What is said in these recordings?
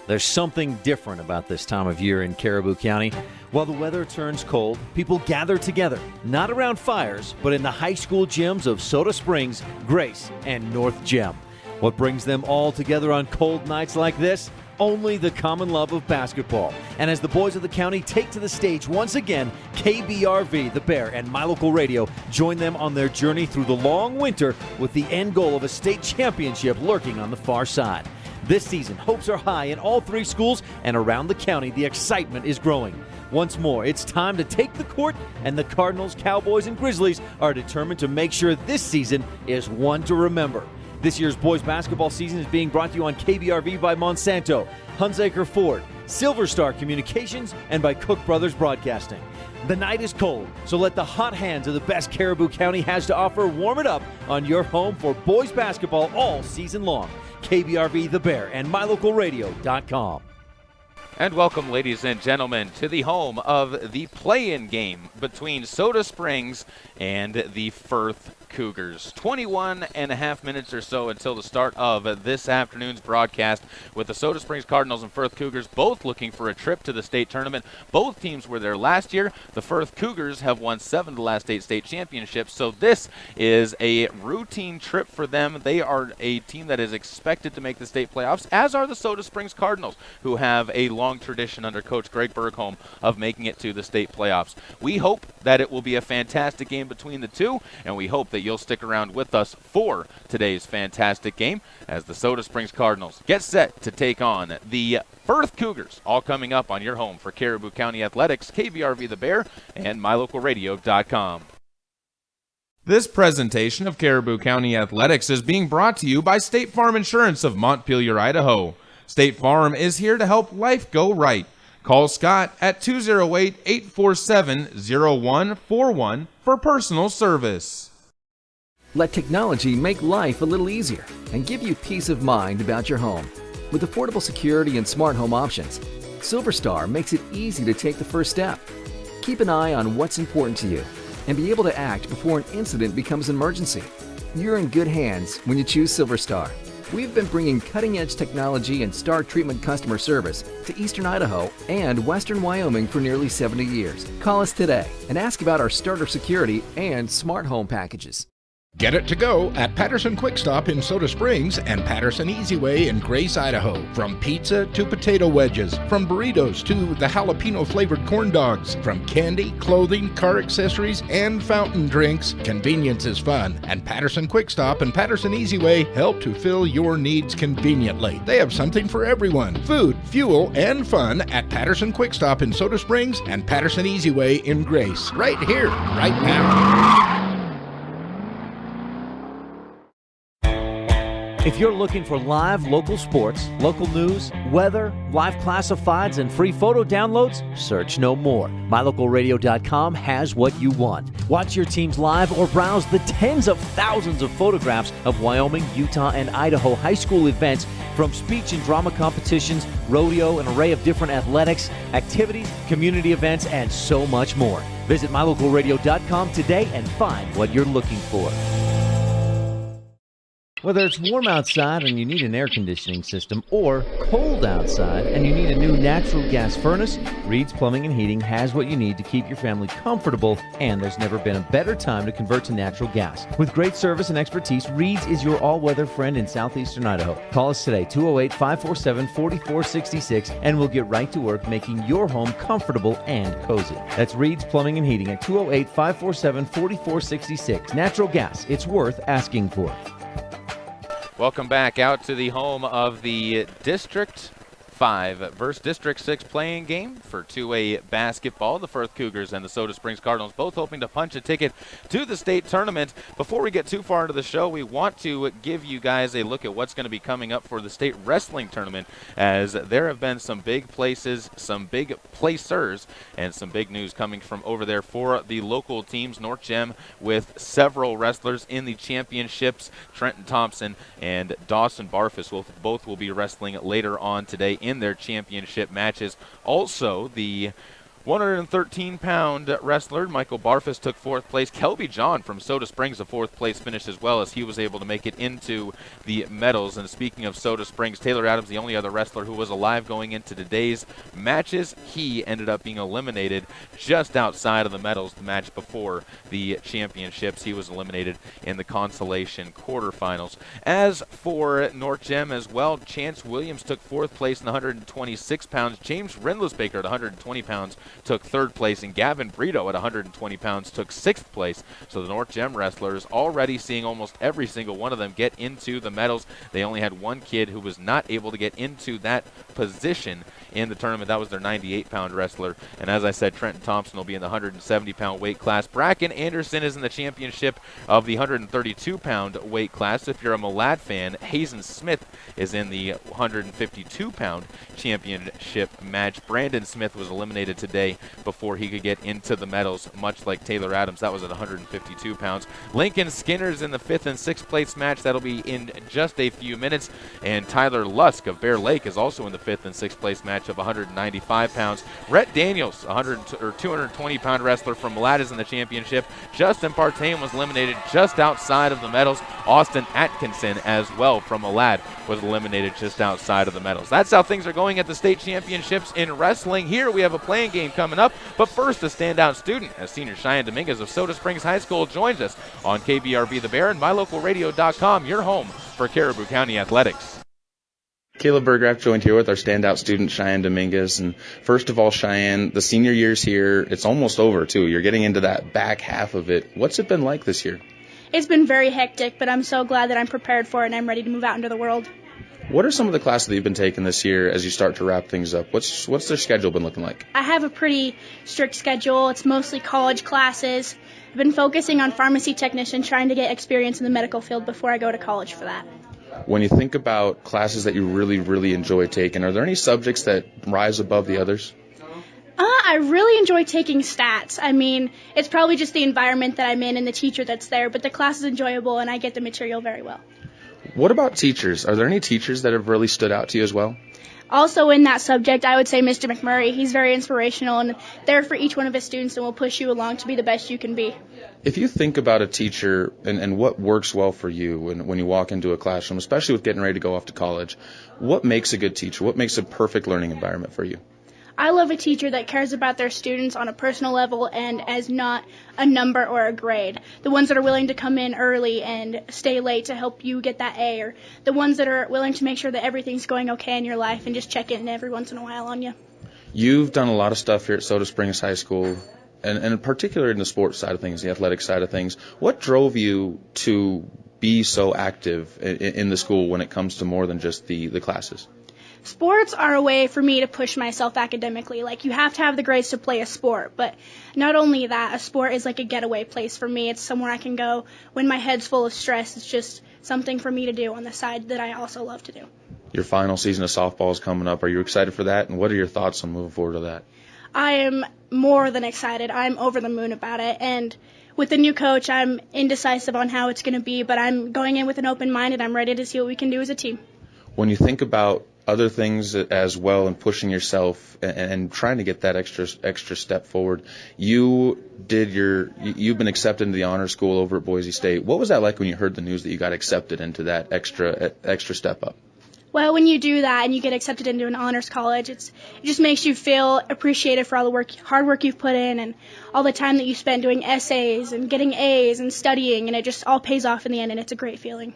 There's something different about this time of year in Caribou County. While the weather turns cold, people gather together, not around fires, but in the high school gyms of Soda Springs, Grace, and North Gem. What brings them all together on cold nights like this? Only the common love of basketball. And as the boys of the county take to the stage once again, KBRV, The Bear, and My Local Radio join them on their journey through the long winter with the end goal of a state championship lurking on the far side. This season, hopes are high in all three schools, and around the county, the excitement is growing. Once more, it's time to take the court, and the Cardinals, Cowboys, and Grizzlies are determined to make sure this season is one to remember. This year's boys basketball season is being brought to you on KBRV by Monsanto, Hunsaker Ford, Silver Star Communications, and by Cook Brothers Broadcasting. The night is cold, so let the hot hands of the best Caribou County has to offer warm it up on your home for boys basketball all season long. KBRV, The Bear, and MyLocalRadio.com. And welcome, ladies and gentlemen, to the home of the play-in game between Soda Springs and the Firth Cougars. 21 and a half minutes or so until the start of this afternoon's broadcast, with the Soda Springs Cardinals and Firth Cougars both looking for a trip to the state tournament. Both teams were there last year. The Firth Cougars have won 7 of the last 8 state championships, so this is a routine trip for them. They are a team that is expected to make the state playoffs, as are the Soda Springs Cardinals, who have a long tradition under Coach Greg Bergholm of making it to the state playoffs. We hope that it will be a fantastic game between the two, and we hope that you'll stick around with us for today's fantastic game as the Soda Springs Cardinals get set to take on the Firth Cougars, all coming up on your home for Caribou County Athletics, KBRV The Bear, and MyLocalRadio.com. This presentation of Caribou County Athletics is being brought to you by State Farm Insurance of Montpelier, Idaho. State Farm is here to help life go right. Call Scott at 208-847-0141 for personal service. Let technology make life a little easier and give you peace of mind about your home. With affordable security and smart home options, Silver Star makes it easy to take the first step. Keep an eye on what's important to you and be able to act before an incident becomes an emergency. You're in good hands when you choose Silver Star. We've been bringing cutting-edge technology and star treatment customer service to Eastern Idaho and Western Wyoming for nearly 70 years. Call us today and ask about our starter security and smart home packages. Get it to go at Patterson Quick Stop in Soda Springs and Patterson Easy Way in Grace, Idaho. From pizza to potato wedges, from burritos to the jalapeno flavored corn dogs, from candy, clothing, car accessories, and fountain drinks, convenience is fun. And Patterson Quick Stop and Patterson Easy Way help to fill your needs conveniently. They have something for everyone: food, fuel, and fun at Patterson Quick Stop in Soda Springs and Patterson Easy Way in Grace. Right here, right now. If you're looking for live local sports, local news, weather, live classifieds, and free photo downloads, search no more. MyLocalRadio.com has what you want. Watch your teams live or browse the tens of thousands of photographs of Wyoming, Utah, and Idaho high school events, from speech and drama competitions, rodeo, an array of different athletics, activities, community events, and so much more. Visit MyLocalRadio.com today and find what you're looking for. Whether it's warm outside and you need an air conditioning system, or cold outside and you need a new natural gas furnace, Reed's Plumbing and Heating has what you need to keep your family comfortable, and there's never been a better time to convert to natural gas. With great service and expertise, Reed's is your all-weather friend in southeastern Idaho. Call us today, 208-547-4466, and we'll get right to work making your home comfortable and cozy. That's Reed's Plumbing and Heating at 208-547-4466. Natural gas, it's worth asking for. Welcome back out to the home of the District 5 versus District 6 playing game for 2A basketball. The Firth Cougars and the Soda Springs Cardinals both hoping to punch a ticket to the state tournament. Before we get too far into the show, we want to give you guys a look at what's going to be coming up for the state wrestling tournament, as there have been some big places, some big placers, and some big news coming from over there for the local teams. North Gem with several wrestlers in the championships. Trenton Thompson and Dawson Barfus will be wrestling later on today in their championship matches. Also, the 113-pound wrestler Michael Barfus took 4th place. Kelby John from Soda Springs, a 4th place finish as well, as he was able to make it into the medals. And speaking of Soda Springs, Taylor Adams, the only other wrestler who was alive going into today's matches, he ended up being eliminated just outside of the medals. The match before the championships, he was eliminated in the consolation quarterfinals. As for North Gem as well, Chance Williams took 4th place in the 126 pounds. James Rindlisbaker at 120 pounds took 3rd place, and Gavin Brito at 120 pounds took 6th place. So the North Gem wrestlers already seeing almost every single one of them get into the medals. They only had one kid who was not able to get into that position in the tournament. That was their 98-pound wrestler. And as I said, Trenton Thompson will be in the 170-pound weight class. Bracken Anderson is in the championship of the 132-pound weight class. If you're a Malad fan, Hazen Smith is in the 152-pound championship match. Brandon Smith was eliminated today before he could get into the medals, much like Taylor Adams. That was at 152 pounds. Lincoln Skinner's in the 5th and 6th place match. That'll be in just a few minutes. And Tyler Lusk of Bear Lake is also in the 5th and 6th place match of 195 pounds. Rhett Daniels, 220-pound wrestler from Malad, is in the championship. Justin Partain was eliminated just outside of the medals. Austin Atkinson as well from Malad was eliminated just outside of the medals. That's how things are going at the state championships in wrestling. Here we have a playing game coming up, but first a standout student as senior Cheyenne Dominguez of Soda Springs High School joins us on KBRB The Bear and MyLocalRadio.com, your home for Caribou County Athletics. Caleb Bergraff joined here with our standout student, Cheyenne Dominguez. And first of all, Cheyenne, the senior year's here. It's almost over, too. You're getting into that back half of it. What's it been like this year? It's been very hectic, but I'm so glad that I'm prepared for it and I'm ready to move out into the world. What are some of the classes that you've been taking this year as you start to wrap things up? What's their schedule been looking like? I have a pretty strict schedule. It's mostly college classes. I've been focusing on pharmacy technician, trying to get experience in the medical field before I go to college for that. When you think about classes that you really, really enjoy taking, are there any subjects that rise above the others? I really enjoy taking stats. I mean, it's probably just the environment that I'm in and the teacher that's there, but the class is enjoyable and I get the material very well. What about teachers? Are there any teachers that have really stood out to you as well? Also in that subject, I would say Mr. McMurray. He's very inspirational and there for each one of his students and will push you along to be the best you can be. If you think about a teacher and what works well for you when you walk into a classroom, especially with getting ready to go off to college, what makes a good teacher? What makes a perfect learning environment for you? I love a teacher that cares about their students on a personal level and as not a number or a grade. The ones that are willing to come in early and stay late to help you get that A, or the ones that are willing to make sure that everything's going okay in your life and just check in every once in a while on you. You've done a lot of stuff here at Soda Springs High School, and in particular in the sports side of things, the athletic side of things. What drove you to be so active in the school when it comes to more than just the classes? Sports are a way for me to push myself academically. Like, you have to have the grades to play a sport, but not only that, a sport is like a getaway place for me. It's somewhere I can go when my head's full of stress. It's just something for me to do on the side that I also love to do. Your final season of softball is coming up. Are you excited for that, and what are your thoughts on moving forward to that? I am more than excited. I'm over the moon about it, and with the new coach, I'm indecisive on how it's going to be, but I'm going in with an open mind, and I'm ready to see what we can do as a team. When you think about other things as well and pushing yourself and trying to get that extra step forward, you've been accepted into the honor school over at Boise State. What was that like when you heard the news that you got accepted into that extra step up? Well, when you do that and you get accepted into an honors college, it just makes you feel appreciated for all the hard work you've put in and all the time that you spent doing essays and getting A's and studying, and it just all pays off in the end, and it's a great feeling.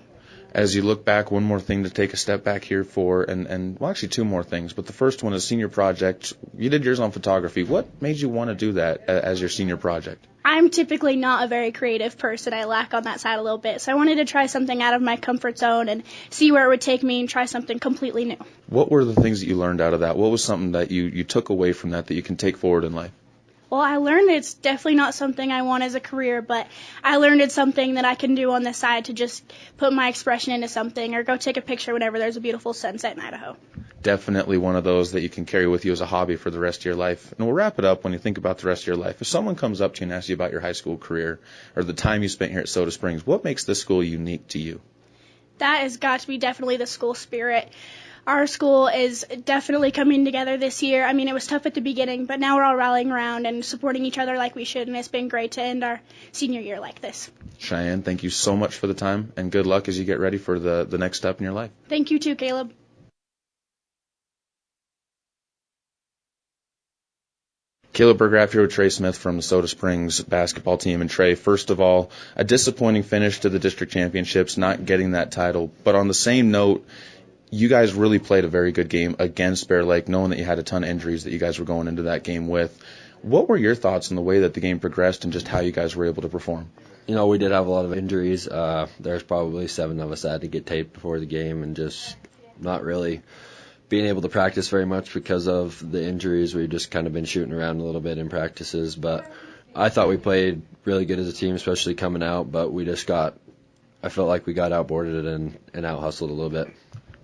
As you look back, one more thing to take a step back here for, and well, actually two more things, but the first one is senior project. You did yours on photography. What made you want to do that as your senior project? I'm typically not a very creative person. I lack on that side a little bit. So I wanted to try something out of my comfort zone and see where it would take me and try something completely new. What were the things that you learned out of that? What was something that you took away from that you can take forward in life? Well, I learned it's definitely not something I want as a career, but I learned it's something that I can do on the side to just put my expression into something or go take a picture whenever there's a beautiful sunset in Idaho. Definitely one of those that you can carry with you as a hobby for the rest of your life. And we'll wrap it up when you think about the rest of your life. If someone comes up to you and asks you about your high school career or the time you spent here at Soda Springs, what makes this school unique to you? That has got to be definitely the school spirit. Our school is definitely coming together this year. I mean, it was tough at the beginning, but now we're all rallying around and supporting each other like we should, and it's been great to end our senior year like this. Cheyenne, thank you so much for the time, and good luck as you get ready for the next step in your life. Thank you too, Caleb. Caleb Burgraff here with Trey Smith from the Soda Springs basketball team. And Trey, first of all, a disappointing finish to the district championships, not getting that title. But on the same note, you guys really played a very good game against Bear Lake, knowing that you had a ton of injuries that you guys were going into that game with. What were your thoughts on the way that the game progressed and just how you guys were able to perform? You know, we did have a lot of injuries. There's probably 7 of us that had to get taped before the game, and just not really being able to practice very much because of the injuries. We've just kind of been shooting around a little bit in practices, but I thought we played really good as a team, especially coming out, but I felt like we got outboarded and out-hustled a little bit.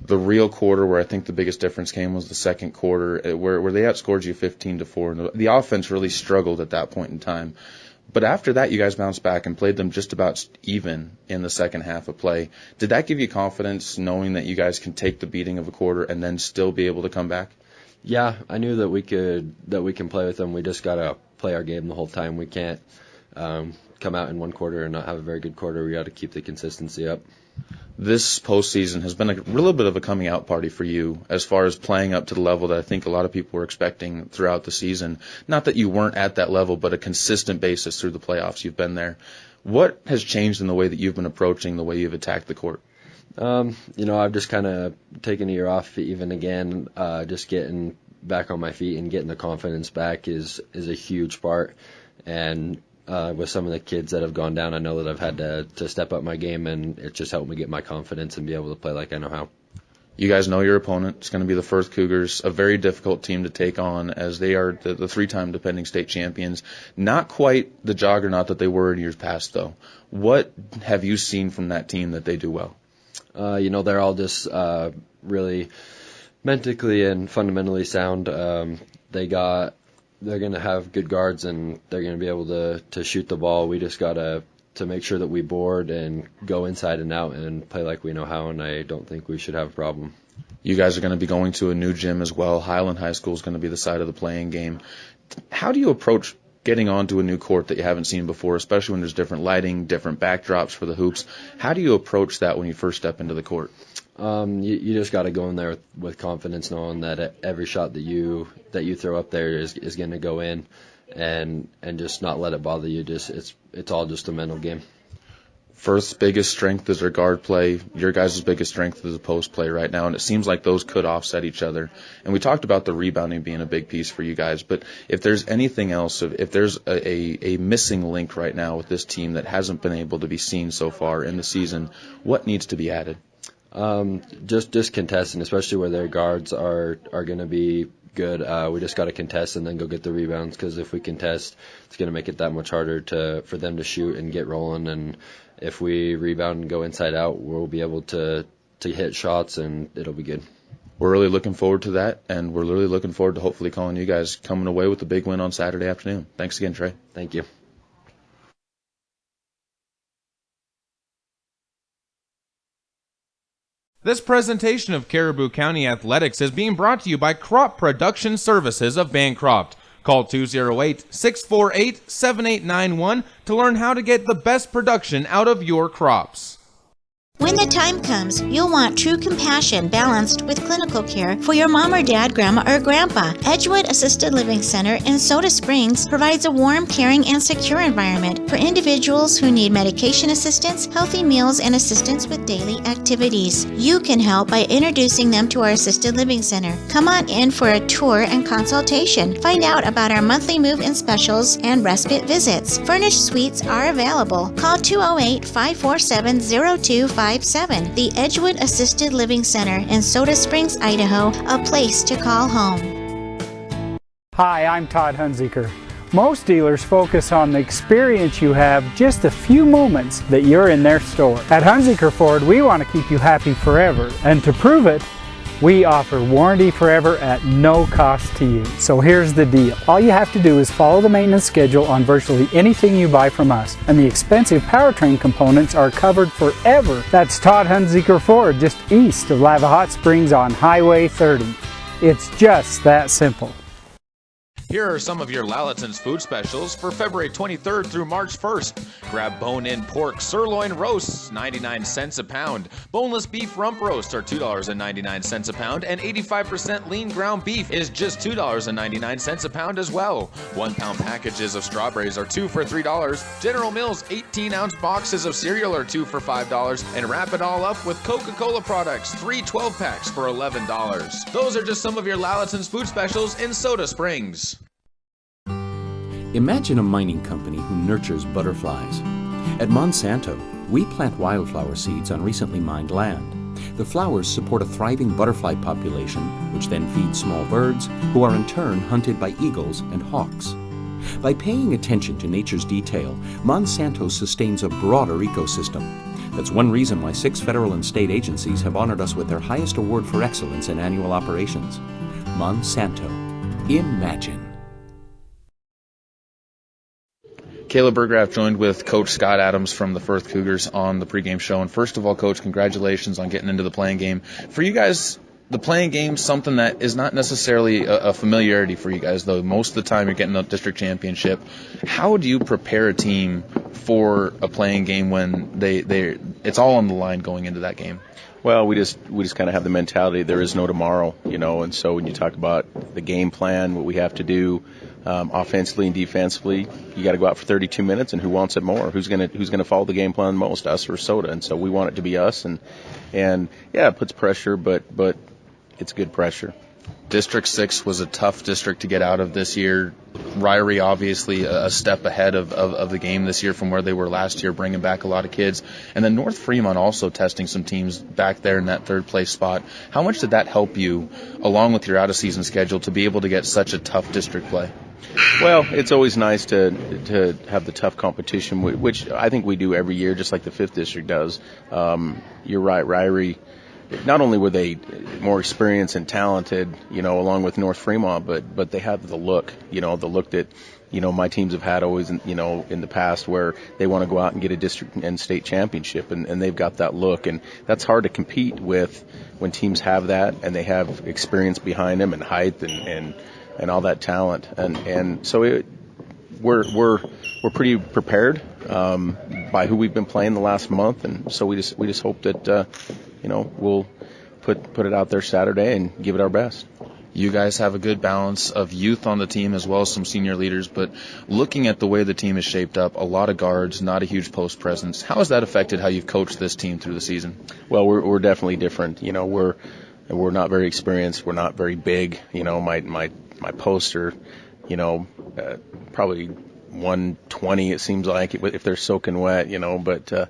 The real quarter where I think the biggest difference came was the second quarter, where they outscored you 15-4. The offense really struggled at that point in time. But after that, you guys bounced back and played them just about even in the second half of play. Did that give you confidence, knowing that you guys can take the beating of a quarter and then still be able to come back? Yeah, I knew that we can play with them. We just got to play our game the whole time. We can't come out in one quarter and not have a very good quarter. We got to keep the consistency up. This postseason has been a little bit of a coming out party for you as far as playing up to the level that I think a lot of people were expecting throughout the season. Not that you weren't at that level, but a consistent basis through the playoffs. You've been there. What has changed in the way that you've been approaching the way you've attacked the court? You know, I've just kind of taken a year off even again. Just getting back on my feet and getting the confidence back is a huge part. And with some of the kids that have gone down, I know that I've had to step up my game, and it just helped me get my confidence and be able to play like I know how. You guys know your opponent. It's going to be the Firth Cougars, a very difficult team to take on, as they are the 3-time defending state champions. Not quite the juggernaut that they were in years past, though. What have you seen from that team that they do well? You know, they're all just really mentally and fundamentally sound. They're going to have good guards, and they're going to be able to shoot the ball. We just got to make sure that we board and go inside and out and play like we know how, and I don't think we should have a problem. You guys are going to be going to a new gym as well. Highland High School is going to be the site of the playing game. How do you approach getting onto a new court that you haven't seen before, especially when there's different lighting, different backdrops for the hoops? How do you approach that when you first step into the court? You just got to go in there with confidence, knowing that every shot that you throw up there is going to go in, and just not let it bother you. It's all just a mental game. Firth's biggest strength is their guard play. Your guys' biggest strength is the post play right now, and it seems like those could offset each other. And we talked about the rebounding being a big piece for you guys, but if there's anything else, if there's a missing link right now with this team that hasn't been able to be seen so far in the season, what needs to be added? Just contesting, especially where their guards are going to be good. We just got to contest and then go get the rebounds, because if we contest, it's going to make it that much harder for them to shoot and get rolling. And if we rebound and go inside out, we'll be able to hit shots, and it'll be good. We're really looking forward to that, and we're really looking forward to hopefully calling you guys coming away with a big win on Saturday afternoon. Thanks again, Trey. Thank you. This presentation of Caribou County Athletics is being brought to you by Crop Production Services of Bancroft. Call 208-648-7891 to learn how to get the best production out of your crops. When the time comes, you'll want true compassion balanced with clinical care for your mom or dad, grandma or grandpa. Edgewood Assisted Living Center in Soda Springs provides a warm, caring, and secure environment for individuals who need medication assistance, healthy meals, and assistance with daily activities. You can help by introducing them to our Assisted Living Center. Come on in for a tour and consultation. Find out about our monthly move-in specials and respite visits. Furnished suites are available. Call 208-547-0257. The Edgewood Assisted Living Center in Soda Springs, Idaho, a place to call home. Hi, I'm Todd Hunziker. Most dealers focus on the experience you have just a few moments that you're in their store. At Hunziker Ford, we want to keep you happy forever, and to prove it, We offer warranty forever at no cost to you. So here's the deal. All you have to do is follow the maintenance schedule on virtually anything you buy from us, and the expensive powertrain components are covered forever. That's Todd Hunziker Ford, just east of Lava Hot Springs on Highway 30. It's just that simple. Here are some of your Lalaton's food specials for February 23rd through March 1st. Grab bone-in pork sirloin roasts, 99 cents a pound. Boneless beef rump roast are $2.99 a pound, and 85% lean ground beef is just $2.99 a pound as well. 1 pound packages of strawberries are 2 for $3. General Mills 18-ounce boxes of cereal are 2 for $5. And wrap it all up with Coca-Cola products, 3 12-packs for $11. Those are just some of your Lalaton's food specials in Soda Springs. Imagine a mining company who nurtures butterflies. At Monsanto, we plant wildflower seeds on recently mined land. The flowers support a thriving butterfly population, which then feeds small birds, who are in turn hunted by eagles and hawks. By paying attention to nature's detail, Monsanto sustains a broader ecosystem. That's one reason why 6 federal and state agencies have honored us with their highest award for excellence in annual operations. Monsanto. Imagine. Caleb Burgraff joined with Coach Scott Adams from the Firth Cougars on the pregame show. And first of all, Coach, congratulations on getting into the playing game. For you guys, the playing game, something that is not necessarily a familiarity for you guys, though. Most of the time you're getting a district championship. How do you prepare a team for a playing game when it's all on the line going into that game? Well, we just kind of have the mentality there is no tomorrow, and so when you talk about the game plan, what we have to do offensively and defensively, you got to go out for 32 minutes, and who wants it more? Who's gonna follow the game plan most, us or Soda? And so we want it to be us, and yeah, it puts pressure, but it's good pressure. District 6 was a tough district to get out of this year. Ryrie obviously a step ahead of the game this year from where they were last year, bringing back a lot of kids. And then North Fremont also testing some teams back there in that third place spot. How much did that help you, along with your out-of-season schedule, to be able to get such a tough district play? Well, it's always nice to have the tough competition, which I think we do every year, just like the 5th District does. You're right, Ryrie. Not only were they more experienced and talented, along with North Fremont, but they have the look, the look that, my teams have had always, in the past, where they want to go out and get a district and state championship, and they've got that look, and that's hard to compete with when teams have that and they have experience behind them and height and all that talent, and so we're pretty prepared by who we've been playing the last month, and so we just hope that we'll put it out there Saturday and give it our best. You guys have a good balance of youth on the team as well as some senior leaders, but looking at the way the team is shaped up, a lot of guards, not a huge post presence. How has that affected how you've coached this team through the season? Well, we're definitely different. We're not very experienced. We're not very big. My posts are, probably 120. It seems like if they're soaking wet, but.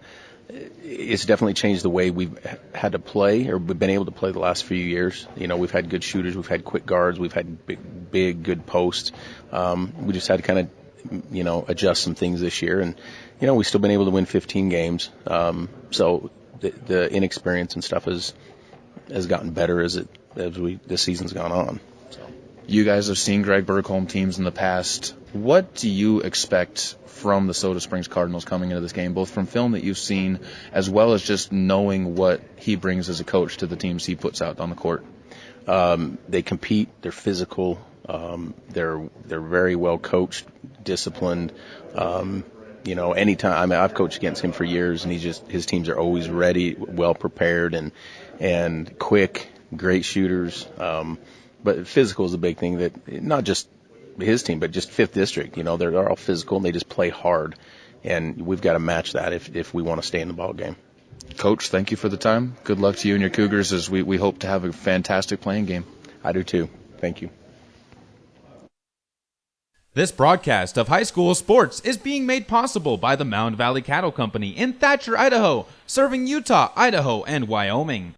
It's definitely changed the way we've had to play or been able to play the last few years. We've had good shooters, we've had quick guards, we've had big, good posts. We just had to kind of, adjust some things this year, and we've still been able to win 15 games. So the inexperience and stuff has gotten better as the season's gone on. You guys have seen Greg Bergholm teams in the past. What do you expect from the Soda Springs Cardinals coming into this game, both from film that you've seen as well as just knowing what he brings as a coach to the teams he puts out on the court? They compete. They're physical. They're very well coached, disciplined. Anytime I've coached against him for years, and his teams are always ready, well prepared, and quick, great shooters. But physical is a big thing that not just his team, but just 5th District. They're all physical and they just play hard, and we've got to match that if we want to stay in the ball game. Coach, thank you for the time. Good luck to you and your Cougars as we hope to have a fantastic playing game. I do too. Thank you. This broadcast of high school sports is being made possible by the Mound Valley Cattle Company in Thatcher, Idaho, serving Utah, Idaho, and Wyoming.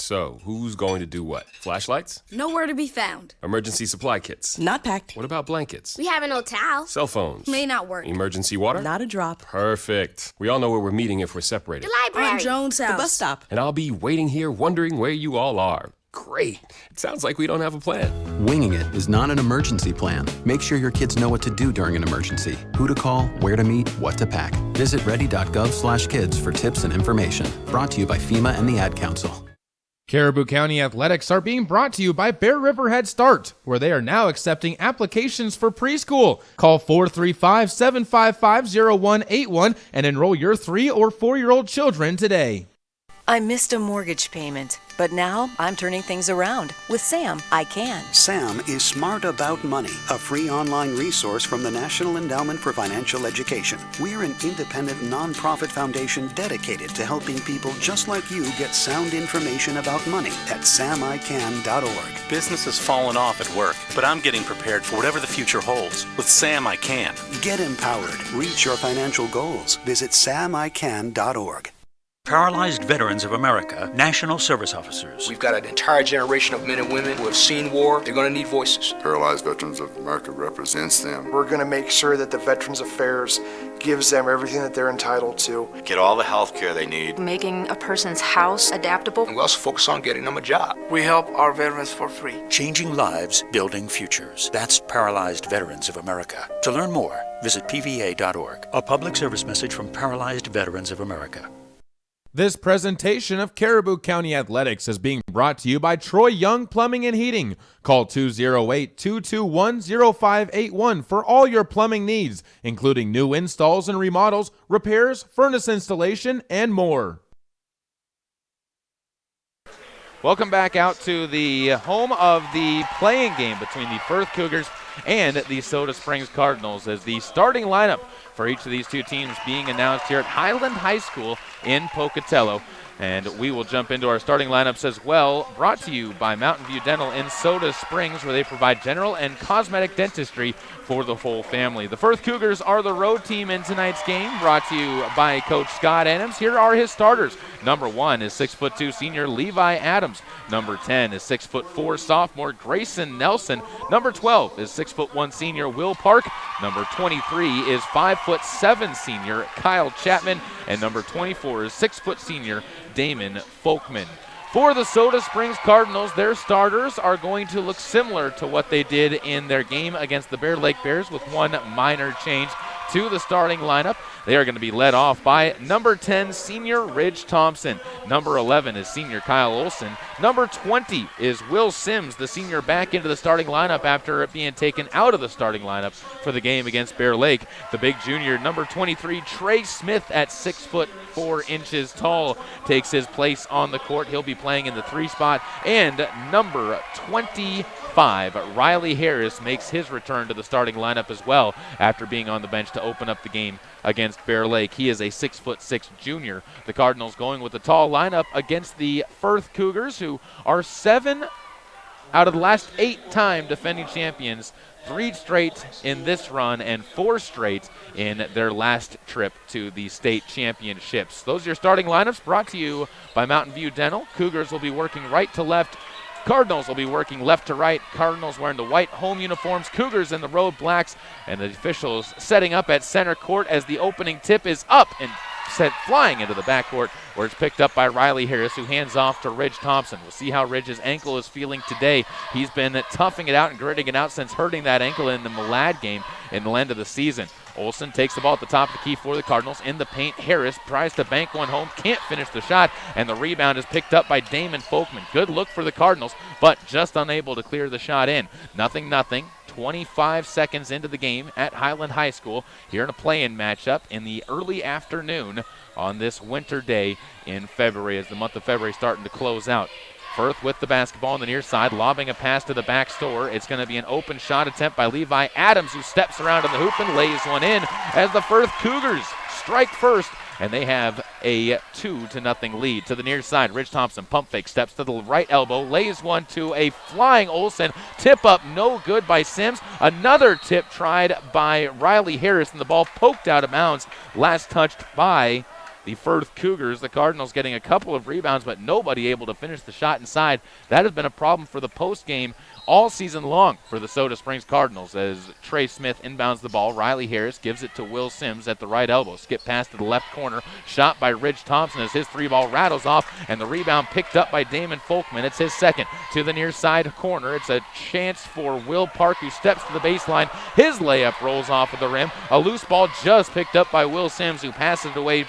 So, who's going to do what? Flashlights? Nowhere to be found. Emergency supply kits? Not packed. What about blankets? We have an old towel. Cell phones? May not work. Emergency water? Not a drop. Perfect. We all know where we're meeting if we're separated. The library. On Jones' house. The bus stop. And I'll be waiting here wondering where you all are. Great. It sounds like we don't have a plan. Winging it is not an emergency plan. Make sure your kids know what to do during an emergency, who to call, where to meet, what to pack. Visit ready.gov/kids for tips and information. Brought to you by FEMA and the Ad Council. Caribou County Athletics are being brought to you by Bear River Head Start, where they are now accepting applications for preschool. Call 435-755-0181 and enroll your 3- or 4-year-old children today. I missed a mortgage payment, but now I'm turning things around. With Sam, I can. Sam is Smart About Money, a free online resource from the National Endowment for Financial Education. We're an independent nonprofit foundation dedicated to helping people just like you get sound information about money at samican.org. Business has fallen off at work, but I'm getting prepared for whatever the future holds. With Sam, I can. Get empowered. Reach your financial goals. Visit samican.org. Paralyzed Veterans of America, National Service Officers. We've got an entire generation of men and women who have seen war. They're going to need voices. Paralyzed Veterans of America represents them. We're going to make sure that the Veterans Affairs gives them everything that they're entitled to. Get all the health care they need. Making a person's house adaptable. And we also focus on getting them a job. We help our veterans for free. Changing lives, building futures. That's Paralyzed Veterans of America. To learn more, visit pva.org. A public service message from Paralyzed Veterans of America. This presentation of Caribou County Athletics is being brought to you by Troy Young Plumbing and Heating. Call 208-221-0581 for all your plumbing needs, including new installs and remodels, repairs, furnace installation, and more. Welcome back out to the home of the playing game between the Firth Cougars and the Soda Springs Cardinals, as the starting lineup for each of these two teams being announced here at Highland High School in Pocatello. And we will jump into our starting lineups as well, brought to you by Mountain View Dental in Soda Springs, where they provide general and cosmetic dentistry for the whole family. The Firth Cougars are the road team in tonight's game, brought to you by Coach Scott Adams. Here are his starters. Number 1 is 6'2" senior Levi Adams. Number 10 is 6'4" sophomore Grayson Nelson. Number 12 is 6'1" senior Will Park. Number 23 is 5'7" senior Kyle Chapman. And number 24 is 6' senior Damon Folkman. For the Soda Springs Cardinals, their starters are going to look similar to what they did in their game against the Bear Lake Bears, with one minor change to the starting lineup. They are going to be led off by number 10, senior Ridge Thompson. Number 11 is senior Kyle Olson. Number 20 is Will Sims, the senior, back into the starting lineup after it being taken out of the starting lineup for the game against Bear Lake. The big junior, number 23, Trey Smith, at 6'4" tall, takes his place on the court. He'll be playing in the 3 spot. And number 25, Riley Harris, makes his return to the starting lineup as well after being on the bench to open up the game against Bear Lake. He is a 6'6" junior. The Cardinals going with a tall lineup against the Firth Cougars, who are 7 out of the last 8-time defending champions, 3 straight in this run and 4 straight in their last trip to the state championships. Those are your starting lineups, brought to you by Mountain View Dental. Cougars will be working right to left. Cardinals will be working left to right. Cardinals wearing the white home uniforms, Cougars in the road blacks, and the officials setting up at center court as the opening tip is up and sent flying into the backcourt, where it's picked up by Riley Harris, who hands off to Ridge Thompson. We'll see how Ridge's ankle is feeling today. He's been toughing it out and gritting it out since hurting that ankle in the Malad game in the end of the season. Olsen takes the ball at the top of the key for the Cardinals. In the paint, Harris tries to bank one home, can't finish the shot, and the rebound is picked up by Damon Folkman. Good look for the Cardinals, but just unable to clear the shot in. 0-0. 25 seconds into the game at Highland High School, here in a play-in matchup in the early afternoon on this winter day in February, as the month of February starting to close out. Firth with the basketball on the near side, lobbing a pass to the back store. It's going to be an open shot attempt by Levi Adams, who steps around in the hoop and lays one in, as the Firth Cougars strike first, and they have a 2-0 lead. To the near side, Ridge Thompson, pump fake, steps to the right elbow, lays one to a flying Olsen. Tip up, no good by Sims. Another tip tried by Riley Harris, and the ball poked out of bounds. Last touched by the Firth Cougars. The Cardinals getting a couple of rebounds, but nobody able to finish the shot inside. That has been a problem for the post game all season long for the Soda Springs Cardinals as Trey Smith inbounds the ball. Riley Harris gives it to Will Sims at the right elbow. Skip pass to the left corner. Shot by Ridge Thompson as his three ball rattles off, and the rebound picked up by Damon Folkman. It's his second to the near side corner. It's a chance for Will Park, who steps to the baseline. His layup rolls off of the rim. A loose ball just picked up by Will Sims, who passes it away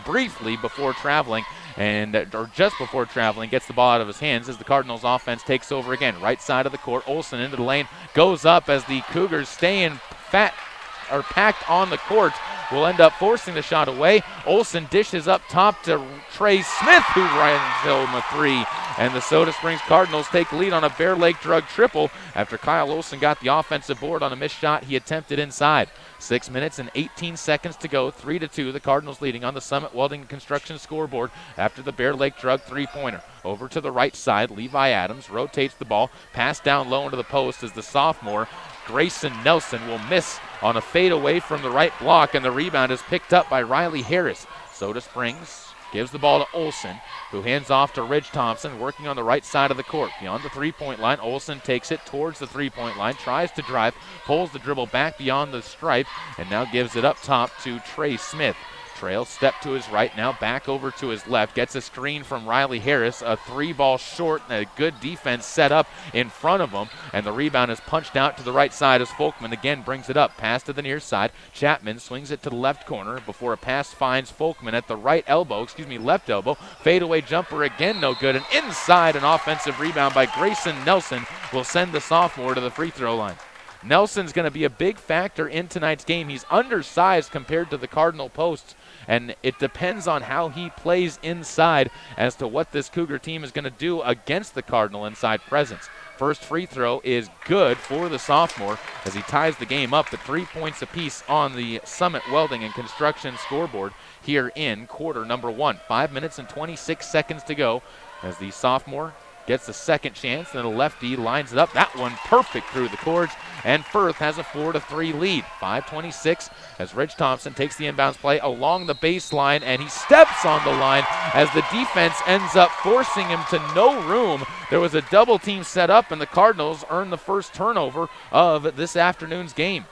briefly before traveling. Or just before traveling, gets the ball out of his hands as the Cardinals offense takes over again. Right side of the court, Olsen into the lane, goes up as the Cougars staying packed on the court. Will end up forcing the shot away. Olsen dishes up top to Trey Smith, who runs home a three. And the Soda Springs Cardinals take lead on a Bear Lake drug triple after Kyle Olsen got the offensive board on a missed shot he attempted inside. 6 minutes and 18 seconds to go, 3-2. The Cardinals leading on the Summit Welding Construction scoreboard after the Bear Lake drug three-pointer. Over to the right side, Levi Adams rotates the ball, pass down low into the post as the sophomore Grayson Nelson will miss on a fadeaway from the right block, and the rebound is picked up by Riley Harris. Soda Springs gives the ball to Olsen, who hands off to Ridge Thompson, working on the right side of the court. Beyond the three-point line, Olsen takes it towards the three-point line, tries to drive, pulls the dribble back beyond the stripe, and now gives it up top to Trey Smith. Trail step to his right, now back over to his left, gets a screen from Riley Harris, a three ball short, and a good defense set up in front of him, and the rebound is punched out to the right side as Folkman again brings it up. Pass to the near side, Chapman swings it to the left corner before a pass finds Folkman at the left elbow, fadeaway jumper again no good, and inside an offensive rebound by Grayson Nelson will send the sophomore to the free throw line. Nelson's going to be a big factor in tonight's game. He's undersized compared to the Cardinal posts, and it depends on how he plays inside as to what this Cougar team is going to do against the Cardinal inside presence. First free throw is good for the sophomore as he ties the game up at 3 points apiece on the Summit Welding and Construction scoreboard here in quarter number 1. 5 minutes and 26 seconds to go as the sophomore gets the second chance, and the lefty lines it up. That one perfect through the cords, and Firth has a 4-3 lead. 5:26 as Ridge Thompson takes the inbounds play along the baseline, and he steps on the line as the defense ends up forcing him to no room. There was a double team set up, and the Cardinals earn the first turnover of this afternoon's game.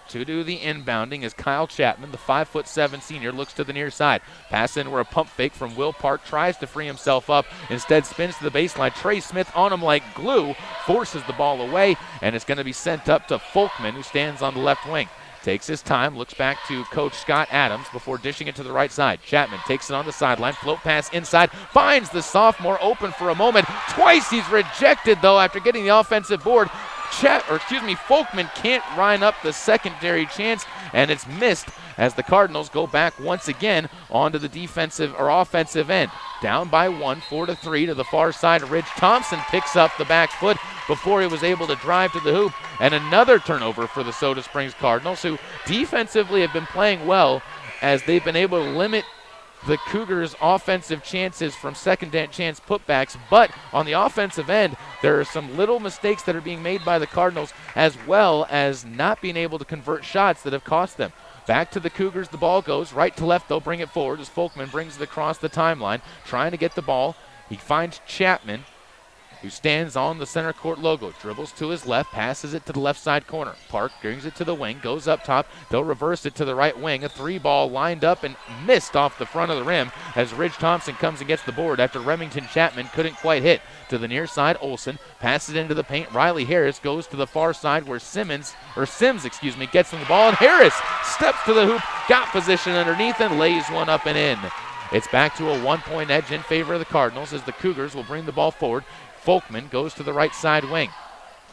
To do the inbounding is Kyle Chapman, the 5'7" senior, looks to the near side. Pass in where a pump fake from Will Park, tries to free himself up, instead spins to the baseline. Trey Smith on him like glue, forces the ball away, and it's going to be sent up to Folkman, who stands on the left wing. Takes his time, looks back to Coach Scott Adams before dishing it to the right side. Chapman takes it on the sideline, float pass inside, finds the sophomore open for a moment. Twice he's rejected, though, after getting the offensive board. Folkman can't line up the secondary chance, and it's missed as the Cardinals go back once again onto the defensive or offensive end. Down by 1, 4-3 to the far side. Ridge Thompson picks up the back foot before he was able to drive to the hoop, and another turnover for the Soda Springs Cardinals, who defensively have been playing well as they've been able to limit the Cougars' offensive chances from second chance putbacks, but on the offensive end, there are some little mistakes that are being made by the Cardinals, as well as not being able to convert shots that have cost them. Back to the Cougars, the ball goes right to left. They'll bring it forward as Folkman brings it across the timeline, trying to get the ball. He finds Chapman, who stands on the center court logo, dribbles to his left, passes it to the left side corner. Park brings it to the wing, goes up top. They'll reverse it to the right wing. A three ball lined up and missed off the front of the rim as Ridge Thompson comes and gets the board after Remington Chapman couldn't quite hit. To the near side, Olsen passes it into the paint. Riley Harris goes to the far side where Sims gets him the ball, and Harris steps to the hoop, got position underneath, and lays one up and in. It's back to a 1-point edge in favor of the Cardinals as the Cougars will bring the ball forward. Folkman goes to the right side wing.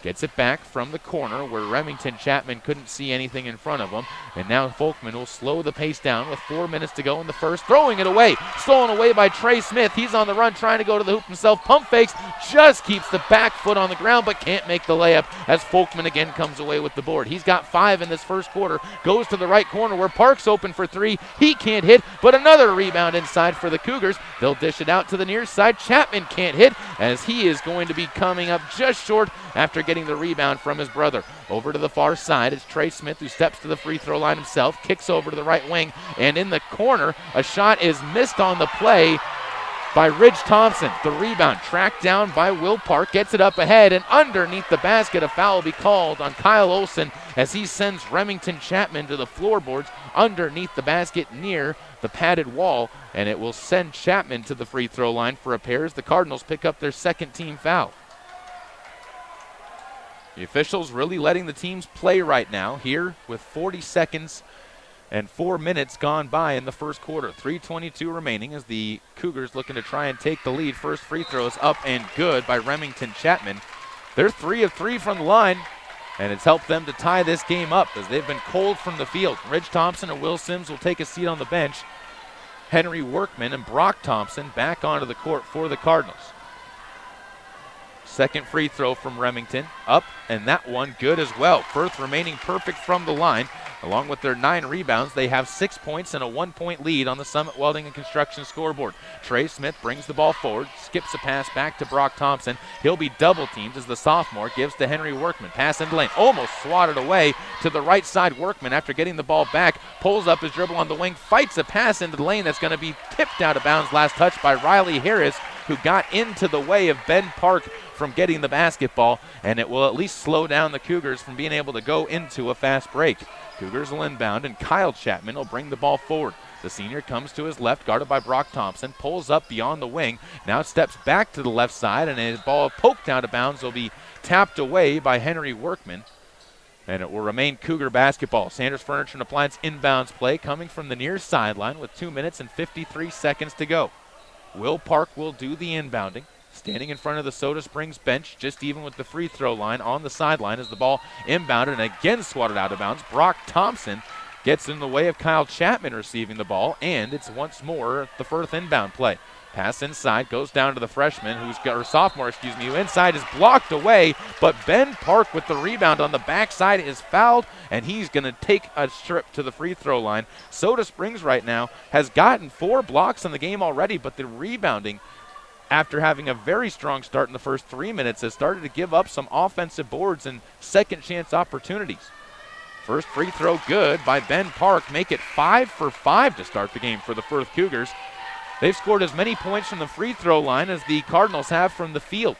Gets it back from the corner where Remington Chapman couldn't see anything in front of him. And now Folkman will slow the pace down with 4 minutes to go in the first. Throwing it away. Stolen away by Trey Smith. He's on the run trying to go to the hoop himself. Pump fakes. Just keeps the back foot on the ground but can't make the layup as Folkman again comes away with the board. He's got 5 in this first quarter. Goes to the right corner where Park's open for 3. He can't hit, but another rebound inside for the Cougars. They'll dish it out to the near side. Chapman can't hit as he is going to be coming up just short after getting the rebound from his brother. Over to the far side, it's Trey Smith who steps to the free throw line himself, kicks over to the right wing, and in the corner, a shot is missed on the play by Ridge Thompson. The rebound tracked down by Will Park, gets it up ahead, and underneath the basket, a foul will be called on Kyle Olson as he sends Remington Chapman to the floorboards underneath the basket near the padded wall, and it will send Chapman to the free throw line for a pair as the Cardinals pick up their second team foul. The officials really letting the teams play right now here with 40 seconds and 4 minutes gone by in the first quarter. 3:22 remaining as the Cougars looking to try and take the lead. First free throw is up and good by Remington Chapman. They're 3 of 3 from the line, and it's helped them to tie this game up as they've been cold from the field. Ridge Thompson and Will Sims will take a seat on the bench. Henry Workman and Brock Thompson back onto the court for the Cardinals. Second free throw from Remington, up, and that one good as well. Firth remaining perfect from the line. Along with their 9 rebounds, they have 6 points and a 1-point lead on the Summit Welding and Construction scoreboard. Trey Smith brings the ball forward, skips a pass back to Brock Thompson. He'll be double teamed as the sophomore gives to Henry Workman. Pass into lane, almost swatted away to the right side. Workman, after getting the ball back, pulls up his dribble on the wing, fights a pass into the lane that's going to be tipped out of bounds. Last touch by Riley Harris, who got into the way of Ben Park from getting the basketball, and it will at least slow down the Cougars from being able to go into a fast break. Cougars will inbound, and Kyle Chapman will bring the ball forward. The senior comes to his left, guarded by Brock Thompson, pulls up beyond the wing, now steps back to the left side, and his ball poked out of bounds will be tapped away by Henry Workman, and it will remain Cougar basketball. Sanders Furniture and Appliance inbounds play coming from the near sideline with 2 minutes and 53 seconds to go. Will Park will do the inbounding. Standing in front of the Soda Springs bench, just even with the free throw line on the sideline as the ball inbounded and again swatted out of bounds. Brock Thompson gets in the way of Kyle Chapman receiving the ball, and it's once more the Firth inbound play. Pass inside, goes down to the freshman, sophomore, who inside is blocked away, but Ben Park with the rebound on the backside is fouled, and he's going to take a trip to the free throw line. Soda Springs right now has gotten 4 blocks in the game already, but the rebounding, after having a very strong start in the first 3 minutes, has started to give up some offensive boards and second chance opportunities. First free throw good by Ben Park. Make it 5 for 5 to start the game for the Firth Cougars. They've scored as many points from the free throw line as the Cardinals have from the field.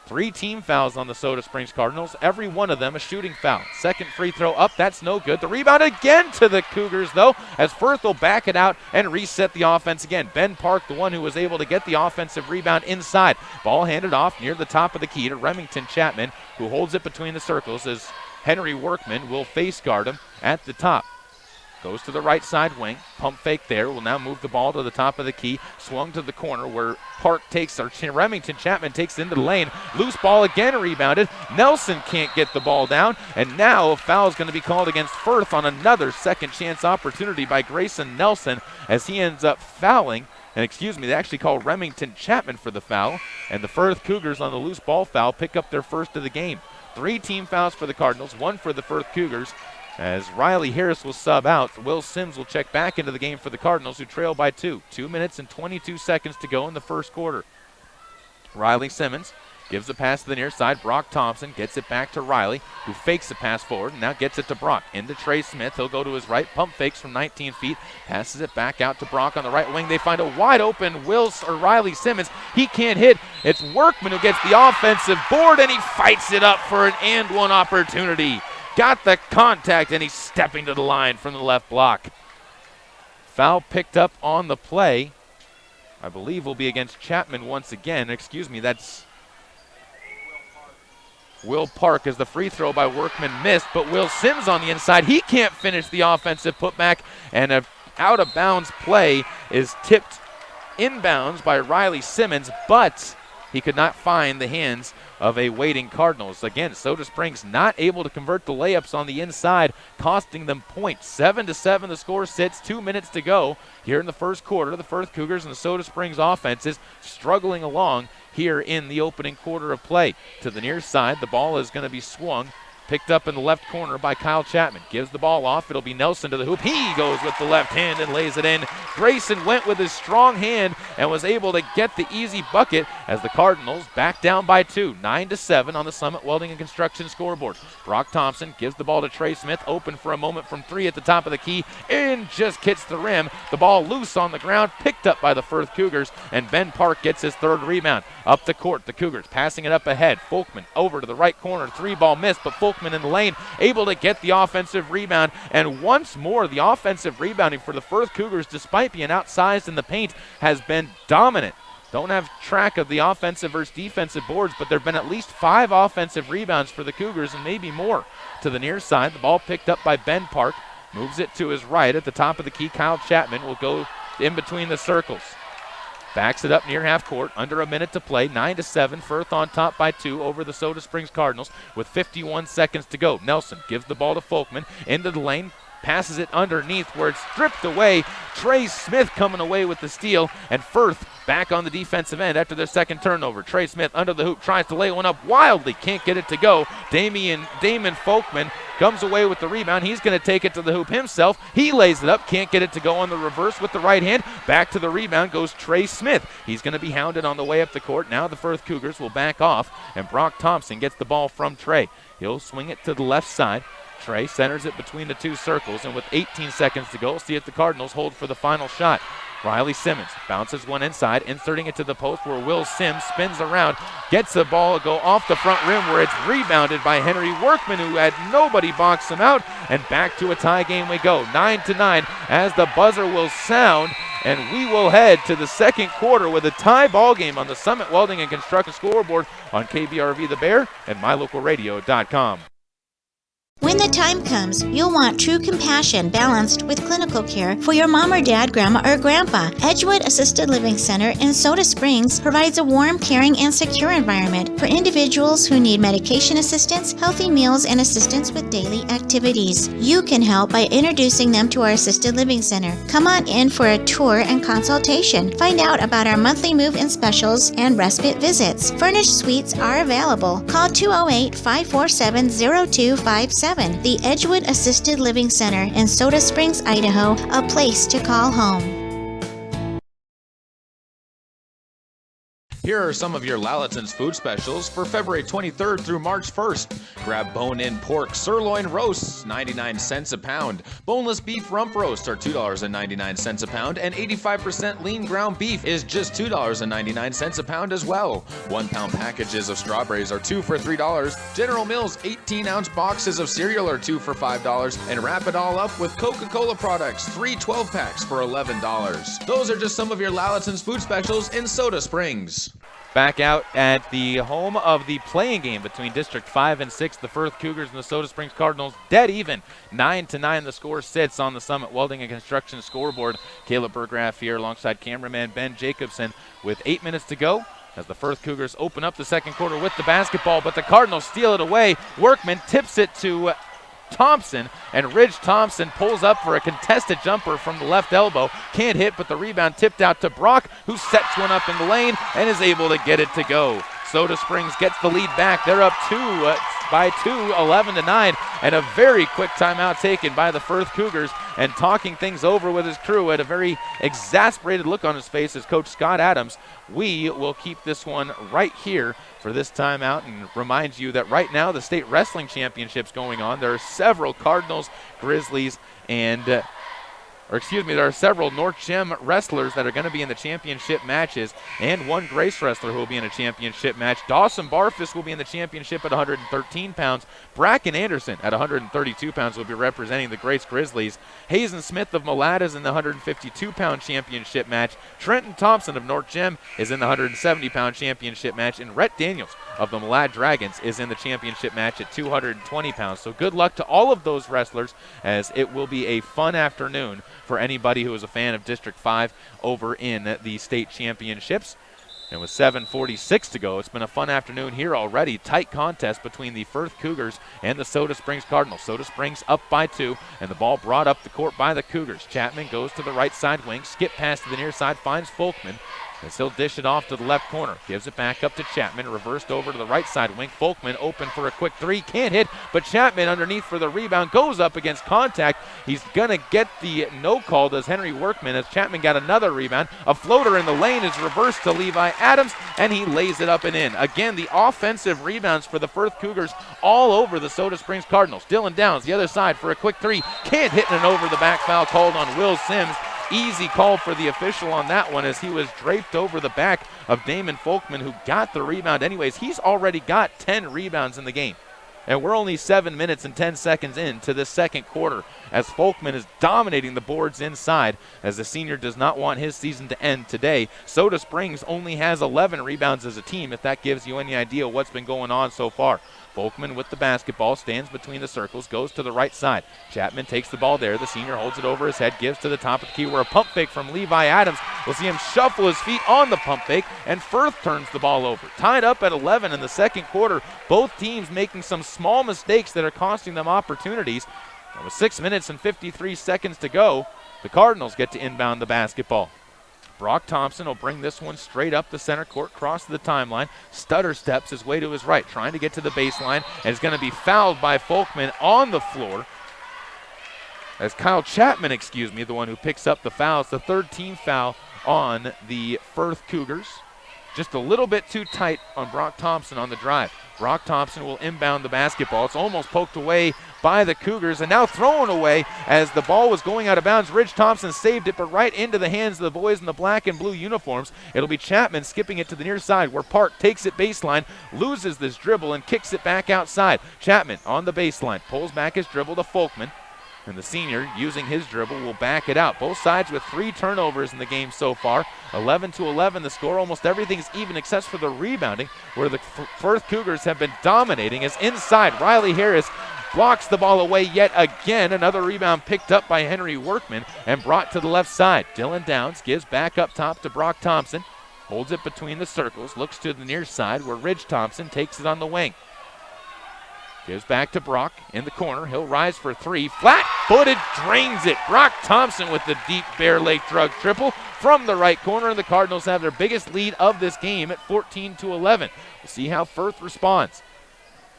3 team fouls on the Soda Springs Cardinals, every one of them a shooting foul. Second free throw up, that's no good. The rebound again to the Cougars, though, as Firth will back it out and reset the offense again. Ben Park, the one who was able to get the offensive rebound inside. Ball handed off near the top of the key to Remington Chapman, who holds it between the circles as Henry Workman will face guard him at the top. Goes to the right side wing, pump fake there, will now move the ball to the top of the key, swung to the corner where Remington Chapman takes into the lane, loose ball again rebounded, Nelson can't get the ball down, and now a foul is going to be called against Firth on another second chance opportunity by Grayson Nelson as he ends up fouling, and they actually call Remington Chapman for the foul, and the Firth Cougars on the loose ball foul pick up their first of the game. 3 team fouls for the Cardinals, 1 for the Firth Cougars. As Riley Harris will sub out, Will Sims will check back into the game for the Cardinals, who trail by 2. 2 minutes and 22 seconds to go in the first quarter. Riley Simmons gives the pass to the near side. Brock Thompson gets it back to Riley, who fakes the pass forward and now gets it to Brock. Into Trey Smith. He'll go to his right. Pump fakes from 19 feet. Passes it back out to Brock on the right wing. They find a wide open Riley Simmons. He can't hit. It's Workman who gets the offensive board, and he fights it up for an and one opportunity. Got the contact, and he's stepping to the line from the left block. Foul picked up on the play. I believe will be against Chapman once again. That's Will Park, as the free throw by Workman missed, but Will Sims on the inside. He can't finish the offensive putback, and an out-of-bounds play is tipped inbounds by Riley Simmons, but he could not find the hands of a waiting Cardinals. Again, Soda Springs not able to convert the layups on the inside, costing them points. 7-7 the score sits, 2 minutes to go here in the first quarter. The Firth Cougars and the Soda Springs offenses struggling along here in the opening quarter of play. To the near side, the ball is going to be swung picked up in the left corner by Kyle Chapman. Gives the ball off. It'll be Nelson to the hoop. He goes with the left hand and lays it in. Grayson went with his strong hand and was able to get the easy bucket as the Cardinals back down by 2. 9-7 on the Summit Welding and Construction scoreboard. Brock Thompson gives the ball to Trey Smith. Open for a moment from 3 at the top of the key. And just hits the rim. The ball loose on the ground. Picked up by the Firth Cougars. And Ben Park gets his 3rd rebound. Up the court, the Cougars passing it up ahead. Folkman over to the right corner. 3-ball miss, but Folkman in the lane able to get the offensive rebound. And once more, the offensive rebounding for the Firth Cougars, despite being outsized in the paint, has been dominant. Don't have track of the offensive versus defensive boards, but there have been at least 5 offensive rebounds for the Cougars and maybe more. To the near side, the ball picked up by Ben Park. Moves it to his right at the top of the key. Kyle Chapman will go in between the circles. Backs it up near half court. Under a minute to play. 9-7. Firth on top by 2 over the Soda Springs Cardinals with 51 seconds to go. Nelson gives the ball to Folkman. Into the lane. Passes it underneath where it's stripped away. Trey Smith coming away with the steal. And Firth back on the defensive end after their second turnover. Trey Smith under the hoop. Tries to lay one up wildly. Can't get it to go. Damon Folkman comes away with the rebound. He's going to take it to the hoop himself. He lays it up. Can't get it to go on the reverse with the right hand. Back to the rebound goes Trey Smith. He's going to be hounded on the way up the court. Now the Firth Cougars will back off. And Brock Thompson gets the ball from Trey. He'll swing it to the left side. Trey centers it between the 2 circles, and with 18 seconds to go, see if the Cardinals hold for the final shot. Riley Simmons bounces one inside, inserting it to the post where Will Sims spins around, gets the ball to go off the front rim where it's rebounded by Henry Workman, who had nobody box him out, and back to a tie game we go. 9-9 as the buzzer will sound, and we will head to the second quarter with a tie ball game on the Summit Welding and Construction scoreboard on KBRV The Bear and MyLocalRadio.com. When the time comes, you'll want true compassion balanced with clinical care for your mom or dad, grandma, or grandpa. Edgewood Assisted Living Center in Soda Springs provides a warm, caring, and secure environment for individuals who need medication assistance, healthy meals, and assistance with daily activities. You can help by introducing them to our Assisted Living Center. Come on in for a tour and consultation. Find out about our monthly move-in specials and respite visits. Furnished suites are available. Call 208-547-0257. The Edgewood Assisted Living Center in Soda Springs, Idaho, a place to call home. Here are some of your Lalaton's food specials for February 23rd through March 1st. Grab bone-in pork sirloin roasts, 99 cents a pound. Boneless beef rump roasts are $2.99 a pound, and 85% lean ground beef is just $2.99 a pound as well. 1 pound packages of strawberries are 2 for $3. General Mills 18-ounce boxes of cereal are 2 for $5. And wrap it all up with Coca-Cola products, 3 12-packs for $11. Those are just some of your Lalaton's food specials in Soda Springs. Back out at the home of the playing game between District 5 and 6, the Firth Cougars and the Soda Springs Cardinals, dead even. 9-9 the score sits on the Summit Welding and Construction scoreboard. Caleb Burgraff here alongside cameraman Ben Jacobson with 8 minutes to go as the Firth Cougars open up the second quarter with the basketball, but the Cardinals steal it away. Workman tips it to Thompson, and Ridge Thompson pulls up for a contested jumper from the left elbow. Can't hit, but the rebound tipped out to Brock, who sets one up in the lane and is able to get it to go. Soda Springs gets the lead back. They're up by 2, 11-9, and a very quick timeout taken by the Firth Cougars, and talking things over with his crew at a very exasperated look on his face as Coach Scott Adams. We will keep this one right here for this timeout and remind you that right now the state wrestling championship's going on. There are several Cardinals, Grizzlies, and there are several North Gem wrestlers that are going to be in the championship matches, and 1 Grace wrestler who will be in a championship match. Dawson Barfus will be in the championship at 113 pounds. Bracken Anderson at 132 pounds will be representing the Grace Grizzlies. Hazen Smith of Malad is in the 152-pound championship match. Trenton Thompson of North Gem is in the 170-pound championship match, and Rhett Daniels of the Malad Dragons is in the championship match at 220 pounds. So good luck to all of those wrestlers, as it will be a fun afternoon for anybody who is a fan of District 5 over in the state championships. And with 7:46 to go, it's been a fun afternoon here already. Tight contest between the Firth Cougars and the Soda Springs Cardinals. Soda Springs up by 2, and the ball brought up the court by the Cougars. Chapman goes to the right side wing, skip pass to the near side, finds Folkman. As he'll dish it off to the left corner. Gives it back up to Chapman. Reversed over to the right side wing. Folkman open for a quick three. Can't hit, but Chapman underneath for the rebound. Goes up against contact. He's going to get the no call, does Henry Workman, as Chapman got another rebound. A floater in the lane is reversed to Levi Adams, and he lays it up and in. Again, the offensive rebounds for the Firth Cougars all over the Soda Springs Cardinals. Dylan Downs, the other side for a quick three. Can't hit, an over-the-back foul called on Will Sims. Easy call for the official on that one, as he was draped over the back of Damon Folkman, who got the rebound anyways. He's already got 10 rebounds in the game. And we're only 7 minutes and 10 seconds into this second quarter, as Folkman is dominating the boards inside, as the senior does not want his season to end today. Soda Springs only has 11 rebounds as a team, if that gives you any idea what's been going on so far. Folkman with the basketball, stands between the circles, goes to the right side. Chapman takes the ball there. The senior holds it over his head, gives to the top of the key, where a pump fake from Levi Adams. We'll see him shuffle his feet on the pump fake, and Firth turns the ball over. Tied up at 11 in the second quarter. Both teams making some small mistakes that are costing them opportunities. And with 6 minutes and 53 seconds to go, the Cardinals get to inbound the basketball. Brock Thompson will bring this one straight up the center court, cross the timeline. Stutter steps his way to his right, trying to get to the baseline, and is going to be fouled by Folkman on the floor. As Kyle Chapman, the one who picks up the foul. It's the third team foul on the Firth Cougars. Just a little bit too tight on Brock Thompson on the drive. Brock Thompson will inbound the basketball. It's almost poked away by the Cougars, and now thrown away as the ball was going out of bounds. Ridge Thompson saved it, but right into the hands of the boys in the black and blue uniforms. It'll be Chapman skipping it to the near side, where Park takes it baseline, loses this dribble, and kicks it back outside. Chapman on the baseline, pulls back his dribble to Folkman. And the senior, using his dribble, will back it out. Both sides with 3 turnovers in the game so far. 11-11 the score. Almost everything's even except for the rebounding, where the Firth Cougars have been dominating. As inside, Riley Harris blocks the ball away yet again. Another rebound picked up by Henry Workman and brought to the left side. Dylan Downs gives back up top to Brock Thompson. Holds it between the circles. Looks to the near side, where Ridge Thompson takes it on the wing. Gives back to Brock in the corner. He'll rise for 3. Flat-footed, drains it. Brock Thompson with the deep Bear Lake drug triple from the right corner. The Cardinals have their biggest lead of this game at 14-11. We'll see how Firth responds.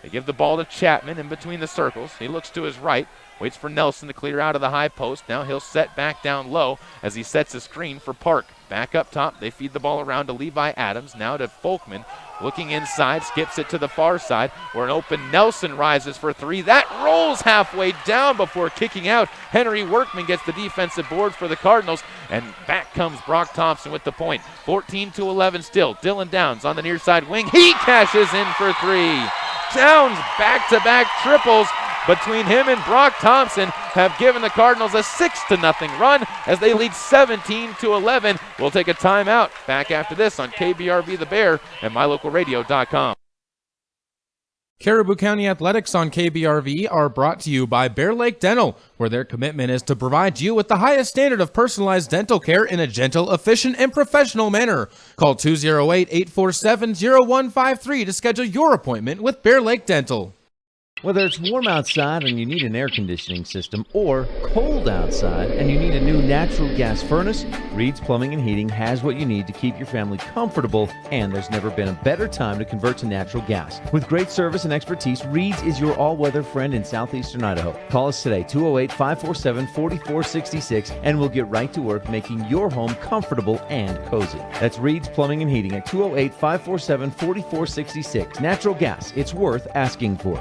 They give the ball to Chapman in between the circles. He looks to his right, waits for Nelson to clear out of the high post. Now he'll set back down low as he sets a screen for Park. Back up top, they feed the ball around to Levi Adams. Now to Folkman. Looking inside, skips it to the far side, where an open Nelson rises for 3. That rolls halfway down before kicking out. Henry Workman gets the defensive board for the Cardinals, and back comes Brock Thompson with the point. 14-11 still. Dylan Downs on the near side wing. He cashes in for 3. Downs back-to-back triples between him and Brock Thompson have given the Cardinals a 6-0 run as they lead 17-11. We'll take a timeout. Back after this on KBRV The Bear and MyLocalRadio.com. Caribou County Athletics on KBRV are brought to you by Bear Lake Dental, where their commitment is to provide you with the highest standard of personalized dental care in a gentle, efficient, and professional manner. Call 208-847-0153 to schedule your appointment with Bear Lake Dental. Whether it's warm outside and you need an air conditioning system, or cold outside and you need a new natural gas furnace, Reed's Plumbing and Heating has what you need to keep your family comfortable, and there's never been a better time to convert to natural gas. With great service and expertise, Reed's is your all-weather friend in southeastern Idaho. Call us today, 208-547-4466, and we'll get right to work making your home comfortable and cozy. That's Reed's Plumbing and Heating at 208-547-4466. Natural gas, it's worth asking for.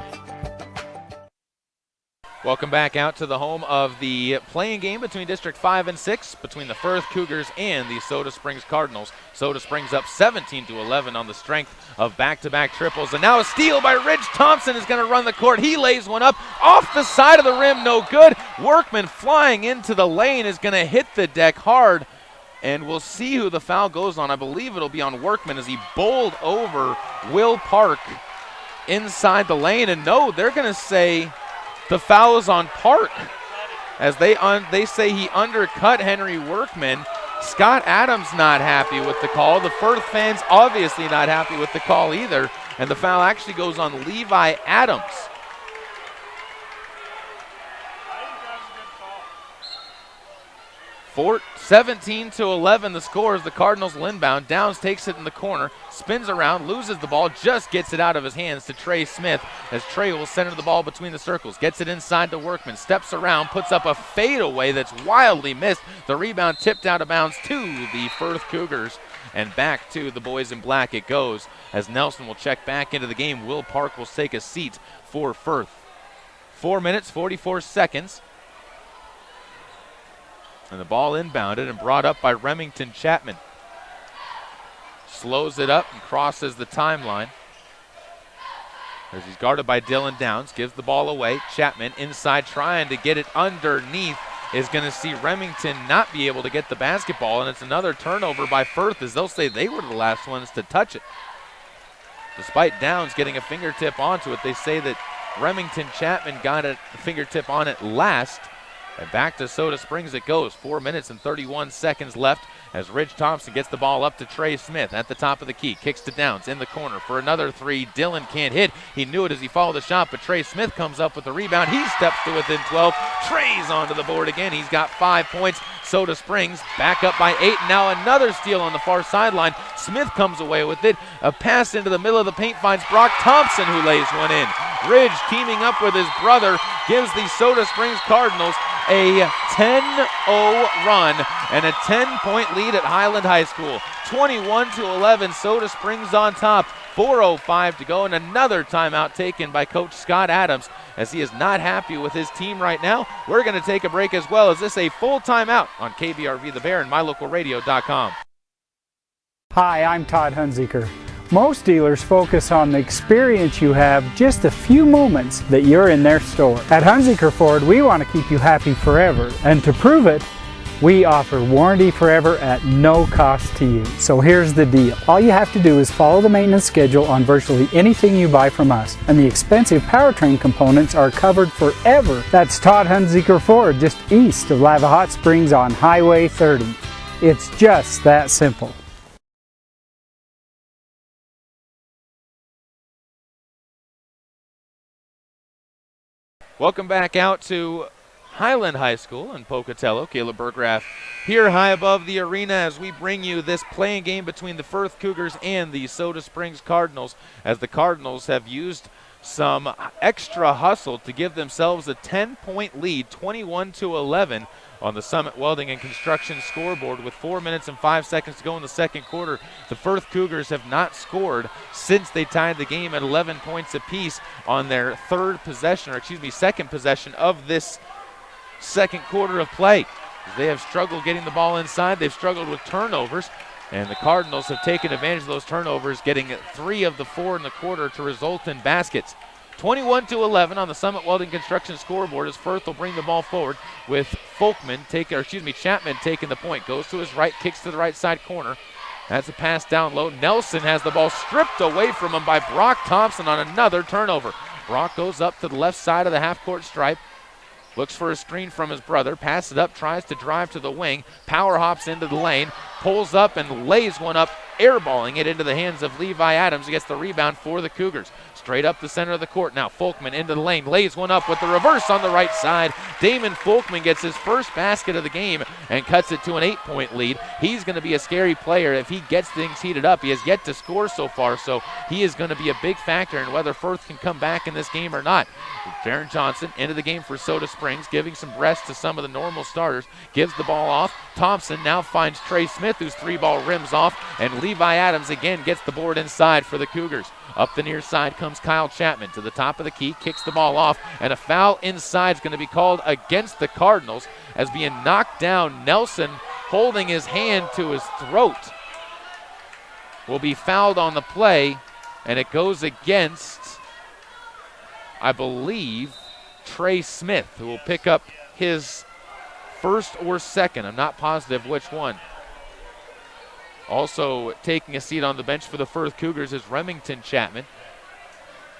Welcome back out to the home of the playing game between District 5 and 6, between the Firth Cougars and the Soda Springs Cardinals. Soda Springs up 17-11 on the strength of back-to-back triples. And now a steal by Ridge Thompson is going to run the court. He lays one up off the side of the rim, no good. Workman flying into the lane is going to hit the deck hard. And we'll see who the foul goes on. I believe it'll be on Workman as he bowled over Will Park inside the lane. And no, they're going to say the foul is on Park, as they say he undercut Henry Workman. Scott Adams not happy with the call. The Firth fans obviously not happy with the call either. And the foul actually goes on Levi Adams. 17-11 the score as the Cardinals will inbound. Downs takes it in the corner, spins around, loses the ball, just gets it out of his hands to Trey Smith as Trey will center the ball between the circles. Gets it inside to Workman, steps around, puts up a fadeaway that's wildly missed. The rebound tipped out of bounds to the Firth Cougars. And back to the boys in black it goes as Nelson will check back into the game. Will Park will take a seat for Firth. 4 minutes, 44 seconds. And the ball inbounded and brought up by Remington Chapman. Slows it up and crosses the timeline. As he's guarded by Dylan Downs, gives the ball away. Chapman inside trying to get it underneath. Is going to see Remington not be able to get the basketball, and it's another turnover by Firth as they'll say they were the last ones to touch it. Despite Downs getting a fingertip onto it, they say that Remington Chapman got a fingertip on it last. And back to Soda Springs it goes. 4 minutes and 31 seconds left as Ridge Thompson gets the ball up to Trey Smith at the top of the key. Kicks to Downs in the corner for another three. Dylan can't hit. He knew it as he followed the shot, but Trey Smith comes up with the rebound. He steps to within 12. Trey's onto the board again. He's got 5 points. Soda Springs back up by 8. Now another steal on the far sideline. Smith comes away with it. A pass into the middle of the paint finds Brock Thompson, who lays one in. Ridge teaming up with his brother gives the Soda Springs Cardinals a 10-0 run and a 10-point lead at Highland High School. 21-11, Soda Springs on top. 4:05 to go, and another timeout taken by Coach Scott Adams as he is not happy with his team right now. We're going to take a break as well as this a full timeout on KBRV The Bear and MyLocalRadio.com. Hi, I'm Todd Hunziker. Most dealers focus on the experience you have just a few moments that you're in their store. At Hunziker Ford, we want to keep you happy forever, and to prove it, we offer warranty forever at no cost to you. So here's the deal. All you have to do is follow the maintenance schedule on virtually anything you buy from us, and the expensive powertrain components are covered forever. That's Todd Hunziker Ford, just east of Lava Hot Springs on Highway 30. It's just that simple. Welcome back out to Highland High School in Pocatello. Caleb Berggraf here high above the arena as we bring you this playing game between the Firth Cougars and the Soda Springs Cardinals, as the Cardinals have used some extra hustle to give themselves a 10-point lead, 21-11 on the Summit Welding and Construction scoreboard with 4 minutes and 5 seconds to go in the second quarter. The Firth Cougars have not scored since they tied the game at 11 points apiece on their second possession of this second quarter of play. They have struggled getting the ball inside. They've struggled with turnovers, and the Cardinals have taken advantage of those turnovers, getting 3 of the 4 in the quarter to result in baskets. 21-11 on the Summit Welding Construction scoreboard as Firth will bring the ball forward with Chapman taking the point. Goes to his right, kicks to the right side corner. That's a pass down low. Nelson has the ball stripped away from him by Brock Thompson on another turnover. Brock goes up to the left side of the half-court stripe. Looks for a screen from his brother. Passes it up, tries to drive to the wing. Power hops into the lane. Pulls up and lays one up, airballing it into the hands of Levi Adams. He gets the rebound for the Cougars. Straight up the center of the court now. Folkman into the lane. Lays one up with the reverse on the right side. Damon Folkman gets his first basket of the game and cuts it to an 8-point lead. He's going to be a scary player if he gets things heated up. He has yet to score so far, so he is going to be a big factor in whether Firth can come back in this game or not. Darren Johnson into the game for Soda Springs, giving some rest to some of the normal starters. Gives the ball off. Thompson now finds Trey Smith, whose 3-ball rims off, and Levi Adams again gets the board inside for the Cougars. Up the near side comes Kyle Chapman to the top of the key, kicks the ball off, and a foul inside is going to be called against the Cardinals as being knocked down. Nelson, holding his hand to his throat, will be fouled on the play, and it goes against, I believe, Trey Smith, who will pick up his first or second. I'm not positive which one. Also taking a seat on the bench for the Firth Cougars is Remington Chapman.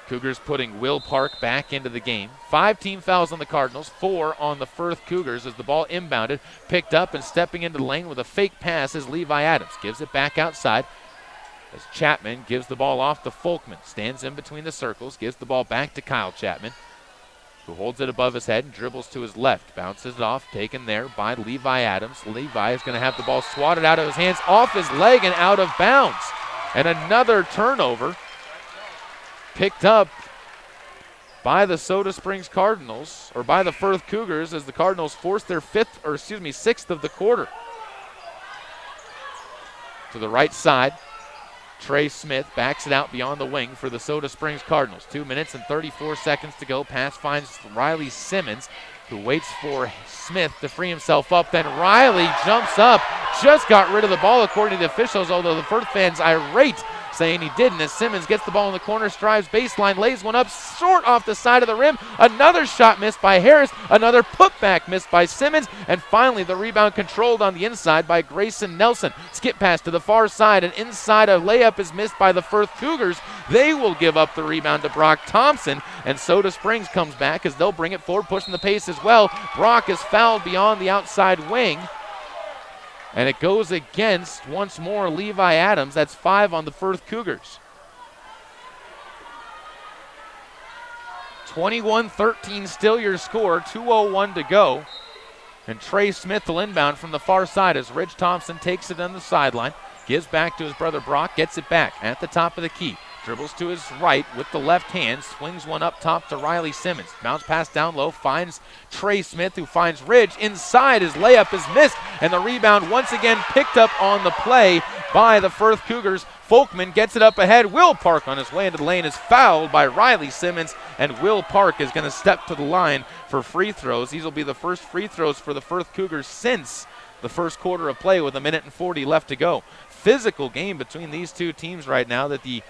Cougars putting Will Park back into the game. 5 team fouls on the Cardinals, 4 on the Firth Cougars as the ball inbounded, picked up and stepping into the lane with a fake pass is Levi Adams. Gives it back outside as Chapman gives the ball off to Folkman. Stands in between the circles, gives the ball back to Kyle Chapman. who holds it above his head and dribbles to his left. Bounces it off, taken there by Levi Adams. Levi is going to have the ball swatted out of his hands, off his leg and out of bounds. And another turnover picked up by the Soda Springs Cardinals, or by the Firth Cougars, as the Cardinals force their sixth of the quarter. To the right side, Trey Smith backs it out beyond the wing for the Soda Springs Cardinals. 2 minutes and 34 seconds to go. Pass finds Riley Simmons, who waits for Smith to free himself up. Then Riley jumps up, just got rid of the ball according to the officials, although the Firth fans irate, saying he didn't, as Simmons gets the ball in the corner, strives baseline, lays one up short off the side of the rim. Another shot missed by Harris, another putback missed by Simmons, and finally the rebound controlled on the inside by Grayson Nelson. Skip pass to the far side, and inside a layup is missed by the Firth Cougars. They will give up the rebound to Brock Thompson, and Soda Springs comes back as they'll bring it forward, pushing the pace as well. Brock is fouled beyond the outside wing, and it goes against, once more, Levi Adams. That's 5 on the Firth Cougars. 21-13 still your score, 2:01 to go. And Trey Smith will inbound from the far side as Ridge Thompson takes it on the sideline, gives back to his brother Brock, gets it back at the top of the key. Dribbles to his right with the left hand, swings one up top to Riley Simmons. Bounce pass down low, finds Trey Smith, who finds Ridge. Inside, his layup is missed, and the rebound once again picked up on the play by the Firth Cougars. Folkman gets it up ahead. Will Park on his way into the lane is fouled by Riley Simmons, and Will Park is going to step to the line for free throws. These will be the first free throws for the Firth Cougars since the first quarter of play with 1:40 left to go. Physical game between these two teams right now that the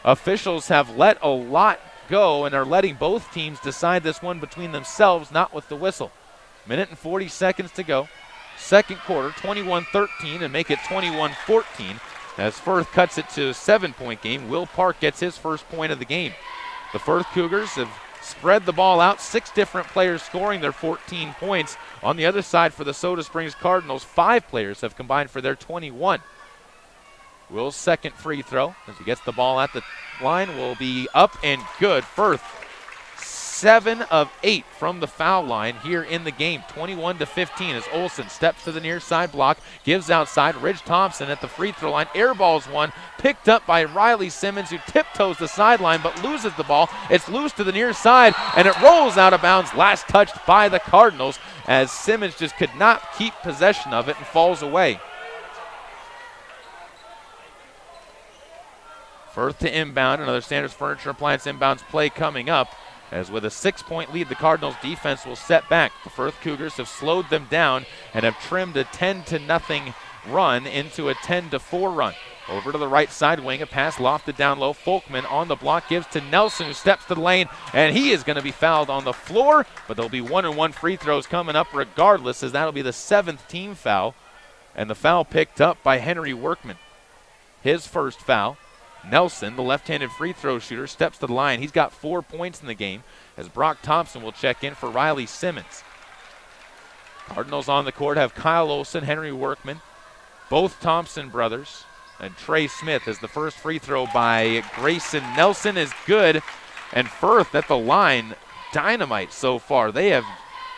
officials have let a lot go and are letting both teams decide this one between themselves, not with the whistle. 1:40 to go. Second quarter, 21-13, and make it 21-14 as Firth cuts it to a 7-point game. Will Park gets his first point of the game. The Firth Cougars have spread the ball out, 6 different players scoring their 14 points. On the other side for the Soda Springs Cardinals, 5 players have combined for their 21. Will's second free throw, as he gets the ball at the line, will be up and good. Firth, 7 of 8 from the foul line here in the game, 21-15, as Olsen steps to the near side block, gives outside. Ridge Thompson at the free throw line, airballs one, picked up by Riley Simmons, who tiptoes the sideline but loses the ball. It's loose to the near side, and it rolls out of bounds, last touched by the Cardinals, as Simmons just could not keep possession of it and falls away. Firth to inbound, another Sanders Furniture Appliance inbounds play coming up, as with a 6-point lead, the Cardinals defense will set back. The Firth Cougars have slowed them down and have trimmed a 10-0 run into a 10-4 run. Over to the right side wing, a pass lofted down low. Folkman on the block gives to Nelson, who steps to the lane, and he is going to be fouled on the floor, but there'll be 1-and-1 free throws coming up regardless, as that'll be the 7th team foul, and the foul picked up by Henry Workman. His first foul. Nelson, the left-handed free throw shooter, steps to the line. He's got 4 points in the game, as Brock Thompson will check in for Riley Simmons. Cardinals on the court have Kyle Olsen, Henry Workman, both Thompson brothers, and Trey Smith, as the first free throw by Grayson Nelson is good. And Firth at the line, dynamite so far. They have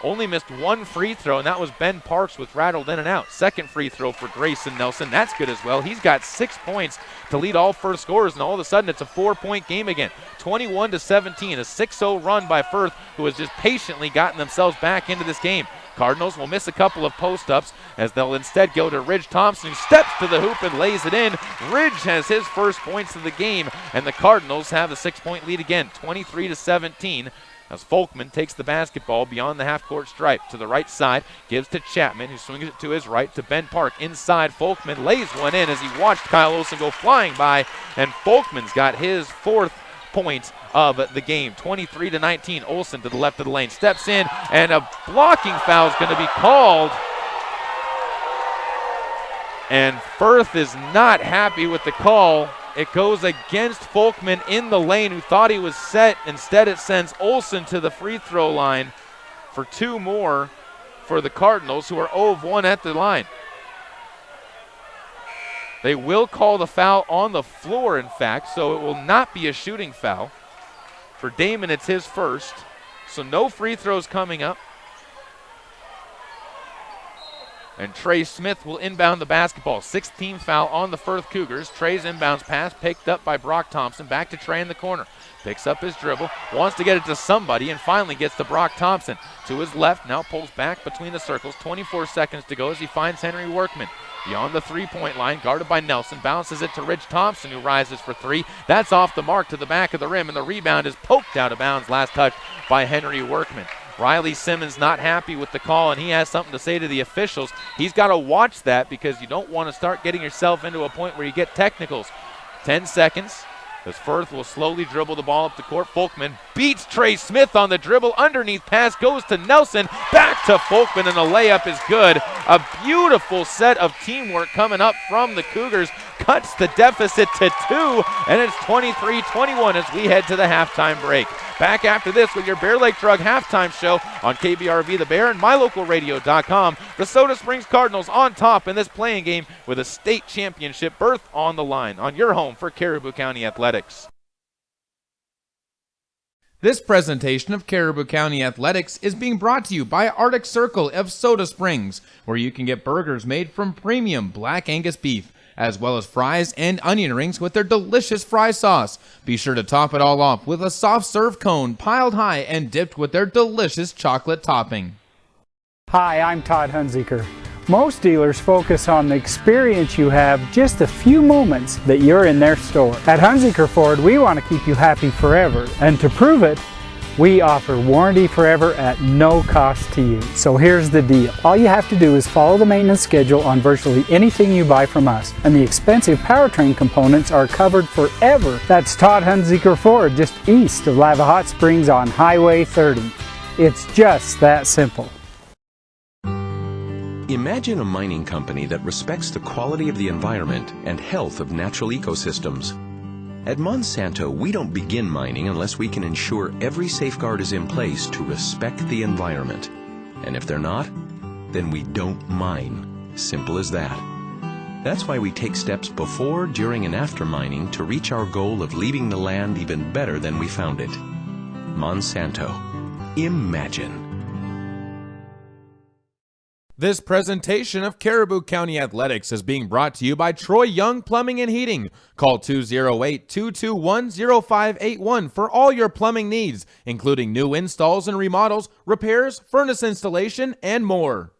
only missed 1 free throw, and that was Ben Parks with rattled in and out. Second free throw for Grayson Nelson. That's good as well. He's got 6 points to lead all Firth scorers, and all of a sudden it's a 4-point game again. 21-17, a 6-0 run by Firth, who has just patiently gotten themselves back into this game. Cardinals will miss a couple of post-ups, as they'll instead go to Ridge Thompson, who steps to the hoop and lays it in. Ridge has his first points of the game, and the Cardinals have a 6-point lead again, 23-17. As Folkman takes the basketball beyond the half-court stripe to the right side, gives to Chapman, who swings it to his right to Ben Park. Inside, Folkman lays one in as he watched Kyle Olsen go flying by, and Folkman's got his 4th point of the game. 23-19, Olsen to the left of the lane, steps in, and a blocking foul is going to be called. And Firth is not happy with the call. It goes against Folkman in the lane, who thought he was set. Instead, it sends Olsen to the free throw line for 2 more for the Cardinals, who are 0 of 1 at the line. They will call the foul on the floor, in fact, so it will not be a shooting foul. For Damon, it's his first. So no free throws coming up. And Trey Smith will inbound the basketball. 16th foul on the Firth Cougars. Trey's inbounds pass picked up by Brock Thompson. Back to Trey in the corner. Picks up his dribble, wants to get it to somebody, and finally gets to Brock Thompson. To his left, now pulls back between the circles. 24 seconds to go as he finds Henry Workman. Beyond the three-point line, guarded by Nelson, bounces it to Ridge Thompson, who rises for three. That's off the mark to the back of the rim, and the rebound is poked out of bounds. Last touch by Henry Workman. Riley Simmons not happy with the call, and he has something to say to the officials. He's got to watch that because you don't want to start getting yourself into a point where you get technicals. 10 seconds. As Firth will slowly dribble the ball up the court. Folkman beats Trey Smith on the dribble. Underneath pass goes to Nelson. Back to Folkman, and the layup is good. A beautiful set of teamwork coming up from the Cougars. Cuts the deficit to 2, and it's 23-21 as we head to the halftime break. Back after this with your Bear Lake Drug halftime show on KBRV The Bear and MyLocalRadio.com. The Soda Springs Cardinals on top in this playing game with a state championship berth on the line on your home for Caribou County Athletics. This presentation of Caribou County Athletics is being brought to you by Arctic Circle of Soda Springs, where you can get burgers made from premium Black Angus beef, as well as fries and onion rings with their delicious fry sauce. Be sure to top it all off with a soft serve cone piled high and dipped with their delicious chocolate topping. Hi, I'm Todd Hunziker. Most dealers focus on the experience you have just a few moments that you're in their store. At Hunziker Ford, we want to keep you happy forever, and to prove it, we offer warranty forever at no cost to you. So here's the deal. All you have to do is follow the maintenance schedule on virtually anything you buy from us, and the expensive powertrain components are covered forever. That's Todd Hunziker Ford, just east of Lava Hot Springs on Highway 30. It's just that simple. Imagine a mining company that respects the quality of the environment and health of natural ecosystems. At Monsanto, we don't begin mining unless we can ensure every safeguard is in place to respect the environment. And if they're not, then we don't mine. Simple as that. That's why we take steps before, during, and after mining to reach our goal of leaving the land even better than we found it. Monsanto. Imagine. This presentation of Caribou County Athletics is being brought to you by Troy Young Plumbing and Heating. Call 208-221-0581 for all your plumbing needs, including new installs and remodels, repairs, furnace installation, and more.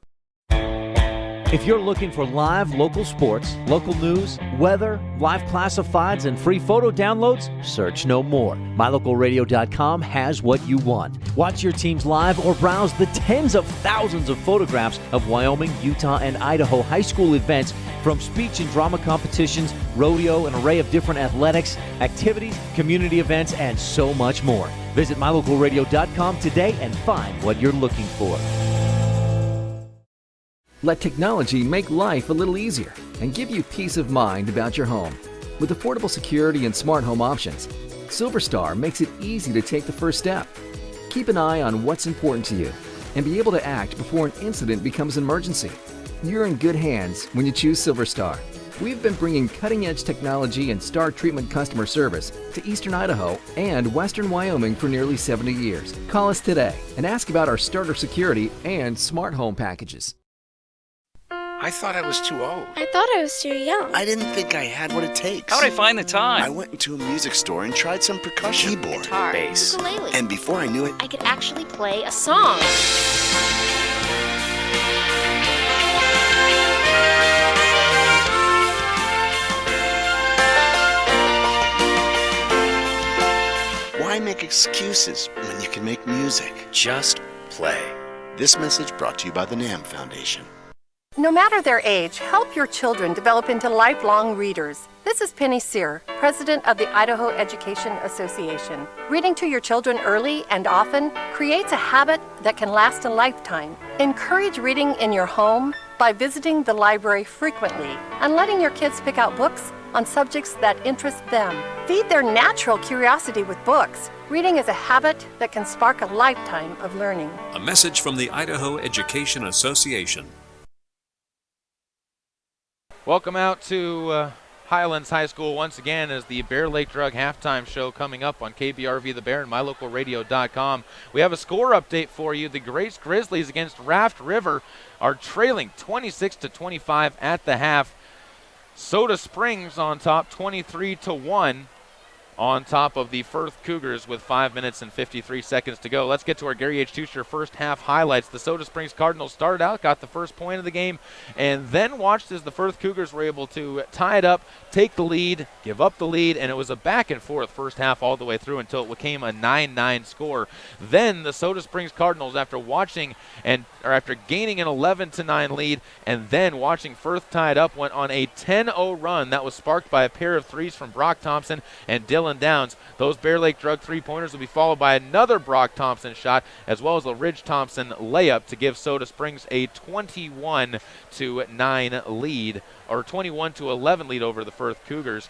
If you're looking for live local sports, local news, weather, live classifieds, and free photo downloads, search no more. MyLocalRadio.com has what you want. Watch your teams live or browse the tens of thousands of photographs of Wyoming, Utah, and Idaho high school events, from speech and drama competitions, rodeo, an array of different athletics, activities, community events, and so much more. Visit MyLocalRadio.com today and find what you're looking for. Let technology make life a little easier and give you peace of mind about your home. With affordable security and smart home options, SilverStar makes it easy to take the first step. Keep an eye on what's important to you and be able to act before an incident becomes an emergency. You're in good hands when you choose SilverStar. We've been bringing cutting-edge technology and star treatment customer service to Eastern Idaho and Western Wyoming for nearly 70 years. Call us today and ask about our starter security and smart home packages. I thought I was too old. I thought I was too young. I didn't think I had what it takes. How'd I find the time? I went into a music store and tried some percussion. Keyboard, guitar, bass, ukulele. And before I knew it, I could actually play a song. Why make excuses when you can make music? Just play. This message brought to you by the NAM Foundation. No matter their age, help your children develop into lifelong readers. This is Penny Sear, President of the Idaho Education Association. Reading to your children early and often creates a habit that can last a lifetime. Encourage reading in your home by visiting the library frequently and letting your kids pick out books on subjects that interest them. Feed their natural curiosity with books. Reading is a habit that can spark a lifetime of learning. A message from the Idaho Education Association. Welcome out to Highlands High School once again as the Bear Lake Drug halftime show coming up on KBRV The Bear and MyLocalRadio.com. We have a score update for you. The Grace Grizzlies against Raft River are trailing 26-25 at the half. Soda Springs on top 23-1 on top of the Firth Cougars with 5 minutes and 53 seconds to go. Let's get to our Gary H. Tucher first half highlights. The Soda Springs Cardinals started out, got the first point of the game, and then watched as the Firth Cougars were able to tie it up, take the lead, give up the lead, and it was a back and forth first half all the way through until it became a 9-9 score. Then the Soda Springs Cardinals, after gaining an 11-9 lead and then watching Firth tie it up, went on a 10-0 run that was sparked by a pair of threes from Brock Thompson and Dylan Downs. Those Bear Lake Drug three-pointers will be followed by another Brock Thompson shot as well as a Ridge Thompson layup to give Soda Springs a 21-9 lead, or 21-11 lead over the Firth Cougars.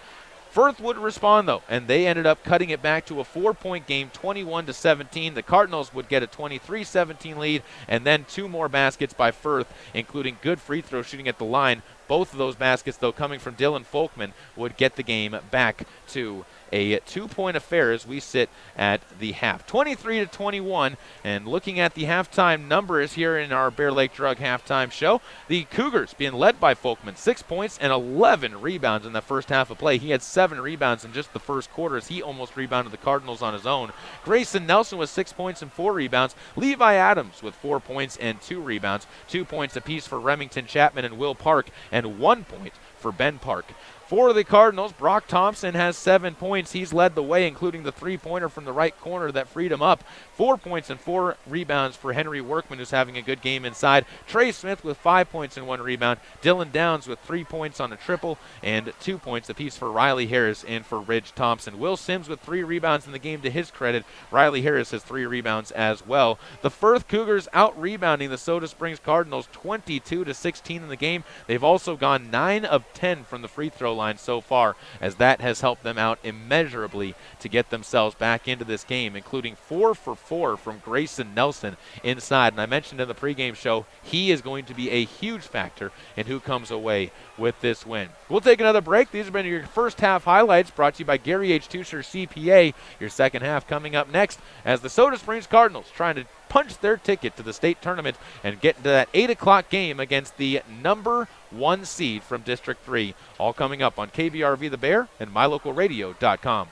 Firth would respond, though, and they ended up cutting it back to a 4-point game, 21-17. The Cardinals would get a 23-17 lead, and then two more baskets by Firth, including good free throw shooting at the line. Both of those baskets, though, coming from Dylan Folkman, would get the game back to a 2-point affair as we sit at the half. 23-21, and looking at the halftime numbers here in our Bear Lake Drug halftime show, the Cougars being led by Folkman, 6 points and 11 rebounds in the first half of play. He had 7 rebounds in just the first quarter as he almost rebounded the Cardinals on his own. Grayson Nelson with 6 points and 4 rebounds. Levi Adams with 4 points and 2 rebounds. 2 points apiece for Remington Chapman and Will Park, and 1 point for Ben Park. For the Cardinals, Brock Thompson has 7 points. He's led the way, including the three-pointer from the right corner that freed him up. 4 points and 4 rebounds for Henry Workman, who's having a good game inside. Trey Smith with 5 points and 1 rebound. Dylan Downs with 3 points on a triple and 2 points apiece for Riley Harris and for Ridge Thompson. Will Sims with 3 rebounds in the game. To his credit, Riley Harris has 3 rebounds as well. The Firth Cougars out-rebounding the Soda Springs Cardinals 22-16 in the game. They've also gone 9 of 10 from the free throw line so far, as that has helped them out immeasurably to get themselves back into this game, including 4 for 4 from Grayson Nelson inside. And I mentioned in the pregame show, he is going to be a huge factor in who comes away with this win. We'll take another break. These have been your first half highlights brought to you by Gary H. Tucher CPA. Your second half coming up next as the Soda Springs Cardinals trying to punch their ticket to the state tournament and get into that 8 o'clock game against the number 1 seed from District 3. All coming up on KBRV The Bear and MyLocalRadio.com.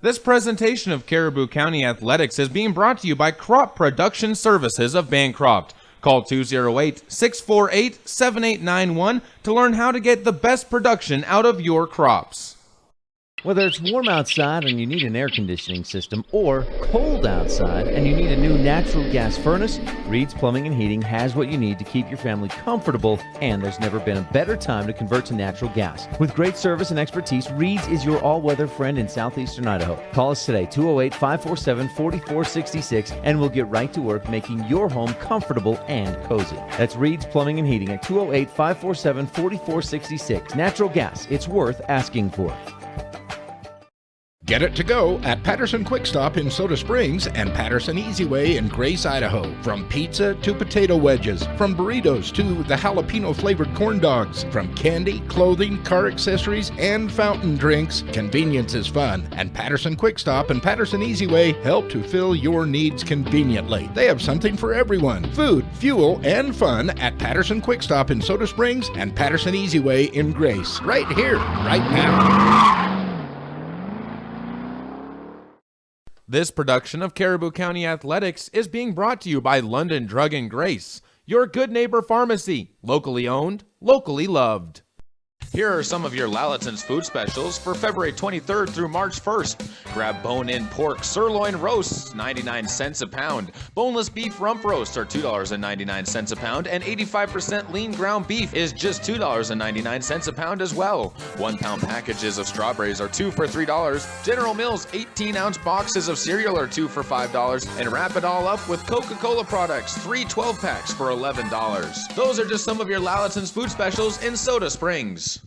This presentation of Caribou County Athletics is being brought to you by Crop Production Services of Bancroft. Call 208-648-7891 to learn how to get the best production out of your crops. Whether it's warm outside and you need an air conditioning system, or cold outside and you need a new natural gas furnace, Reed's Plumbing and Heating has what you need to keep your family comfortable, and there's never been a better time to convert to natural gas. With great service and expertise, Reed's is your all-weather friend in southeastern Idaho. Call us today, 208-547-4466, and we'll get right to work making your home comfortable and cozy. That's Reed's Plumbing and Heating at 208-547-4466. Natural gas, it's worth asking for. Get it to go at Patterson Quick Stop in Soda Springs and Patterson Easy Way in Grace, Idaho. From pizza to potato wedges, from burritos to the jalapeno flavored corn dogs, from candy, clothing, car accessories, and fountain drinks, convenience is fun. And Patterson Quick Stop and Patterson Easy Way help to fill your needs conveniently. They have something for everyone: food, fuel, and fun at Patterson Quick Stop in Soda Springs and Patterson Easy Way in Grace. Right here, right now. This production of Caribou County Athletics is being brought to you by London Drug and Grace, your good neighbor pharmacy, locally owned, locally loved. Here are some of your Lalaton's food specials for February 23rd through March 1st. Grab bone-in pork sirloin roasts, 99 cents a pound. Boneless beef rump roasts are $2.99 a pound, and 85% lean ground beef is just $2.99 a pound as well. 1 pound packages of strawberries are 2 for $3. General Mills 18-ounce boxes of cereal are 2 for $5. And wrap it all up with Coca-Cola products, 3 12-packs for $11. Those are just some of your Lalaton's food specials in Soda Springs.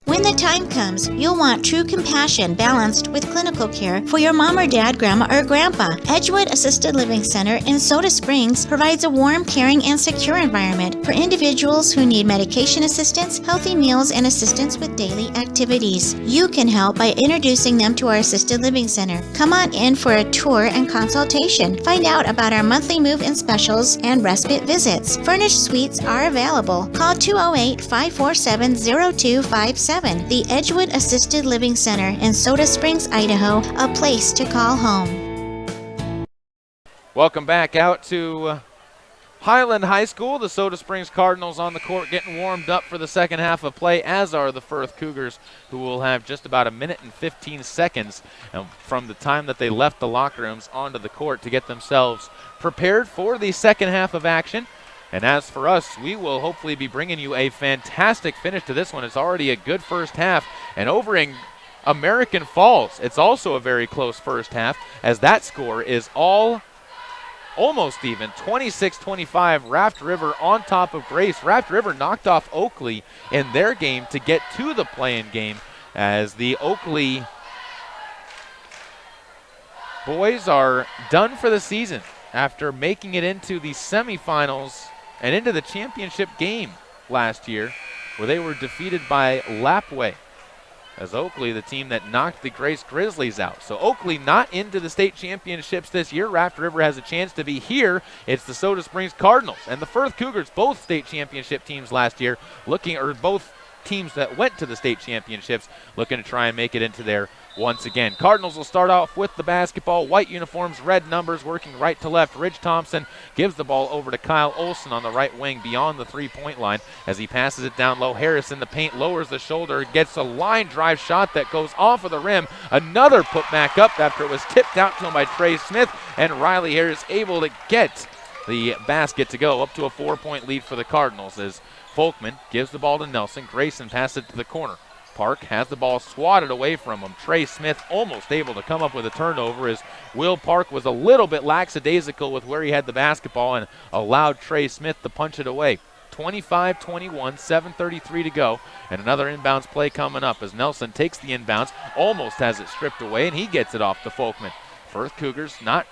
When the time comes, you'll want true compassion balanced with clinical care for your mom or dad, grandma, or grandpa. Edgewood Assisted Living Center in Soda Springs provides a warm, caring, and secure environment for individuals who need medication assistance, healthy meals, and assistance with daily activities. You can help by introducing them to our Assisted Living Center. Come on in for a tour and consultation. Find out about our monthly move-in specials and respite visits. Furnished suites are available. Call 208-547-0257. The Edgewood Assisted Living Center in Soda Springs, Idaho, a place to call home. Welcome back out to Highland High School. The Soda Springs Cardinals on the court getting warmed up for the second half of play, as are the Firth Cougars, who will have just about a minute and 15 seconds from the time that they left the locker rooms onto the court to get themselves prepared for the second half of action. And as for us, we will hopefully be bringing you a fantastic finish to this one. It's already a good first half. And over in American Falls, it's also a very close first half, as that score is almost even, 26-25, Raft River on top of Grace. Raft River knocked off Oakley in their game to get to the play-in game, as the Oakley boys are done for the season after making it into the semifinals and into the championship game last year, where they were defeated by Lapway, as Oakley, the team that knocked the Grace Grizzlies out. So Oakley not into the state championships this year. Raft River has a chance to be here. It's the Soda Springs Cardinals and the Firth Cougars, both state championship teams last year, both teams that went to the state championships, looking to try and make it into there once again. Cardinals will start off with the basketball. White uniforms, red numbers, working right to left. Ridge Thompson gives the ball over to Kyle Olson on the right wing beyond the three-point line as he passes it down low. Harris in the paint, lowers the shoulder, gets a line drive shot that goes off of the rim. Another put back up after it was tipped out to him by Trey Smith, and Riley Harris able to get the basket to go up to a 4-point lead for the Cardinals as Folkman gives the ball to Nelson. Grayson passes it to the corner. Park has the ball swatted away from him. Trey Smith almost able to come up with a turnover, as Will Park was a little bit lackadaisical with where he had the basketball and allowed Trey Smith to punch it away. 25-21, 7:33 to go, and another inbounds play coming up as Nelson takes the inbounds, almost has it stripped away, and he gets it off to Folkman. Firth Cougars not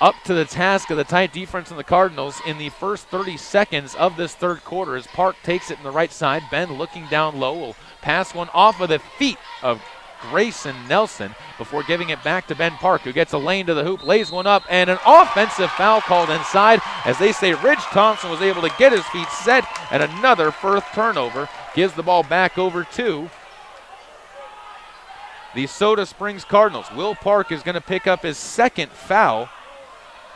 up to the task of the tight defense in the Cardinals in the first 30 seconds of this third quarter as Park takes it in the right side. Ben looking down low will pass one off of the feet of Grayson Nelson before giving it back to Ben Park, who gets a lane to the hoop, lays one up, and an offensive foul called inside as they say Ridge Thompson was able to get his feet set, and another Firth turnover gives the ball back over to the Soda Springs Cardinals. Will Park is going to pick up his second foul,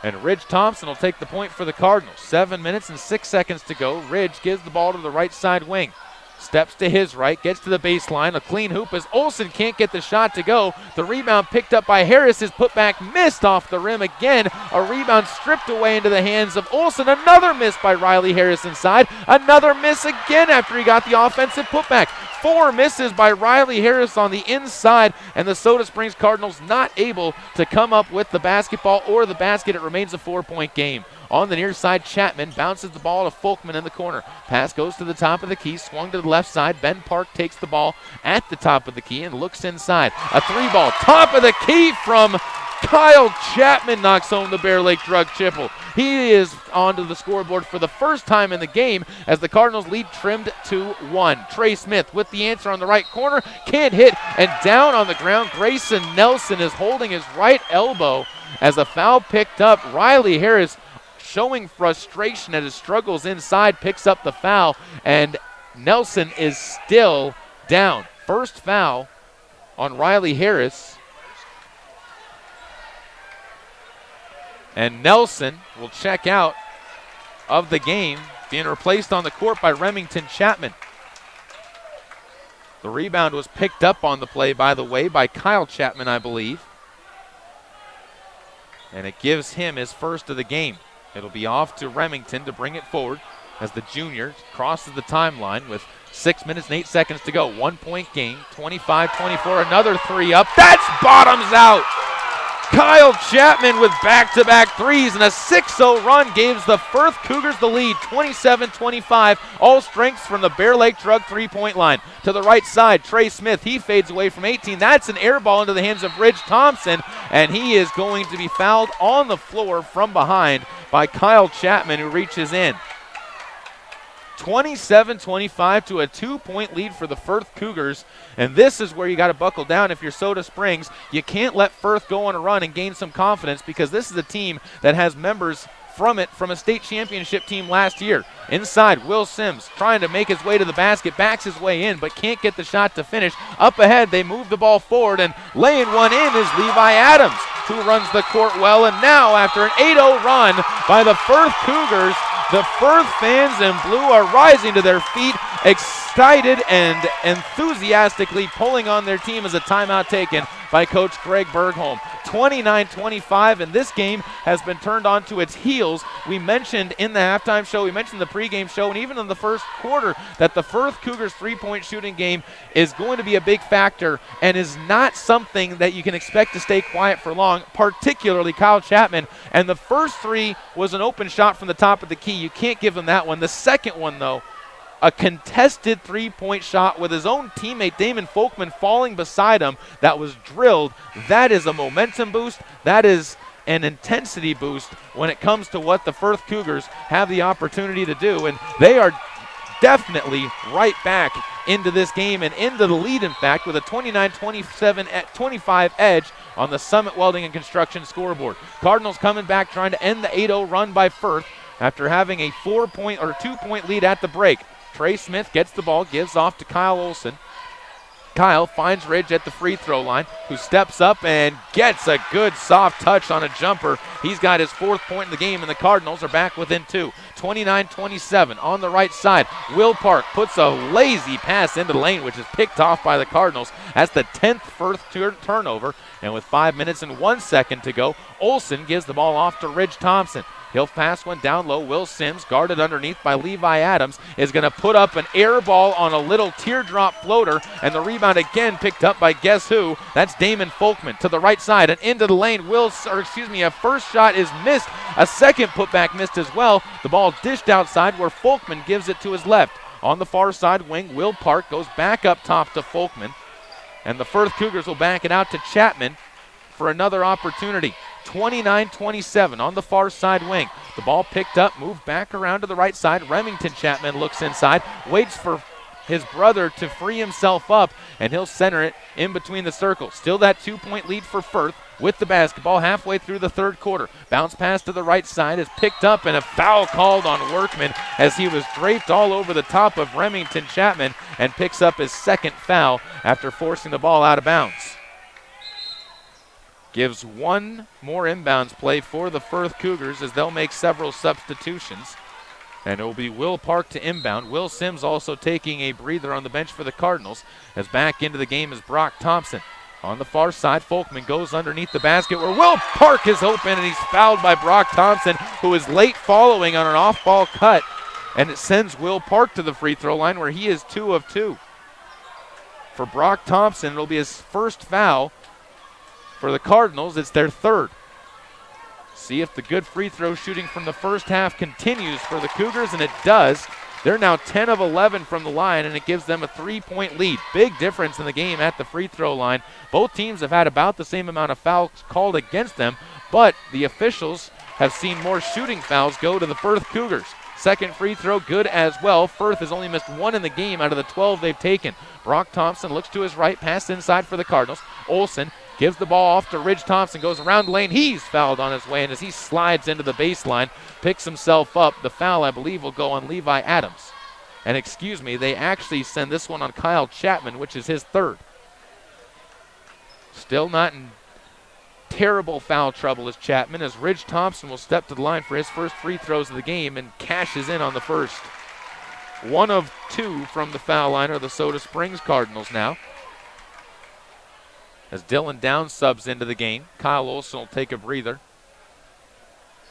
and Ridge Thompson will take the point for the Cardinals. 7 minutes and 6 seconds to go. Ridge gives the ball to the right side wing. Steps to his right, gets to the baseline. A clean hoop as Olsen can't get the shot to go. The rebound picked up by Harris. His putback missed off the rim again. A rebound stripped away into the hands of Olsen. Another miss by Riley Harris inside. Another miss again after he got the offensive putback. 4 misses by Riley Harris on the inside, and the Soda Springs Cardinals not able to come up with the basketball or the basket. It remains a 4-point game. On the near side, Chapman bounces the ball to Folkman in the corner. Pass goes to the top of the key, swung to the left side. Ben Park takes the ball at the top of the key and looks inside. A 3-ball, top of the key from Kyle Chapman knocks home the Bear Lake Drug Triple. He is onto the scoreboard for the first time in the game as the Cardinals lead trimmed to 1. Trey Smith with the answer on the right corner, can't hit, and down on the ground, Grayson Nelson is holding his right elbow as a foul picked up. Riley Harris, showing frustration at his struggles inside, picks up the foul, and Nelson is still down. First foul on Riley Harris. And Nelson will check out of the game, being replaced on the court by Remington Chapman. The rebound was picked up on the play, by the way, by Kyle Chapman, I believe. And it gives him his first of the game. It'll be off to Remington to bring it forward as the junior crosses the timeline with 6 minutes and 8 seconds to go. 1-point game, 25-24, another 3 up. That's bottoms out. Kyle Chapman with back-to-back threes, and a 6-0 run gives the Firth Cougars the lead, 27-25. All strengths from the Bear Lake Drug three-point line. To the right side, Trey Smith, he fades away from 18. That's an air ball into the hands of Ridge Thompson, and he is going to be fouled on the floor from behind by Kyle Chapman, who reaches in. 27-25 to a 2-point lead for the Firth Cougars, and this is where you got to buckle down if you're Soda Springs. You can't let Firth go on a run and gain some confidence, because this is a team that has members from a state championship team last year. Inside, Will Sims trying to make his way to the basket, backs his way in, but can't get the shot to finish. Up ahead, they move the ball forward, and laying one in is Levi Adams, who runs the court well. And now, after an 8-0 run by the Firth Cougars, the Firth fans in blue are rising to their feet, excited and enthusiastically pulling on their team as a timeout taken by Coach Greg Bergholm. 29-25, and this game has been turned on to its heels. We mentioned in the halftime show, we mentioned the pregame show, and even in the first quarter that the Firth Cougars three-point shooting game is going to be a big factor and is not something that you can expect to stay quiet for long, particularly Kyle Chapman. And the first three was an open shot from the top of the key. You can't give him that one. The second one, though, a contested three-point shot with his own teammate Damon Folkman falling beside him that was drilled. That is a momentum boost. That is an intensity boost when it comes to what the Firth Cougars have the opportunity to do. And they are definitely right back into this game and into the lead, in fact, with a 29-25 edge on the Summit Welding and Construction scoreboard. Cardinals coming back trying to end the 8-0 run by Firth after having a 4-point or 2-point lead at the break. Trey Smith gets the ball, gives off to Kyle Olson. Kyle finds Ridge at the free throw line, who steps up and gets a good soft touch on a jumper. He's got his 4th point in the game, and the Cardinals are back within 2. 29-27 on the right side. Will Park puts a lazy pass into the lane, which is picked off by the Cardinals. That's the 10th Firth turnover, and with 5 minutes and 1 second to go, Olson gives the ball off to Ridge Thompson. He'll pass one down low. Will Sims, guarded underneath by Levi Adams, is going to put up an air ball on a little teardrop floater, and the rebound again picked up by guess who? That's Damon Folkman. To the right side and into the lane. A first shot is missed. A second putback missed as well. The ball dished outside where Folkman gives it to his left. On the far side wing, Will Park goes back up top to Folkman, and the Firth Cougars will back it out to Chapman for another opportunity. 29-27 on the far side wing. The ball picked up, moved back around to the right side. Remington Chapman looks inside, waits for his brother to free himself up, and he'll center it in between the circles. Still that 2-point lead for Firth with the basketball halfway through the third quarter. Bounce pass to the right side is picked up, and a foul called on Workman as he was draped all over the top of Remington Chapman and picks up his 2nd foul after forcing the ball out of bounds. Gives one more inbounds play for the Firth Cougars as they'll make several substitutions. And it will be Will Park to inbound. Will Sims also taking a breather on the bench for the Cardinals, as back into the game is Brock Thompson. On the far side, Folkman goes underneath the basket where Will Park is open, and he's fouled by Brock Thompson, who is late following on an off-ball cut. And it sends Will Park to the free throw line where he is 2 of 2. For Brock Thompson, it'll be his 1st foul. For the Cardinals, it's their 3rd. See if the good free throw shooting from the first half continues for the Cougars, and it does. They're now 10 of 11 from the line, and it gives them a 3-point lead. Big difference in the game at the free throw line. Both teams have had about the same amount of fouls called against them, but the officials have seen more shooting fouls go to the Firth Cougars. 2nd free throw good as well. Firth has only missed 1 in the game out of the 12 they've taken. Brock Thompson looks to his right, pass inside for the Cardinals. Olson gives the ball off to Ridge Thompson, goes around the lane. He's fouled on his way, and as he slides into the baseline, picks himself up. The foul, I believe, will go on Levi Adams. And excuse me, they actually send this one on Kyle Chapman, which is his 3rd. Still not in terrible foul trouble as Chapman, as Ridge Thompson will step to the line for his first free throws of the game and cashes in on the first. 1 of 2 from the foul line are the Soda Springs Cardinals now. As Dylan Downs subs into the game, Kyle Olson will take a breather.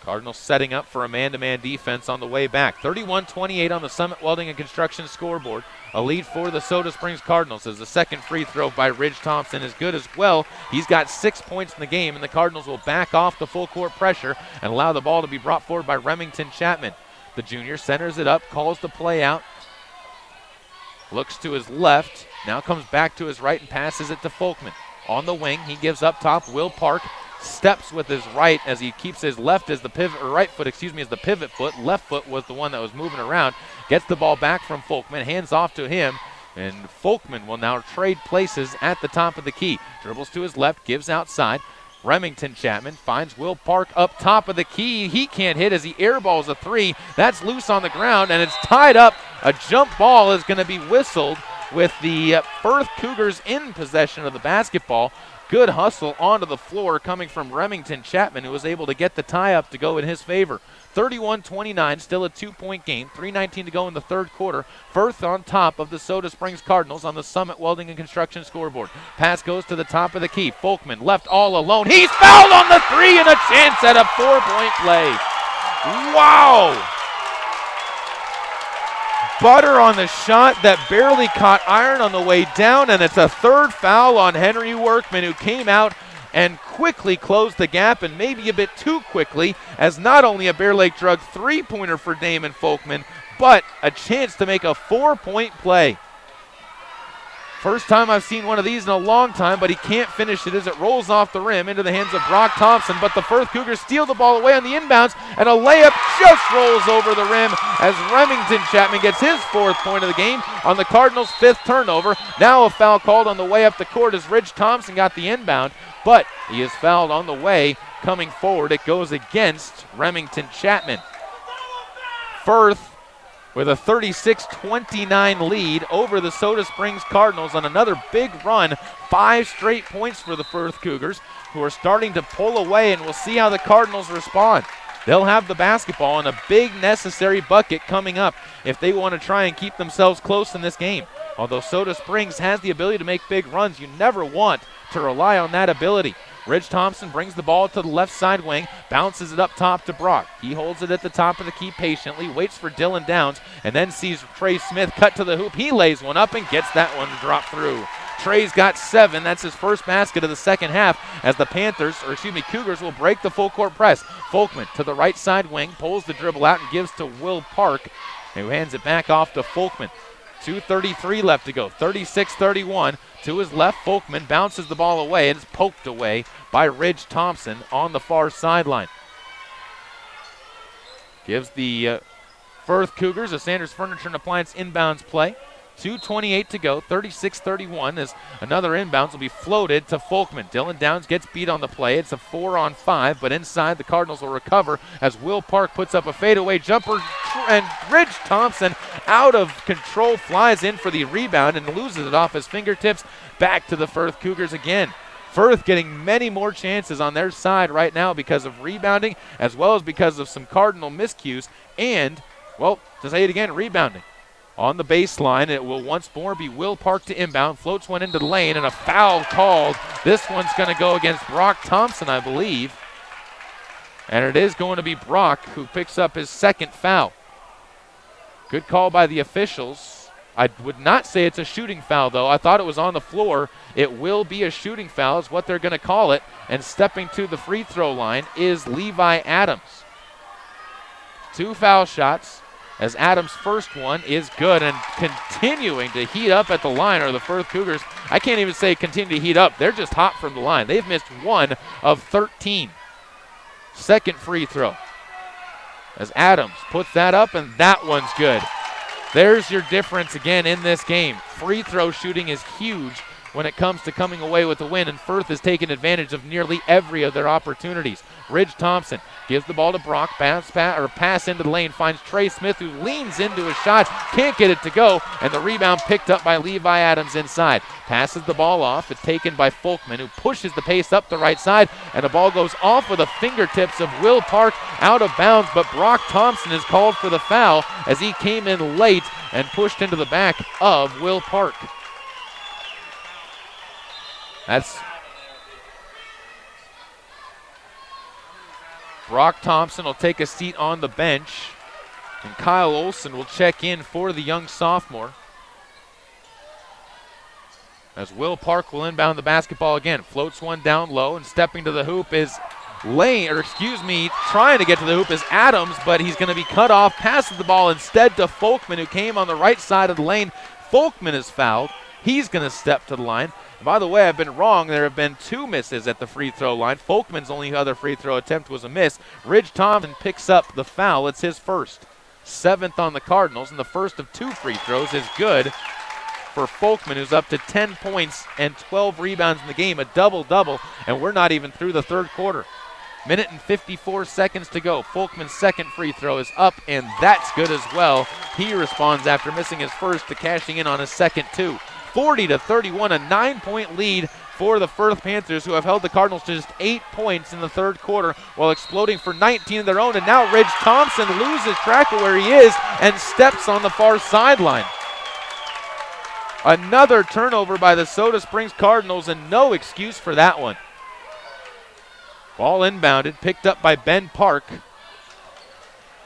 Cardinals setting up for a man-to-man defense on the way back. 31-28 on the Summit Welding and Construction scoreboard. A lead for the Soda Springs Cardinals as the second free throw by Ridge Thompson is good as well. He's got 6 points in the game, and the Cardinals will back off the full court pressure and allow the ball to be brought forward by Remington Chapman. The junior centers it up, calls the play out, looks to his left, now comes back to his right and passes it to Folkman. On the wing, he gives up top. Will Park steps with his right as he keeps his left as the pivot, or right foot, excuse me, as the pivot foot. Left foot was the one that was moving around. Gets the ball back from Folkman, hands off to him, and Folkman will now trade places at the top of the key. Dribbles to his left, gives outside. Remington Chapman finds Will Park up top of the key. He can't hit as he airballs a three. That's loose on the ground, and it's tied up. A jump ball is going to be whistled with the Firth Cougars in possession of the basketball. Good hustle onto the floor coming from Remington Chapman, who was able to get the tie-up to go in his favor. 31-29, still a 2-point game. 3:19 to go in the third quarter. Firth on top of the Soda Springs Cardinals on the Summit Welding and Construction scoreboard. Pass goes to the top of the key. Folkman left all alone. He's fouled on the three and a chance at a 4-point play. Wow! Butter on the shot that barely caught iron on the way down, and it's a third foul on Henry Workman, who came out and quickly closed the gap, and maybe a bit too quickly, as not only a Bear Lake Drug three-pointer for Damon Folkman, but a chance to make a 4-point play. First time I've seen one of these in a long time, but he can't finish it as it rolls off the rim into the hands of Brock Thompson. But the Firth Cougars steal the ball away on the inbounds, and a layup just rolls over the rim as Remington Chapman gets his 4th point of the game on the Cardinals' 5th turnover. Now a foul called on the way up the court as Ridge Thompson got the inbound, but he is fouled on the way coming forward. It goes against Remington Chapman. Firth with a 36-29 lead over the Soda Springs Cardinals on another big run. 5 straight points for the Firth Cougars, who are starting to pull away, and we'll see how the Cardinals respond. They'll have the basketball and a big necessary bucket coming up if they want to try and keep themselves close in this game. Although Soda Springs has the ability to make big runs, you never want to rely on that ability. Ridge Thompson brings the ball to the left side wing, bounces it up top to Brock. He holds it at the top of the key patiently, waits for Dylan Downs, and then sees Trey Smith cut to the hoop. He lays one up and gets that one to drop through. Trey's got 7. That's his first basket of the second half as the Cougars will break the full court press. Folkman to the right side wing, pulls the dribble out and gives to Will Park, who hands it back off to Folkman. 2:33 left to go, 36-31. To his left, Folkman bounces the ball away, and it's poked away by Ridge Thompson on the far sideline. Gives the Firth Cougars a Sanders Furniture and Appliance inbounds play. 2:28 to go, 36-31, as another inbounds will be floated to Folkman. Dylan Downs gets beat on the play. It's a 4-on-5, but inside the Cardinals will recover as Will Park puts up a fadeaway jumper, and Ridge Thompson, out of control, flies in for the rebound and loses it off his fingertips. Back to the Firth Cougars again. Firth getting many more chances on their side right now because of rebounding, as well as because of some Cardinal miscues and, well, to say it again, rebounding. On the baseline, it will once more be Will Park to inbound, floats one into the lane, and a foul called. This one's going to go against Brock Thompson, I believe. And it is going to be Brock who picks up his 2nd foul. Good call by the officials. I would not say it's a shooting foul, though. I thought it was on the floor. It will be a shooting foul is what they're going to call it. And stepping to the free throw line is Levi Adams. 2 foul shots, as Adams' first one is good, and continuing to heat up at the line are the Firth Cougars. I can't even say continue to heat up. They're just hot from the line. They've missed 1 of 13. 2nd free throw, as Adams puts that up, and that one's good. There's your difference again in this game. Free throw shooting is huge when it comes to coming away with a win, and Firth has taken advantage of nearly every of their opportunities. Ridge Thompson gives the ball to Brock, pass into the lane, finds Trey Smith, who leans into a shot, can't get it to go, and the rebound picked up by Levi Adams inside. Passes the ball off, it's taken by Folkman, who pushes the pace up the right side, and the ball goes off of the fingertips of Will Park out of bounds, but Brock Thompson is called for the foul as he came in late and pushed into the back of Will Park. Brock Thompson will take a seat on the bench, and Kyle Olson will check in for the young sophomore. As Will Park will inbound the basketball again. Floats one down low, and stepping to the hoop is trying to get to the hoop is Adams, but he's going to be cut off. Passes the ball instead to Folkman, who came on the right side of the lane. Folkman is fouled. He's going to step to the line. And by the way, I've been wrong. There have been 2 misses at the free throw line. Folkman's only other free throw attempt was a miss. Ridge Thompson picks up the foul. It's his first. 7th on the Cardinals, and the first of 2 free throws is good for Folkman, who's up to 10 points and 12 rebounds in the game, a double-double, and we're not even through the third quarter. Minute and 54 seconds to go. Folkman's second free throw is up, and that's good as well. He responds after missing his first to cashing in on his second 2. 40-31, a 9-point lead for the Firth Panthers, who have held the Cardinals to just 8 points in the third quarter while exploding for 19 of their own. And now Ridge Thompson loses track of where he is and steps on the far sideline. Another turnover by the Soda Springs Cardinals, and no excuse for that one. Ball inbounded, picked up by Ben Park.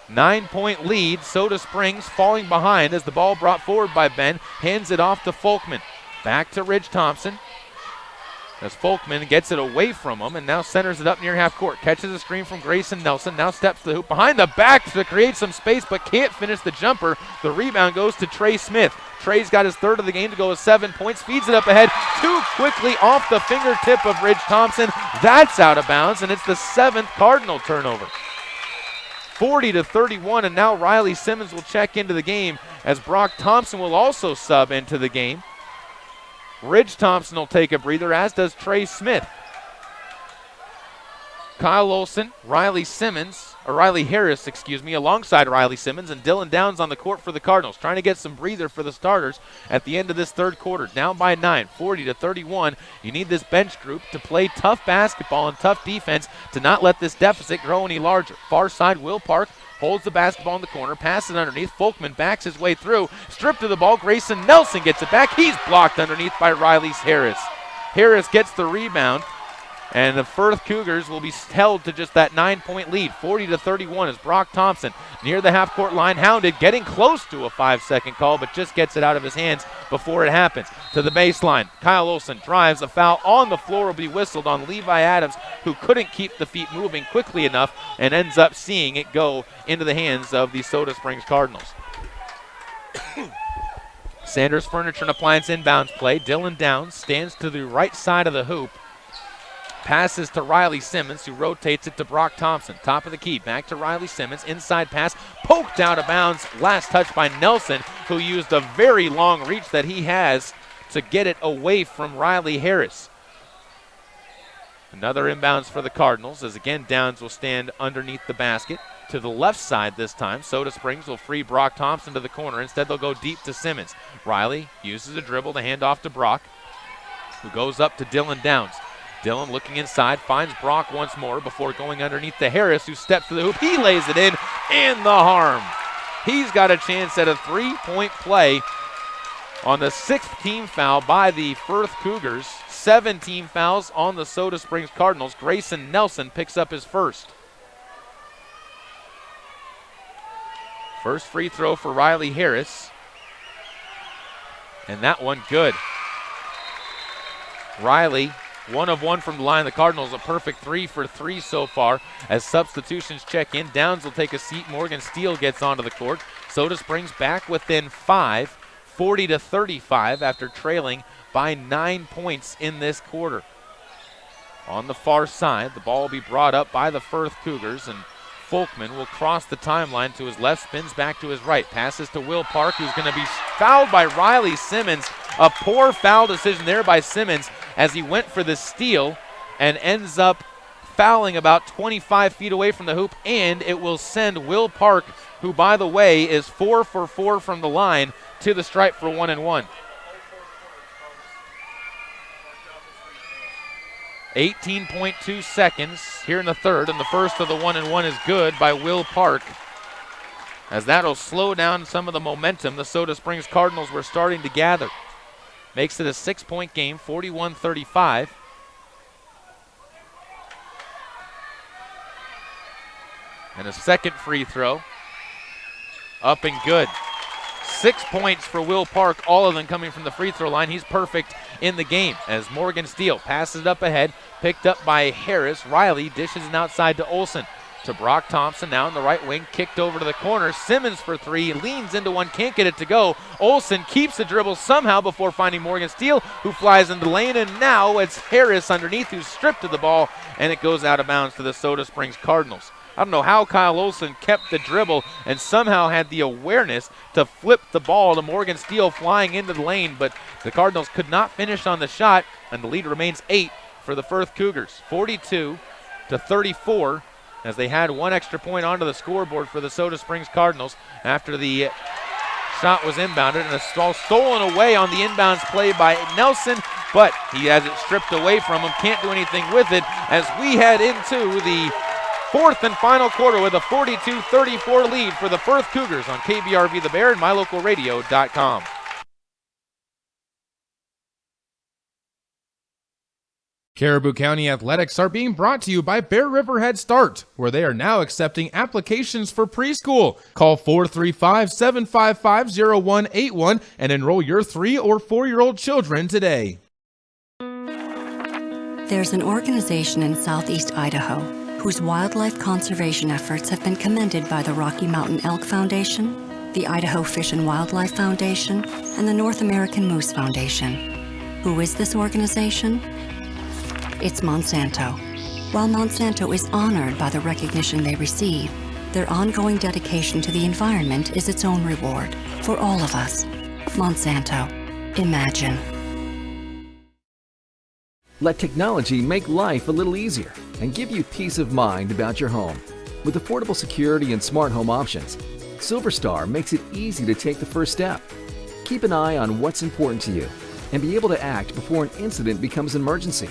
9-point lead, Soda Springs falling behind as the ball brought forward by Ben, hands it off to Folkman. Back to Ridge Thompson as Folkman gets it away from him and now centers it up near half court. Catches a screen from Grayson Nelson, now steps to the hoop behind the back to create some space but can't finish the jumper. The rebound goes to Trey Smith. Trey's got his third of the game to go with 7 points, feeds it up ahead too quickly off the fingertip of Ridge Thompson. That's out of bounds, and it's the 7th Cardinal turnover. 40-31, and now Riley Simmons will check into the game as Brock Thompson will also sub into the game. Ridge Thompson will take a breather, as does Trey Smith. Kyle Olson, Riley Harris, alongside Riley Simmons, and Dylan Downs on the court for the Cardinals, trying to get some breather for the starters at the end of this third quarter. Down by 9, 40-31. You need this bench group to play tough basketball and tough defense to not let this deficit grow any larger. Far side, Will Park holds the basketball in the corner, passes underneath. Folkman backs his way through, stripped to the ball. Grayson Nelson gets it back. He's blocked underneath by Riley Harris. Harris gets the rebound, and the Firth Cougars will be held to just that 9-point lead, 40-31, as Brock Thompson near the half-court line, hounded, getting close to a 5-second call, but just gets it out of his hands before it happens. To the baseline, Kyle Olson drives. A foul on the floor will be whistled on Levi Adams, who couldn't keep the feet moving quickly enough and ends up seeing it go into the hands of the Soda Springs Cardinals. Sanders Furniture and Appliance inbounds play. Dylan Downs stands to the right side of the hoop. Passes to Riley Simmons, who rotates it to Brock Thompson. Top of the key, back to Riley Simmons. Inside pass, poked out of bounds. Last touch by Nelson, who used a very long reach that he has to get it away from Riley Harris. Another inbounds for the Cardinals, as again Downs will stand underneath the basket. To the left side this time, Soda Springs will free Brock Thompson to the corner. Instead, they'll go deep to Simmons. Riley uses a dribble to hand off to Brock, who goes up to Dylan Downs. Dylan looking inside, finds Brock once more before going underneath to Harris, who steps to the hoop. He lays it in, and the harm. He's got a chance at a 3-point play on the 6th team foul by the Firth Cougars. 7 team fouls on the Soda Springs Cardinals. Grayson Nelson picks up his first. First free throw for Riley Harris. And that one good. Riley, 1 of 1 from the line. The Cardinals a perfect 3 for 3 so far. As substitutions check in, Downs will take a seat. Morgan Steele gets onto the court. Soda Springs back within 5, 40-35 after trailing by 9 points in this quarter. On the far side, the ball will be brought up by the Firth Cougars, and Folkman will cross the timeline to his left, spins back to his right, passes to Will Park, who's going to be fouled by Riley Simmons. A poor foul decision there by Simmons as he went for the steal and ends up fouling about 25 feet away from the hoop, and it will send Will Park, who, by the way, is 4 for 4 from the line, to the stripe for 1 and 1. 18.2 seconds here in the third, and the first of the 1 and 1 is good by Will Park, as that'll slow down some of the momentum the Soda Springs Cardinals were starting to gather. Makes it a 6-point game, 41-35. And a second free throw. Up and good. 6 points for Will Park, all of them coming from the free throw line. He's perfect in the game as Morgan Steele passes it up ahead, picked up by Harris. Riley dishes it outside to Olsen. To Brock Thompson, now in the right wing, kicked over to the corner. Simmons for three, leans into one, can't get it to go. Olsen keeps the dribble somehow before finding Morgan Steele, who flies into the lane, and now it's Harris underneath who's stripped of the ball, and it goes out of bounds to the Soda Springs Cardinals. I don't know how Kyle Olsen kept the dribble and somehow had the awareness to flip the ball to Morgan Steele flying into the lane, but the Cardinals could not finish on the shot, and the lead remains 8 for the Firth Cougars, 42-34, as they had one extra point onto the scoreboard for the Soda Springs Cardinals after the shot was inbounded, and a ball stolen away on the inbounds play by Nelson, but he has it stripped away from him, can't do anything with it as we head into the fourth and final quarter with a 42-34 lead for the Firth Cougars on KBRV The Bear and MyLocalRadio.com. Caribou County Athletics are being brought to you by Bear River Head Start, where they are now accepting applications for preschool. Call 435-755-0181 and enroll your 3 or 4-year-old children today. There's an organization in southeast Idaho whose wildlife conservation efforts have been commended by the Rocky Mountain Elk Foundation, the Idaho Fish and Wildlife Foundation, and the North American Moose Foundation. Who is this organization? It's Monsanto. While Monsanto is honored by the recognition they receive, their ongoing dedication to the environment is its own reward for all of us. Monsanto. Imagine. Let technology make life a little easier and give you peace of mind about your home. With affordable security and smart home options, Silver Star makes it easy to take the first step. Keep an eye on what's important to you and be able to act before an incident becomes an emergency.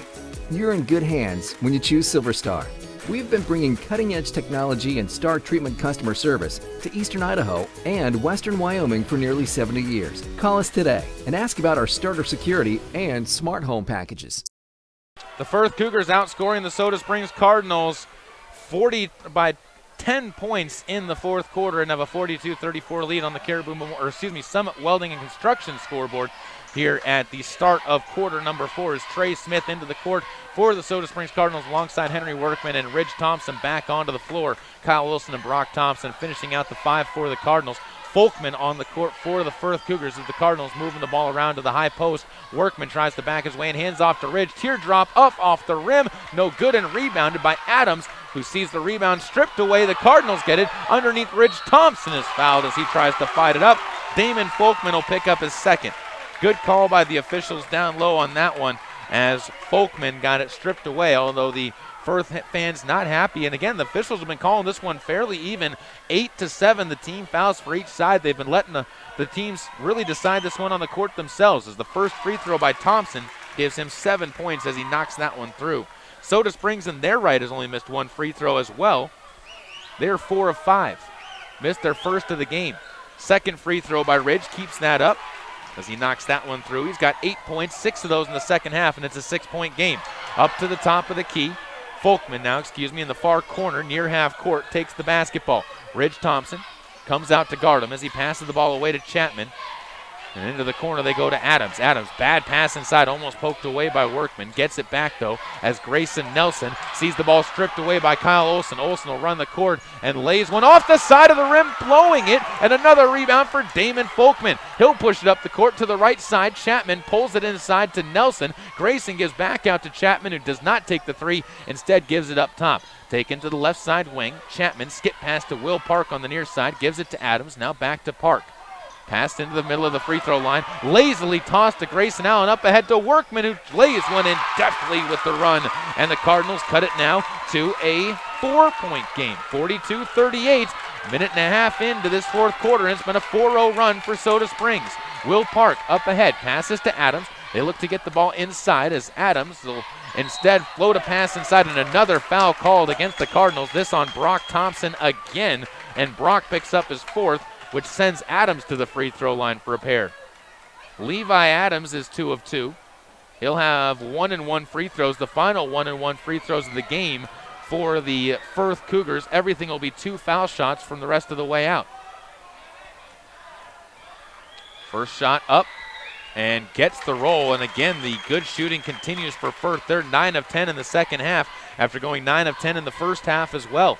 You're in good hands when you choose Silver Star. We've been bringing cutting-edge technology and star treatment customer service to Eastern Idaho and Western Wyoming for nearly 70 years. Call us today and ask about our starter security and smart home packages. The Firth Cougars outscoring the Soda Springs Cardinals 40 by 10 points in the fourth quarter and have a 42-34 lead on the Summit Welding and Construction scoreboard here at the start of quarter number 4 as Trey Smith into the court for the Soda Springs Cardinals alongside Henry Workman and Ridge Thompson back onto the floor. Kyle Wilson and Brock Thompson finishing out the 5 for the Cardinals. Folkman on the court for the Firth Cougars as the Cardinals moving the ball around to the high post. Workman tries to back his way and hands off to Ridge. Teardrop up off the rim. No good and rebounded by Adams, who sees the rebound stripped away. The Cardinals get it. Underneath Ridge Thompson is fouled as he tries to fight it up. Damon Folkman will pick up his second. Good call by the officials down low on that one as Folkman got it stripped away, although the Firth fans not happy. And again, the officials have been calling this one fairly even, 8-7. The team fouls for each side. They've been letting the teams really decide this one on the court themselves as the first free throw by Thompson gives him 7 points as he knocks that one through. Soda Springs in their right has only missed one free throw as well. They're 4 of 5. Missed their first of the game. Second free throw by Ridge keeps that up as he knocks that one through. He's got 8 points, 6 of those in the second half, and it's a 6-point game. Up to the top of the key. Folkman now, in the far corner near half court, takes the basketball. Ridge Thompson comes out to guard him as he passes the ball away to Chapman. And into the corner they go to Adams. Adams, bad pass inside, almost poked away by Workman. Gets it back, though, as Grayson Nelson sees the ball stripped away by Kyle Olsen. Olsen will run the court and lays one off the side of the rim, blowing it. And another rebound for Damon Folkman. He'll push it up the court to the right side. Chapman pulls it inside to Nelson. Grayson gives back out to Chapman, who does not take the three. Instead gives it up top. Taken to the left side wing. Chapman skip pass to Will Park on the near side. Gives it to Adams. Now back to Park. Passed into the middle of the free throw line. Lazily tossed to Grayson Allen. Up ahead to Workman, who lays one in deftly with the run. And the Cardinals cut it now to a 4-point game. 42-38. Minute and a half into this fourth quarter, and it's been a 4-0 run for Soda Springs. Will Park up ahead. Passes to Adams. They look to get the ball inside as Adams will instead float a pass inside, and another foul called against the Cardinals. This on Brock Thompson again. And Brock picks up his fourth, which sends Adams to the free throw line for a pair. Levi Adams is 2 of 2. He'll have 1-and-1 free throws, the final 1-and-1 free throws of the game for the Firth Cougars. Everything will be 2 foul shots from the rest of the way out. First shot up and gets the roll, and again the good shooting continues for Firth. They're 9 of 10 in the second half after going 9 of 10 in the first half as well.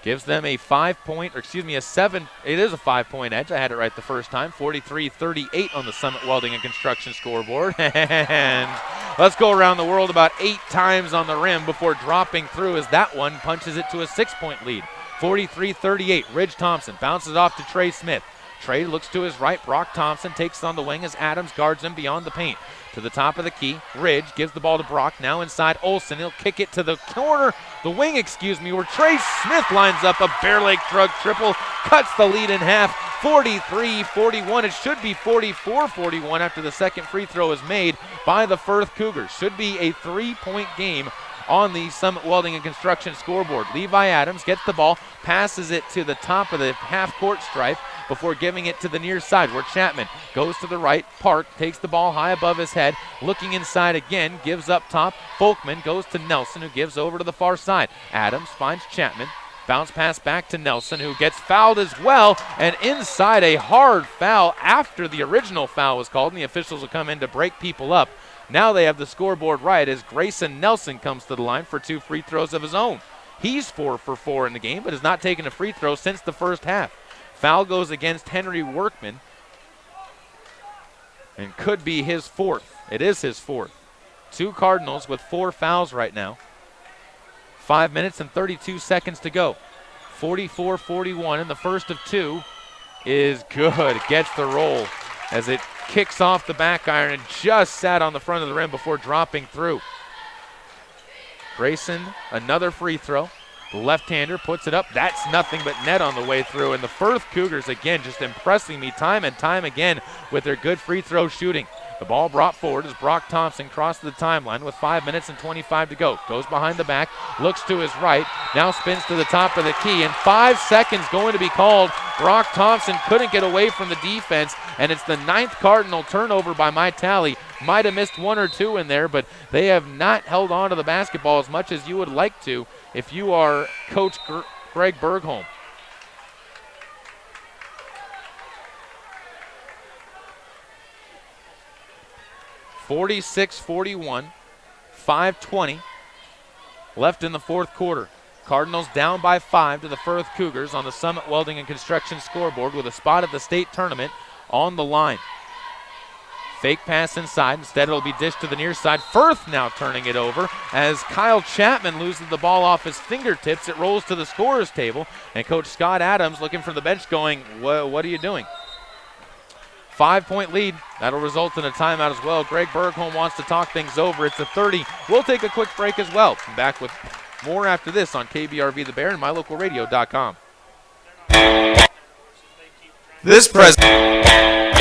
Gives them a 5-point, or excuse me, a 5-point edge. I had it right the first time. 43-38 on the Summit Welding and Construction scoreboard. And let's go around the world about 8 times on the rim before dropping through as that one punches it to a 6-point lead. 43-38, Ridge Thompson bounces off to Trey Smith. Trey looks to his right. Brock Thompson takes on the wing as Adams guards him beyond the paint. To the top of the key, Ridge gives the ball to Brock. Now inside Olsen. He'll kick it to the corner, where Trey Smith lines up a bare leg drug triple, cuts the lead in half. 43-41. It should be 44-41 after the second free throw is made by the Firth Cougars. Should be a 3-point game on the Summit Welding and Construction scoreboard. Levi Adams gets the ball, passes it to the top of the half-court stripe before giving it to the near side where Chapman goes to the right. Park takes the ball high above his head, looking inside again, gives up top. Folkman goes to Nelson, who gives over to the far side. Adams finds Chapman. Bounce pass back to Nelson, who gets fouled as well, and inside a hard foul after the original foul was called, and the officials will come in to break people up. Now they have the scoreboard right as Grayson Nelson comes to the line for 2 free throws of his own. He's 4 for 4 in the game, but has not taken a free throw since the first half. Foul goes against Henry Workman and could be his 4th. It is his 4th. 2 Cardinals with 4 fouls right now. 5 minutes and 32 seconds to go. 44-41, and the first of 2 is good. Gets the roll as it kicks off the back iron and just sat on the front of the rim before dropping through. Grayson, another free throw. The left-hander puts it up. That's nothing but net on the way through. And the Firth Cougars, again, just impressing me time and time again with their good free throw shooting. The ball brought forward as Brock Thompson crosses the timeline with 5 minutes and 25 to go. Goes behind the back, looks to his right, now spins to the top of the key, and 5 seconds going to be called. Brock Thompson couldn't get away from the defense, and it's the 9th Cardinal turnover by my tally. Might have missed 1 or 2 in there, but they have not held on to the basketball as much as you would like to if you are Coach Greg Bergholm. (46-41), 5:20 left in the fourth quarter. Cardinals down by 5 to the Firth Cougars on the Summit Welding and Construction scoreboard with a spot at the state tournament on the line. Fake pass inside. Instead, it'll be dished to the near side. Firth now turning it over as Kyle Chapman loses the ball off his fingertips. It rolls to the scorer's table, and Coach Scott Adams looking from the bench going, what are you doing? 5-point lead. That'll result in a timeout as well. Greg Bergholm wants to talk things over. It's a 30. We'll take a quick break as well. Back with more after this on KBRV The Bear and MyLocalRadio.com.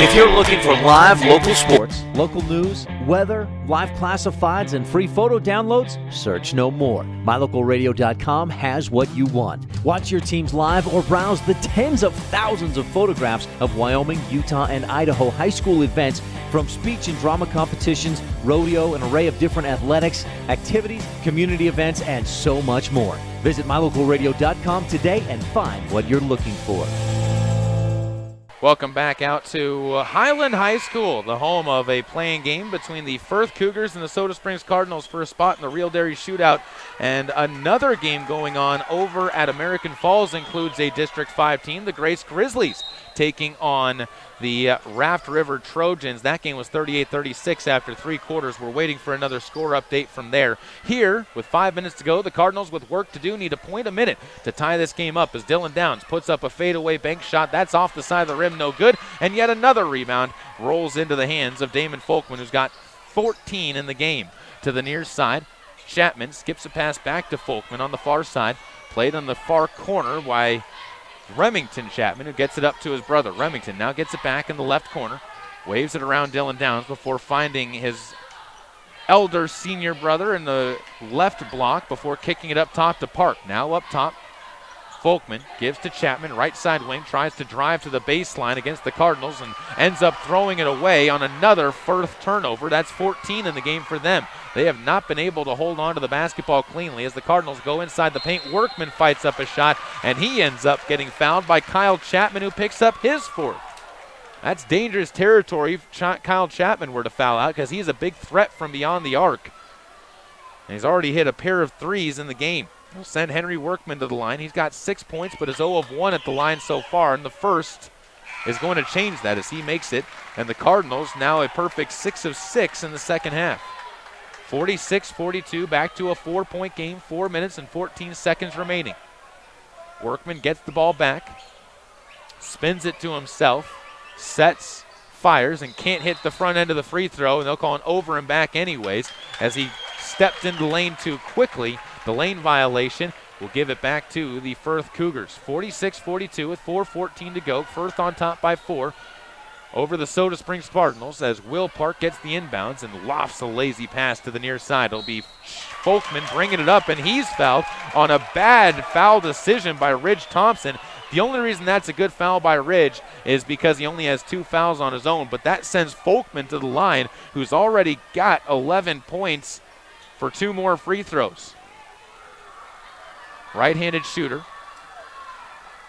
If you're looking for live local sports, local news, weather, live classifieds, and free photo downloads, search no more. MyLocalRadio.com has what you want. Watch your teams live or browse the tens of thousands of photographs of Wyoming, Utah, and Idaho high school events, from speech and drama competitions, rodeo, an array of different athletics, activities, community events, and so much more. Visit MyLocalRadio.com today and find what you're looking for. Welcome back out to Highland High School, the home of a playing game between the Firth Cougars and the Soda Springs Cardinals for a spot in the Real Dairy Shootout. And another game going on over at American Falls includes a District 5 team, the Grace Grizzlies, taking on the Raft River Trojans. That game was 38-36 after 3 quarters. We're waiting for another score update from there. Here, with 5 minutes to go, the Cardinals, with work to do, need a point a minute to tie this game up as Dylan Downs puts up a fadeaway bank shot. That's off the side of the rim, no good. And yet another rebound rolls into the hands of Damon Folkman, who's got 14 in the game. To the near side, Chapman skips a pass back to Folkman on the far side. Played on the far corner by Remington Chapman, who gets it up to his brother. Remington now gets it back in the left corner, waves it around Dylan Downs before finding his elder senior brother in the left block before kicking it up top to Park. Now up top Folkman gives to Chapman, right side wing, tries to drive to the baseline against the Cardinals and ends up throwing it away on another Firth turnover. That's 14 in the game for them. They have not been able to hold on to the basketball cleanly as the Cardinals go inside the paint. Workman fights up a shot, and he ends up getting fouled by Kyle Chapman, who picks up his 4th. That's dangerous territory if Kyle Chapman were to foul out because he's a big threat from beyond the arc. And he's already hit a pair of 3s in the game. He'll send Henry Workman to the line. He's got 6 points, but is 0 of 1 at the line so far, and the first is going to change that as he makes it. And the Cardinals now a perfect 6 of 6 in the second half. 46-42, back to a 4-point game, 4 minutes and 14 seconds remaining. Workman gets the ball back, spins it to himself, sets, fires, and can't hit the front end of the free throw, and they'll call an over and back anyways as he stepped into the lane too quickly. The lane violation will give it back to the Firth Cougars. 46-42 with 4:14 to go. Firth on top by 4 over the Soda Springs Cardinals as Will Park gets the inbounds and lofts a lazy pass to the near side. It'll be Folkman bringing it up, and he's fouled on a bad foul decision by Ridge Thompson. The only reason that's a good foul by Ridge is because he only has 2 fouls on his own, but that sends Folkman to the line, who's already got 11 points for 2 more free throws. Right-handed shooter.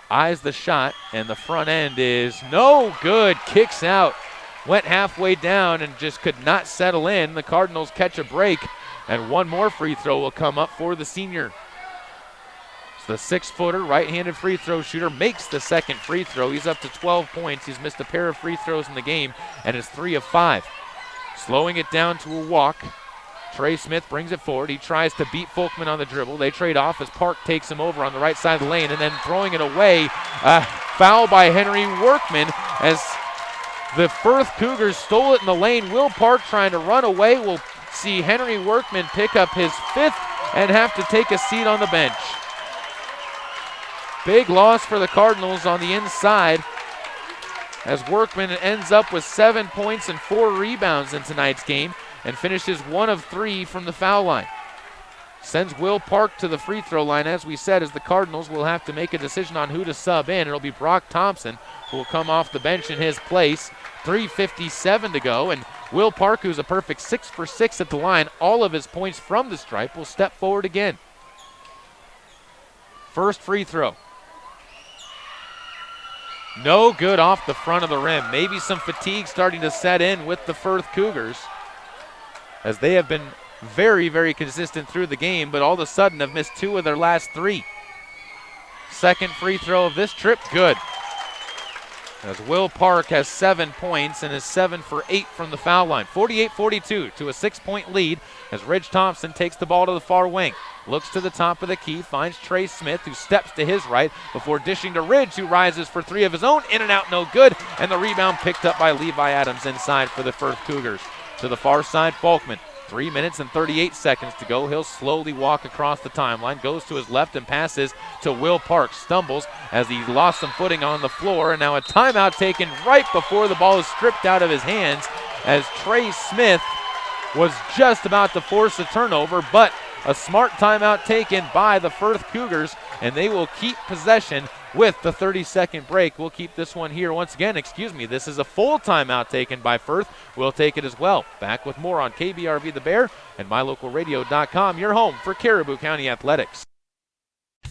Eyes the shot, and the front end is no good. Kicks out. Went halfway down and just could not settle in. The Cardinals catch a break, and 1 more free throw will come up for the senior. So the 6-footer, right-handed free throw shooter makes the second free throw. He's up to 12 points. He's missed a pair of free throws in the game, and is 3 of 5. Slowing it down to a walk. Trey Smith brings it forward. He tries to beat Folkman on the dribble. They trade off as Park takes him over on the right side of the lane, and then throwing it away. Foul by Henry Workman as the Firth Cougars stole it in the lane. Will Park trying to run away. We'll see Henry Workman pick up his 5th and have to take a seat on the bench. Big loss for the Cardinals on the inside as Workman ends up with 7 points and 4 rebounds in tonight's game, and finishes 1 of 3 from the foul line. Sends Will Park to the free throw line, as we said, as the Cardinals will have to make a decision on who to sub in. It'll be Brock Thompson who will come off the bench in his place. 3:57 to go, and Will Park, who's a perfect 6 for 6 at the line, all of his points from the stripe, will step forward again. First free throw. No good off the front of the rim. Maybe some fatigue starting to set in with the Firth Cougars, as they have been very, very consistent through the game, but all of a sudden have missed 2 of their last 3. Second free throw of this trip, good. As Will Park has 7 points and is 7 for 8 from the foul line. 48-42 to a 6-point lead as Ridge Thompson takes the ball to the far wing. Looks to the top of the key, finds Trey Smith, who steps to his right before dishing to Ridge, who rises for 3 of his own. In and out, no good. And the rebound picked up by Levi Adams inside for the Firth Cougars. To the far side, Folkman. 3 minutes and 38 seconds to go. He'll slowly walk across the timeline, goes to his left and passes to Will Park. Stumbles as he lost some footing on the floor, and now a timeout taken right before the ball is stripped out of his hands as Trey Smith was just about to force a turnover, but a smart timeout taken by the Firth Cougars, and they will keep possession with the 30-second break. We'll keep this one here once again. This is a full timeout taken by Firth. We'll take it as well. Back with more on KBRV The Bear and MyLocalRadio.com, your home for Caribou County Athletics.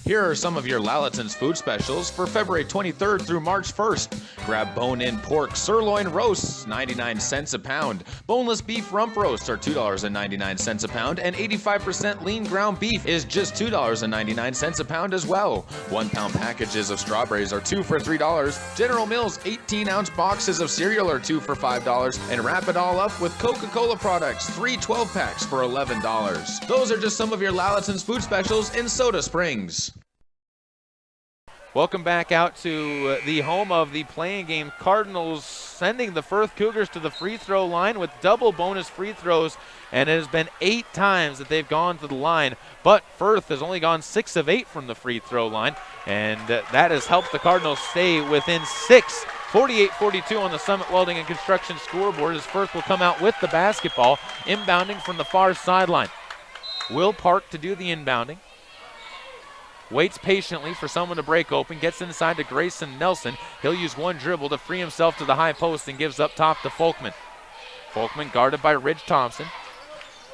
Here are some of your Lalaton's food specials for February 23rd through March 1st. Grab bone-in pork sirloin roasts, 99 cents a pound. Boneless beef rump roasts are $2.99 a pound, and 85% lean ground beef is just $2.99 a pound as well. 1 pound packages of strawberries are 2 for $3. General Mills 18-ounce boxes of cereal are 2 for $5. And wrap it all up with Coca-Cola products, 3 12-packs for $11. Those are just some of your Lalaton's food specials in Soda Springs. Welcome back out to the home of the playing game. Cardinals sending the Firth Cougars to the free throw line with double bonus free throws, and it has been 8 times that they've gone to the line, but Firth has only gone 6 of 8 from the free throw line, and that has helped the Cardinals stay within 6. 48-42 on the Summit Welding and Construction scoreboard as Firth will come out with the basketball, inbounding from the far sideline. Will Park to do the inbounding. Waits patiently for someone to break open, gets inside to Grayson Nelson. He'll use one dribble to free himself to the high post and gives up top to Folkman. Folkman guarded by Ridge Thompson.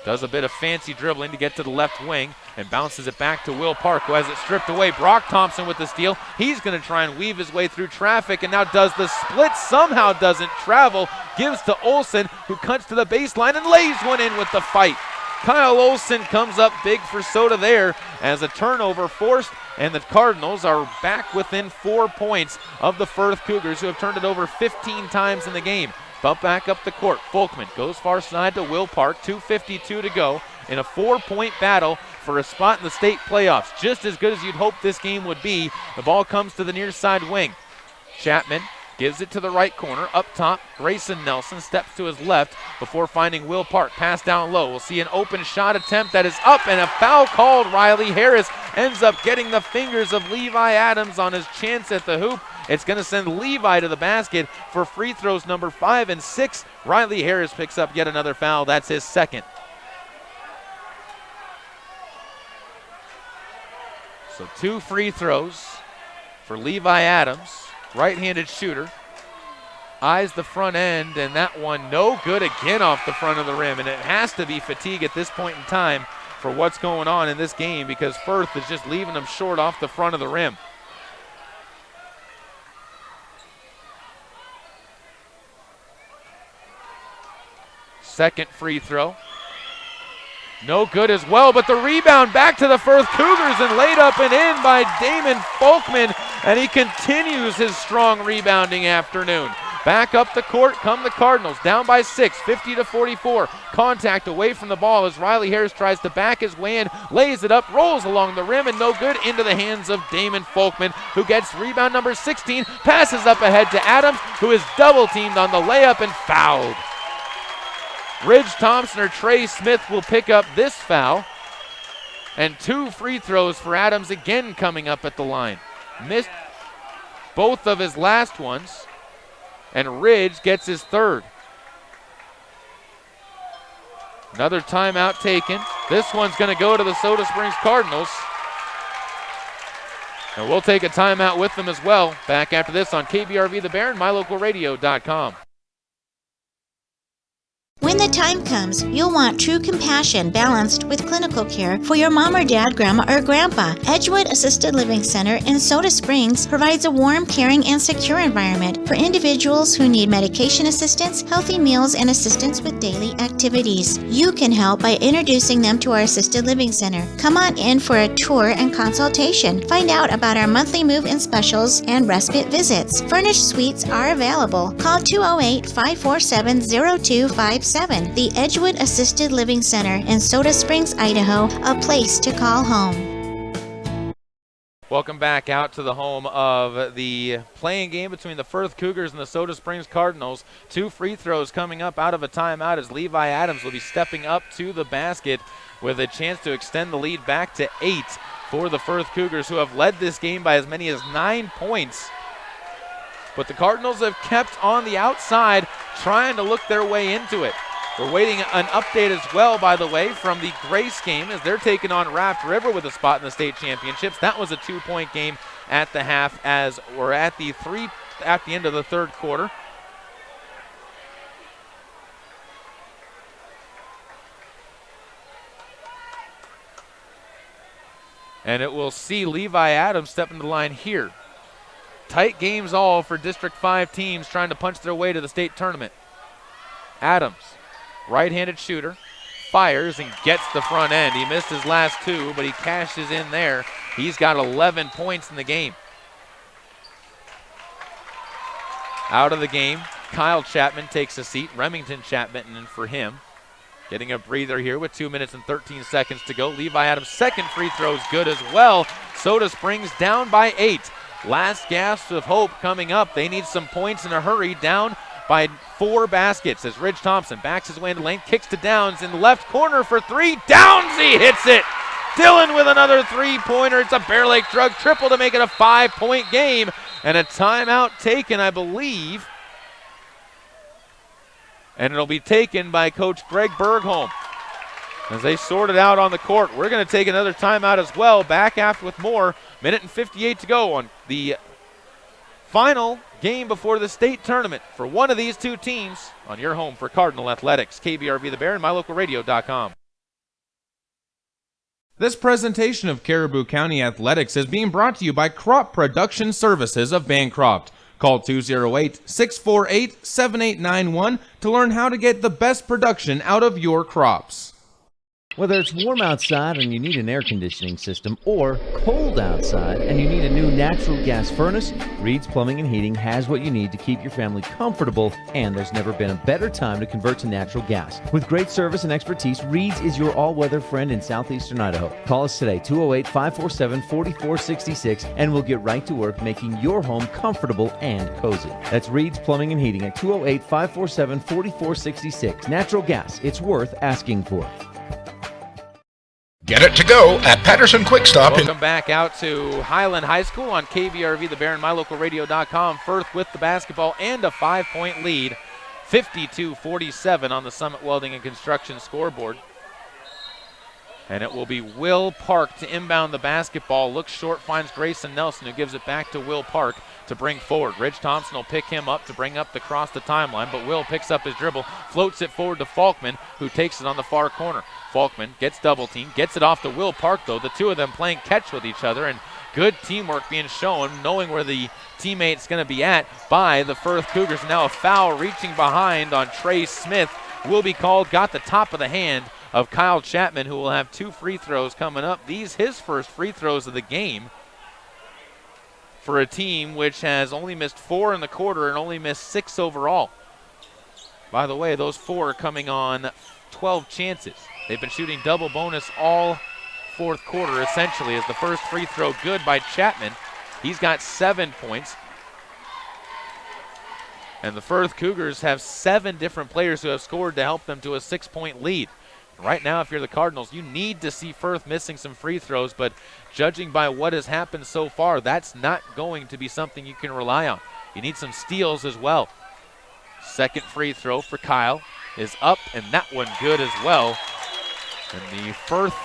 Does a bit of fancy dribbling to get to the left wing and bounces it back to Will Park, who has it stripped away. Brock Thompson with the steal. He's going to try and weave his way through traffic and now does the split. Somehow doesn't travel. Gives to Olsen, who cuts to the baseline and lays one in with the fight. Kyle Olsen comes up big for Soda there as a turnover forced, and the Cardinals are back within 4 points of the Firth Cougars, who have turned it over 15 times in the game. Bump back up the court. Folkman goes far side to Will Park. 2:52 to go in a 4-point battle for a spot in the state playoffs. Just as good as you'd hope this game would be. The ball comes to the near side wing. Chapman gives it to the right corner. Up top, Grayson Nelson steps to his left before finding Will Park. Pass down low. We'll see an open shot attempt that is up, and a foul called. Riley Harris ends up getting the fingers of Levi Adams on his chance at the hoop. It's going to send Levi to the basket for free throws number 5 and 6. Riley Harris picks up yet another foul. That's his second. So 2 free throws for Levi Adams, right-handed shooter. Eyes the front end, and that one no good again off the front of the rim. And it has to be fatigue at this point in time for what's going on in this game, because Firth is just leaving them short off the front of the rim. Second free throw. No good as well, but the rebound back to the Firth Cougars and laid up and in by Damon Folkman, and he continues his strong rebounding afternoon. Back up the court come the Cardinals, down by 6, 50-44. Contact away from the ball as Riley Harris tries to back his way in, lays it up, rolls along the rim, and no good into the hands of Damon Folkman, who gets rebound number 16, passes up ahead to Adams, who is double-teamed on the layup and fouled. Ridge Thompson or Trey Smith will pick up this foul. And 2 free throws for Adams again coming up at the line. Missed both of his last ones. And Ridge gets his third. Another timeout taken. This one's going to go to the Soda Springs Cardinals. And we'll take a timeout with them as well. Back after this on KBRV The Bear and MyLocalRadio.com. When the time comes, you'll want true compassion balanced with clinical care for your mom or dad, grandma, or grandpa. Edgewood Assisted Living Center in Soda Springs provides a warm, caring, and secure environment for individuals who need medication assistance, healthy meals, and assistance with daily activities. You can help by introducing them to our Assisted Living Center. Come on in for a tour and consultation. Find out about our monthly move-in specials and respite visits. Furnished suites are available. Call 208-547-0257. The Edgewood Assisted Living Center in Soda Springs, Idaho, a place to call home. Welcome back out to the home of the playing game between the Firth Cougars and the Soda Springs Cardinals. 2 free throws coming up out of a timeout as Levi Adams will be stepping up to the basket with a chance to extend the lead back to 8 for the Firth Cougars, who have led this game by as many as 9 points. But the Cardinals have kept on the outside, trying to look their way into it. We're waiting an update as well, by the way, from the Grace game as they're taking on Raft River with a spot in the state championships. That was a 2-point game at the half, as we're at the end of the third quarter. And it will see Levi Adams step into the line here. Tight games all for District 5 teams trying to punch their way to the state tournament. Adams, right-handed shooter, fires and gets the front end. He missed his last 2, but he cashes in there. He's got 11 points in the game. Out of the game, Kyle Chapman takes a seat. Remington Chapman in for him. Getting a breather here with 2 minutes and 13 seconds to go. Levi Adams' second free throw is good as well. Soda Springs down by 8. Last gasp of hope coming up. They need some points in a hurry, down by 4 baskets as Ridge Thompson backs his way into lane, kicks to Downs in the left corner for 3. Downs, he hits it. Dillon with another 3-pointer. It's a Bear Lake Drug triple to make it a 5-point game. And a timeout taken, I believe. And it'll be taken by Coach Greg Bergholm. as they sort it out on the court. We're going to take another timeout as well. Back after with more. Minute and 58 to go on the final game before the state tournament for one of these two teams on your home for Cardinal Athletics. KBRV The Bear and MyLocalRadio.com. This presentation of Caribou County Athletics is being brought to you by Crop Production Services of Bancroft. Call 208-648-7891 to learn how to get the best production out of your crops. Whether it's warm outside and you need an air conditioning system, or cold outside and you need a new natural gas furnace, Reed's Plumbing and Heating has what you need to keep your family comfortable, and there's never been a better time to convert to natural gas. With great service and expertise, Reed's is your all-weather friend in southeastern Idaho. Call us today, 208-547-4466, and we'll get right to work making your home comfortable and cozy. That's Reed's Plumbing and Heating at 208-547-4466. Natural gas, it's worth asking for. Get it to go at Patterson Quick Stop. Welcome back out to Highland High School on KVRV The Bear and MyLocalRadio.com. Firth with the basketball and a 5-point lead, 52-47 on the Summit Welding and Construction scoreboard. And it will be Will Park to inbound the basketball. Looks short, finds Grayson Nelson, who gives it back to Will Park to bring forward. Ridge Thompson will pick him up to bring up across the timeline, but Will picks up his dribble, floats it forward to Falkman, who takes it on the far corner. Falkman gets double teamed, gets it off to Will Park, though. The two of them playing catch with each other, and good teamwork being shown, knowing where the teammate's going to be at by the Firth Cougars. Now a foul reaching behind on Trey Smith will be called. Got the top of the hand of Kyle Chapman, who will have 2 free throws coming up. These his first free throws of the game for a team which has only missed 4 in the quarter and only missed 6 overall. By the way, those 4 are coming on 12 chances. They've been shooting double bonus all fourth quarter, essentially, as the first free throw good by Chapman. He's got 7 points. And the Firth Cougars have 7 different players who have scored to help them to a 6-point lead. Right now, if you're the Cardinals, you need to see Firth missing some free throws, but judging by what has happened so far, that's not going to be something you can rely on. You need some steals as well. Second free throw for Kyle is up, and that one good as well. And the Firth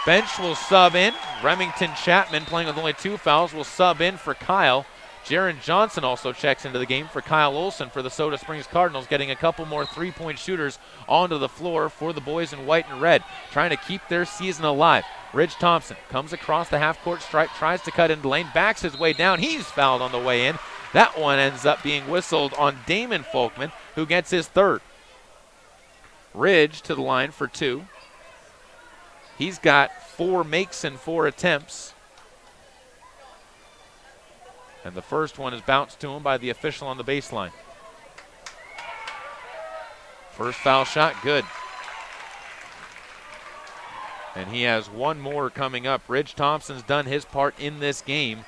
bench will sub in. Remington Chapman, playing with only 2 fouls, will sub in for Kyle. Jaron Johnson also checks into the game for Kyle Olson for the Soda Springs Cardinals, getting a couple more 3-point shooters onto the floor for the boys in white and red, trying to keep their season alive. Ridge Thompson comes across the half-court stripe, tries to cut into the lane, backs his way down. He's fouled on the way in. That one ends up being whistled on Damon Folkman, who gets his 3rd. Ridge to the line for 2. He's got 4 makes and 4 attempts. And the first one is bounced to him by the official on the baseline. First foul shot, good. And he has 1 more coming up. Ridge Thompson's done his part in this game,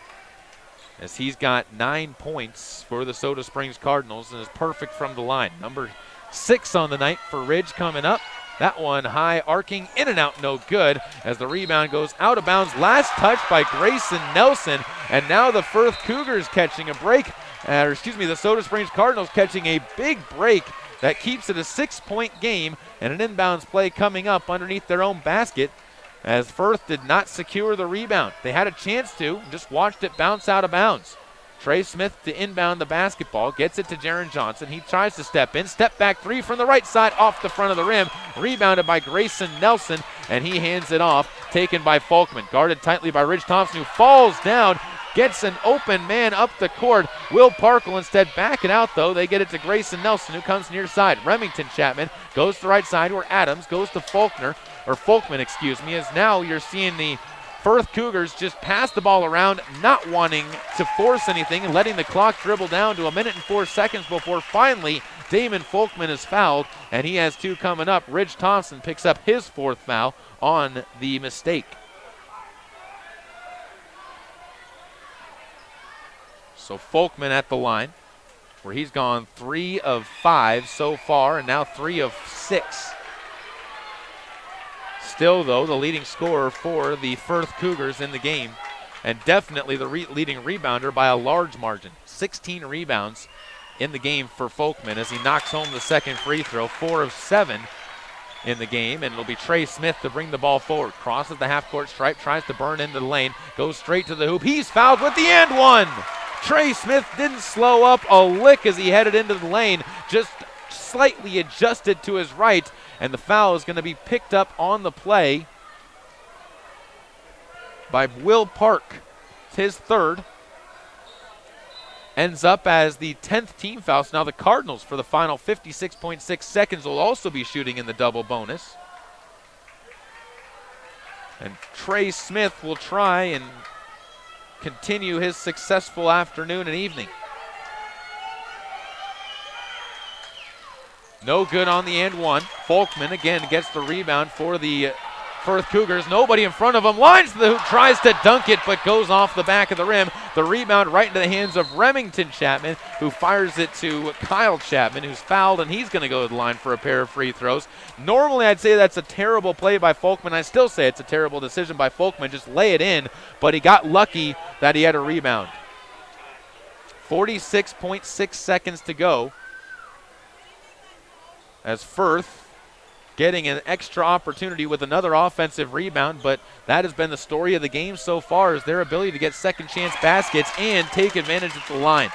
as he's got 9 points for the Soda Springs Cardinals and is perfect from the line. Number 6 on the night for Ridge coming up. That one high, arcing in and out, no good, as the rebound goes out of bounds. Last touch by Grayson Nelson, and now the Firth Cougars catching a break, the Soda Springs Cardinals catching a big break that keeps it a 6-point game, and an inbounds play coming up underneath their own basket, as Firth did not secure the rebound. They had a chance to, just watched it bounce out of bounds. Trey Smith to inbound the basketball, gets it to Jaron Johnson. He tries to step in, step back 3 from the right side off the front of the rim, rebounded by Grayson Nelson, and he hands it off, taken by Folkman, guarded tightly by Ridge Thompson, who falls down, gets an open man up the court. Will Park will instead back it out, though. They get it to Grayson Nelson, who comes near side. Remington Chapman goes to the right side, where Adams goes to Folkman, as now you're seeing the Firth Cougars just pass the ball around, not wanting to force anything and letting the clock dribble down to 1 minute and 4 seconds before finally Damon Folkman is fouled, and he has 2 coming up. Ridge Thompson picks up his 4th foul on the mistake. So Folkman at the line, where he's gone 3 of 5 so far, and now 3 of 6. Still, though, the leading scorer for the Firth Cougars in the game, and definitely the leading rebounder by a large margin. 16 rebounds in the game for Folkman as he knocks home the second free throw, 4 of 7. in the game, and it'll be Trey Smith to bring the ball forward. Crosses the half-court stripe, tries to burn into the lane, goes straight to the hoop. He's fouled with the and one. Trey Smith didn't slow up a lick as he headed into the lane, just slightly adjusted to his right, and the foul is going to be picked up on the play by Will Park. It's his third. Ends up as the 10th team foul. So now the Cardinals, for the final 56.6 seconds, will also be shooting in the double bonus. And Trey Smith will try and continue his successful afternoon and evening. No good on the and one. Folkman again gets the rebound for the Firth Cougars. Nobody in front of him. Lines to the hoop, tries to dunk it, but goes off the back of the rim. The rebound right into the hands of Remington Chapman, who fires it to Kyle Chapman, who's fouled, and he's going to go to the line for a pair of free throws. Normally, I'd say that's a terrible play by Folkman. I still say it's a terrible decision by Folkman. Just lay it in, but he got lucky that he had a rebound. 46.6 seconds to go as Firth getting an extra opportunity with another offensive rebound, but that has been the story of the game so far, is their ability to get second chance baskets and take advantage at the line.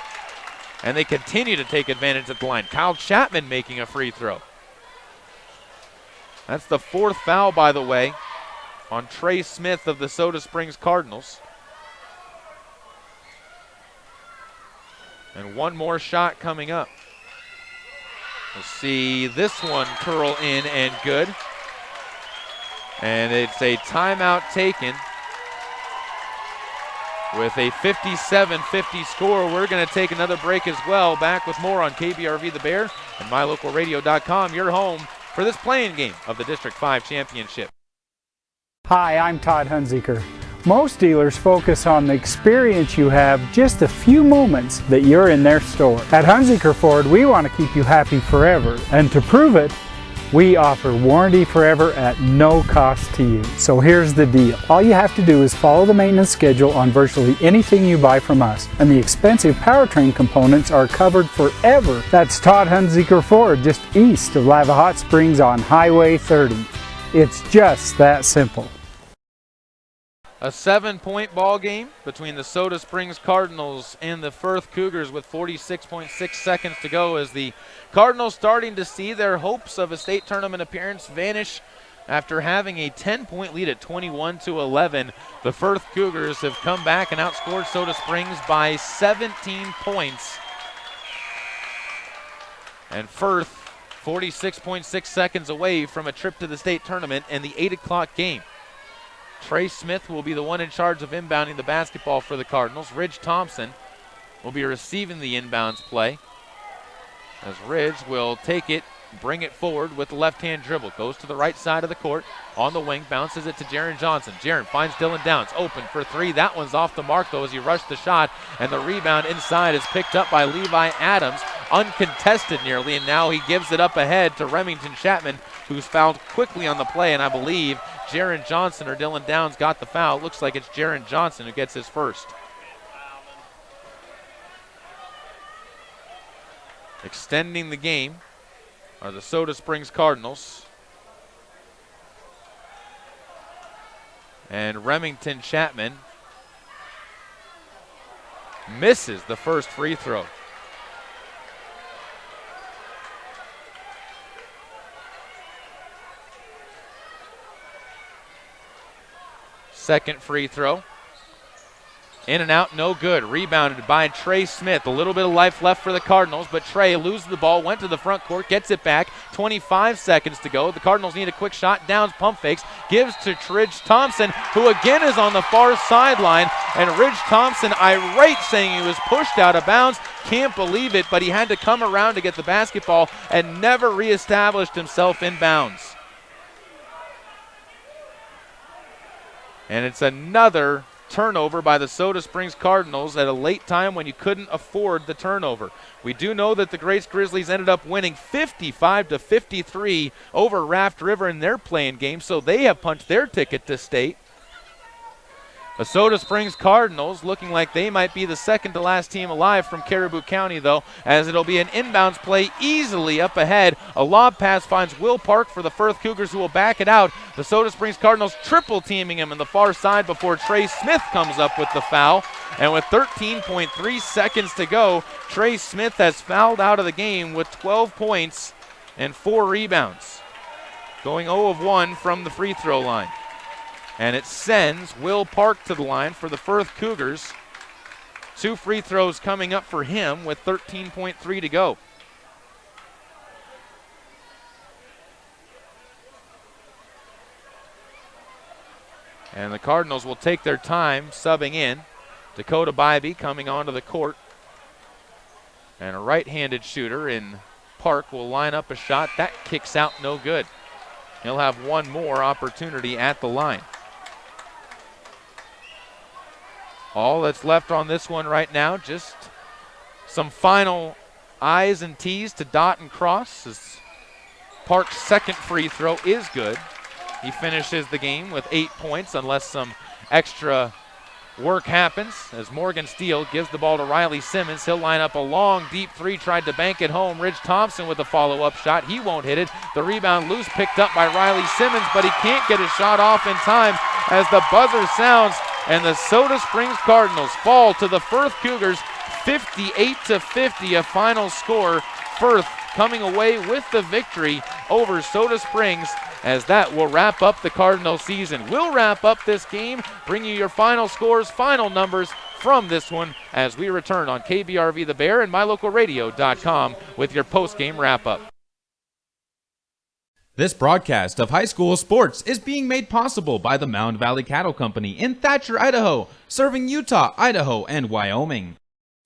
And they continue to take advantage at the line. Kyle Chapman making a free throw. That's the fourth foul, by the way, on Trey Smith of the Soda Springs Cardinals. And one more shot coming up. We'll see this one curl in and good. And it's a timeout taken with a 57-50 score. We're going to take another break as well. Back with more on KBRV The Bear and MyLocalRadio.com, your home for this playing game of the District 5 Championship. Hi, I'm Todd Hunziker. Most dealers focus on the experience you have just a few moments that you're in their store. At Hunziker Ford, we want to keep you happy forever, and to prove it, we offer warranty forever at no cost to you. So here's the deal. All you have to do is follow the maintenance schedule on virtually anything you buy from us, and the expensive powertrain components are covered forever. That's Todd Hunziker Ford, just east of Lava Hot Springs on Highway 30. It's just that simple. A 7-point ball game between the Soda Springs Cardinals and the Firth Cougars with 46.6 seconds to go, as the Cardinals starting to see their hopes of a state tournament appearance vanish after having a 10-point lead at 21-11. The Firth Cougars have come back and outscored Soda Springs by 17 points. And Firth 46.6 seconds away from a trip to the state tournament and the 8 o'clock game. Trey Smith will be the one in charge of inbounding the basketball for the Cardinals. Ridge Thompson will be receiving the inbounds play, as Ridge will take it, bring it forward with the left-hand dribble. Goes to the right side of the court on the wing, bounces it to Jaron Johnson. Jaron finds Dylan Downs, open for three. That one's off the mark, though, as he rushed the shot, and the rebound inside is picked up by Levi Adams, uncontested nearly, and now he gives it up ahead to Remington Chapman, who's fouled quickly on the play, and I believe Jaron Johnson or Dylan Downs got the foul. Looks like it's Jaron Johnson who gets his first. Extending the game are the Soda Springs Cardinals. And Remington Chapman misses the first free throw. Second free throw. In and out, no good. Rebounded by Trey Smith. A little bit of life left for the Cardinals, but Trey loses the ball, went to the front court, gets it back. 25 seconds to go. The Cardinals need a quick shot. Downs pump fakes, gives to Ridge Thompson, who again is on the far sideline. And Ridge Thompson, irate, saying he was pushed out of bounds. Can't believe it, but he had to come around to get the basketball and never reestablished himself in bounds. And it's another turnover by the Soda Springs Cardinals at a late time when you couldn't afford the turnover. We do know that the Grace Grizzlies ended up winning 55-53 over Raft River in their playing game, so they have punched their ticket to state. The Soda Springs Cardinals looking like they might be the second to last team alive from Caribou County, though, as it'll be an inbounds play easily up ahead. A lob pass finds Will Park for the Firth Cougars, who will back it out. The Soda Springs Cardinals triple teaming him in the far side before Trey Smith comes up with the foul. And with 13.3 seconds to go, Trey Smith has fouled out of the game with 12 points and 4 rebounds. Going 0 of 1 from the free throw line. And it sends Will Park to the line for the Firth Cougars. 2 free throws coming up for him with 13.3 to go. And the Cardinals will take their time subbing in. Dakota Bybee coming onto the court. And a right-handed shooter in Park will line up a shot. That kicks out no good. He'll have one more opportunity at the line. All that's left on this one right now, just some final I's and T's to dot and cross, as Park's second free throw is good. He finishes the game with 8 points unless some extra work happens, as Morgan Steele gives the ball to Riley Simmons. He'll line up a long, deep three, tried to bank it home. Ridge Thompson with a follow-up shot. He won't hit it. The rebound loose, picked up by Riley Simmons, but he can't get his shot off in time as the buzzer sounds, and the Soda Springs Cardinals fall to the Firth Cougars 58-50, a final score. Firth coming away with the victory over Soda Springs, as that will wrap up the Cardinal season. We'll wrap up this game, bring you your final scores, final numbers from this one as we return on KBRV The Bear and MyLocalRadio.com with your post-game wrap-up. This broadcast of high school sports is being made possible by the Mound Valley Cattle Company in Thatcher, Idaho, serving Utah, Idaho, and Wyoming.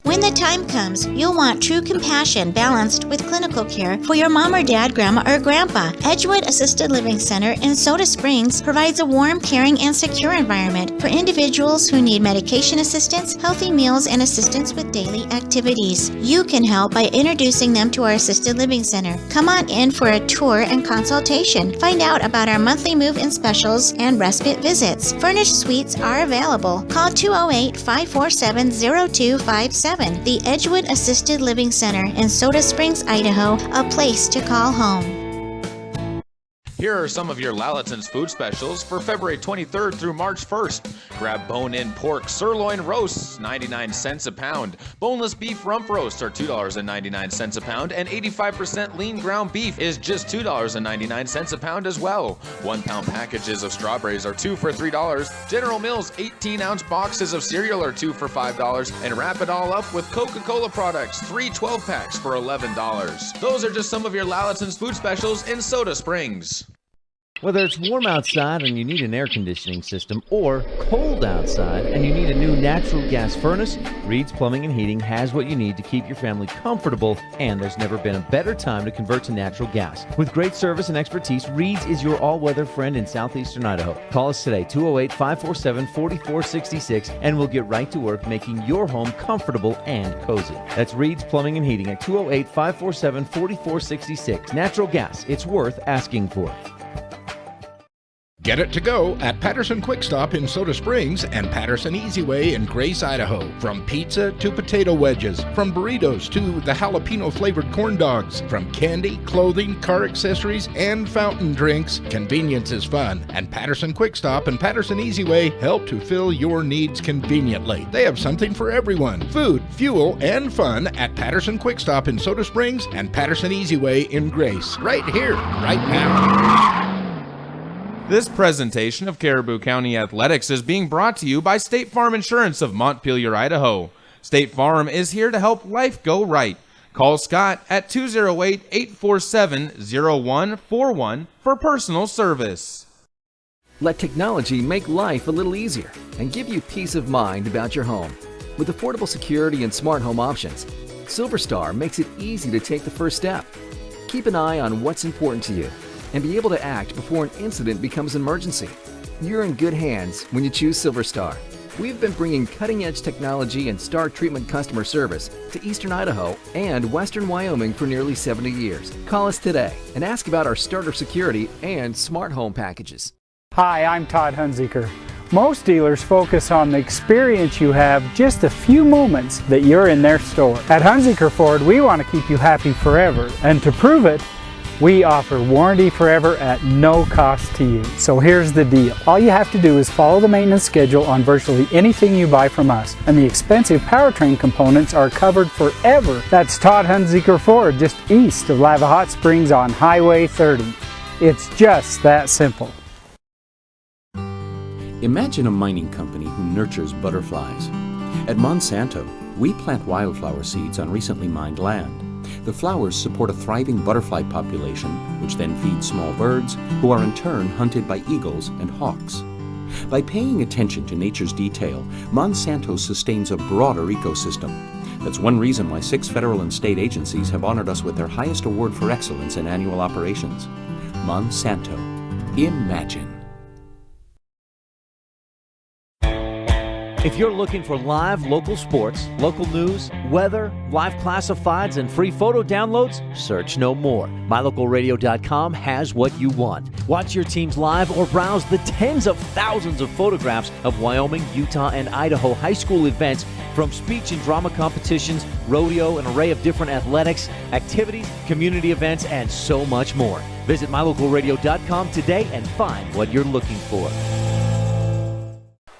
When the time comes, you'll want true compassion balanced with clinical care for your mom or dad, grandma, or grandpa. Edgewood Assisted Living Center in Soda Springs provides a warm, caring, and secure environment for individuals who need medication assistance, healthy meals, and assistance with daily activities. You can help by introducing them to our Assisted Living Center. Come on in for a tour and consultation. Find out about our monthly move-in specials and respite visits. Furnished suites are available. Call 208-547-0257. The Edgewood Assisted Living Center in Soda Springs, Idaho, a place to call home. Here are some of your Lalaton's food specials for February 23rd through March 1st. Grab bone-in pork sirloin roasts, 99 cents a pound. Boneless beef rump roasts are $2.99 a pound, and 85% lean ground beef is just $2.99 a pound as well. 1 pound packages of strawberries are 2 for $3. General Mills 18-ounce boxes of cereal are 2 for $5. And wrap it all up with Coca-Cola products, 3 12-packs for $11. Those are just some of your Lalaton's food specials in Soda Springs. Whether it's warm outside and you need an air conditioning system, or cold outside and you need a new natural gas furnace, Reed's Plumbing and Heating has what you need to keep your family comfortable, and there's never been a better time to convert to natural gas. With great service and expertise, Reed's is your all-weather friend in southeastern Idaho. Call us today, 208-547-4466, and we'll get right to work making your home comfortable and cozy. That's Reed's Plumbing and Heating at 208-547-4466. Natural gas, it's worth asking for. Get it to go at Patterson Quick Stop in Soda Springs and Patterson Easy Way in Grace, Idaho. From pizza to potato wedges, from burritos to the jalapeno flavored corn dogs, from candy, clothing, car accessories, and fountain drinks, convenience is fun. And Patterson Quick Stop and Patterson Easy Way help to fill your needs conveniently. They have something for everyone: food, fuel, and fun at Patterson Quick Stop in Soda Springs and Patterson Easy Way in Grace. Right here, right now. This presentation of Caribou County Athletics is being brought to you by State Farm Insurance of Montpelier, Idaho. State Farm is here to help life go right. Call Scott at 208-847-0141 for personal service. Let technology make life a little easier and give you peace of mind about your home. With affordable security and smart home options, SilverStar makes it easy to take the first step. Keep an eye on what's important to you and be able to act before an incident becomes an emergency. You're in good hands when you choose SilverStar. We've been bringing cutting-edge technology and star treatment customer service to Eastern Idaho and Western Wyoming for nearly 70 years. Call us today and ask about our starter security and smart home packages. Hi, I'm Todd Hunziker. Most dealers focus on the experience you have just a few moments that you're in their store. At Hunziker Ford, we want to keep you happy forever, and to prove it, we offer warranty forever at no cost to you. So here's the deal. All you have to do is follow the maintenance schedule on virtually anything you buy from us, and the expensive powertrain components are covered forever. That's Todd Hunziker Ford, just east of Lava Hot Springs on Highway 30. It's just that simple. Imagine a mining company who nurtures butterflies. At Monsanto, we plant wildflower seeds on recently mined land. The flowers support a thriving butterfly population, which then feeds small birds, who are in turn hunted by eagles and hawks. By paying attention to nature's detail, Monsanto sustains a broader ecosystem. That's one reason why 6 federal and state agencies have honored us with their highest award for excellence in annual operations. Monsanto. Imagine. If you're looking for live local sports, local news, weather, live classifieds, and free photo downloads, search no more. MyLocalRadio.com has what you want. Watch your teams live or browse the tens of thousands of photographs of Wyoming, Utah, and Idaho high school events, from speech and drama competitions, rodeo, an array of different athletics, activities, community events, and so much more. Visit MyLocalRadio.com today and find what you're looking for.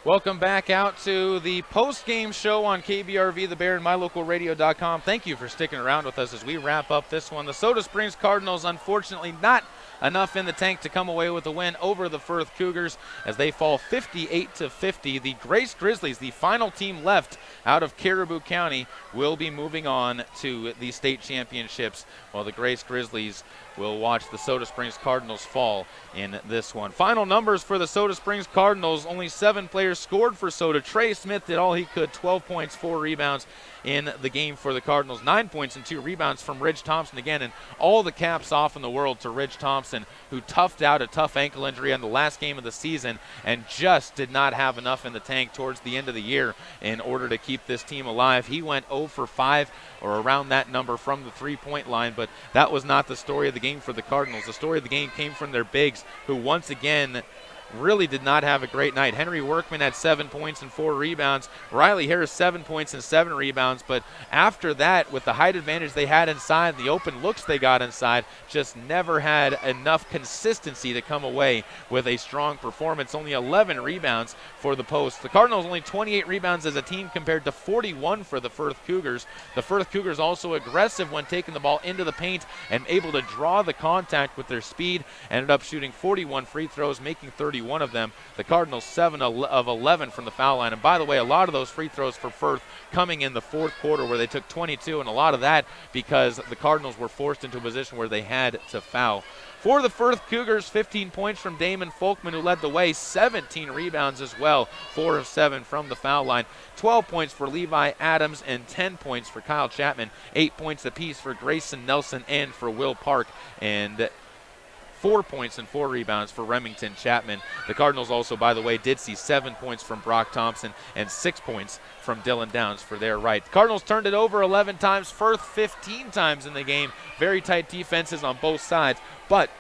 Welcome back out to the post-game show on KBRV, The Bear, and MyLocalRadio.com. Thank you for sticking around with us as we wrap up this one. The Soda Springs Cardinals, unfortunately, not enough in the tank to come away with a win over the Firth Cougars as they fall 58-50. The Grace Grizzlies, the final team left out of Caribou County, will be moving on to the state championships, while the Grace Grizzlies will watch the Soda Springs Cardinals fall in this one. Final numbers for the Soda Springs Cardinals. Only 7 players scored for Soda. Trey Smith did all he could, 12 points, 4 rebounds in the game for the Cardinals. 9 points and 2 rebounds from Ridge Thompson again, and all the caps off in the world to Ridge Thompson, who toughed out a tough ankle injury on the last game of the season and just did not have enough in the tank towards the end of the year in order to keep this team alive. He went 0 for 5 or around that number from the three-point line, but that was not the story of the game for the Cardinals. The story of the game came from their bigs, who once again really did not have a great night. Henry Workman had 7 points and 4 rebounds. Riley Harris 7 points and 7 rebounds. But after that, with the height advantage they had inside, the open looks they got inside, just never had enough consistency to come away with a strong performance. Only 11 rebounds for the post. The Cardinals only 28 rebounds as a team compared to 41 for the Firth Cougars. The Firth Cougars also aggressive when taking the ball into the paint and able to draw the contact with their speed. Ended up shooting 41 free throws, making 31 of them. The Cardinals 7 of 11 from the foul line. And by the way, a lot of those free throws for Firth coming in the fourth quarter, where they took 22, and a lot of that because the Cardinals were forced into a position where they had to foul. For the Firth Cougars, 15 points from Damon Folkman, who led the way, 17 rebounds as well, 4 of 7 from the foul line, 12 points for Levi Adams, and 10 points for Kyle Chapman, 8 points apiece for Grayson Nelson and for Will Park, and 4 points and 4 rebounds for Remington Chapman. The Cardinals also, by the way, did see 7 points from Brock Thompson and 6 points from Dylan Downs for their right. The Cardinals turned it over 11 times, Firth 15 times in the game. Very tight defenses on both sides, but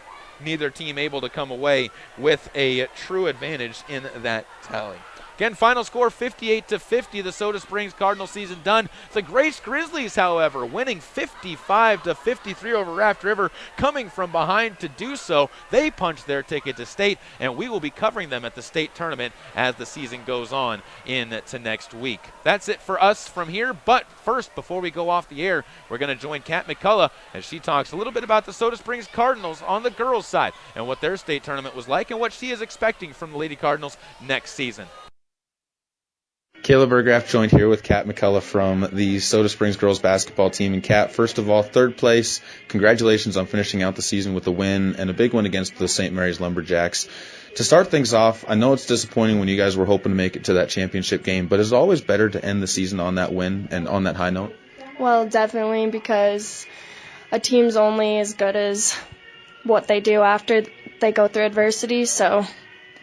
neither team able to come away with a true advantage in that tally. Again, final score 58-50. The Soda Springs Cardinal season done. The Grace Grizzlies, however, winning 55-53 over Raft River, coming from behind to do so. They punched their ticket to state, and we will be covering them at the state tournament as the season goes on into next week. That's it for us from here. But first, before we go off the air, we're going to join Kat McCullough as she talks a little bit about the Soda Springs Cardinals on the girls' side and what their state tournament was like and what she is expecting from the Lady Cardinals next season. Kayla Burgraff joined here with Kat McCullough from the Soda Springs girls basketball team. And Kat, first of all, third place. Congratulations on finishing out the season with a win and a big one against the St. Mary's Lumberjacks. To start things off, I know it's disappointing when you guys were hoping to make it to that championship game, but is it always better to end the season on that win and on that high note? Well, definitely, because a team's only as good as what they do after they go through adversity, so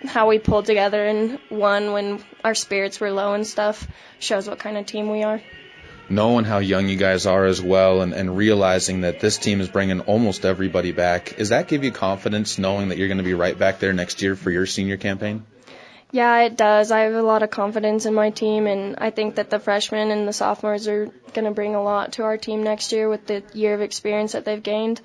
how we pulled together and won when our spirits were low and stuff shows what kind of team we are. Knowing how young you guys are as well and realizing that this team is bringing almost everybody back, does that give you confidence knowing that you're going to be right back there next year for your senior campaign? Yeah, it does. I have a lot of confidence in my team, and I think that the freshmen and the sophomores are going to bring a lot to our team next year with the year of experience that they've gained.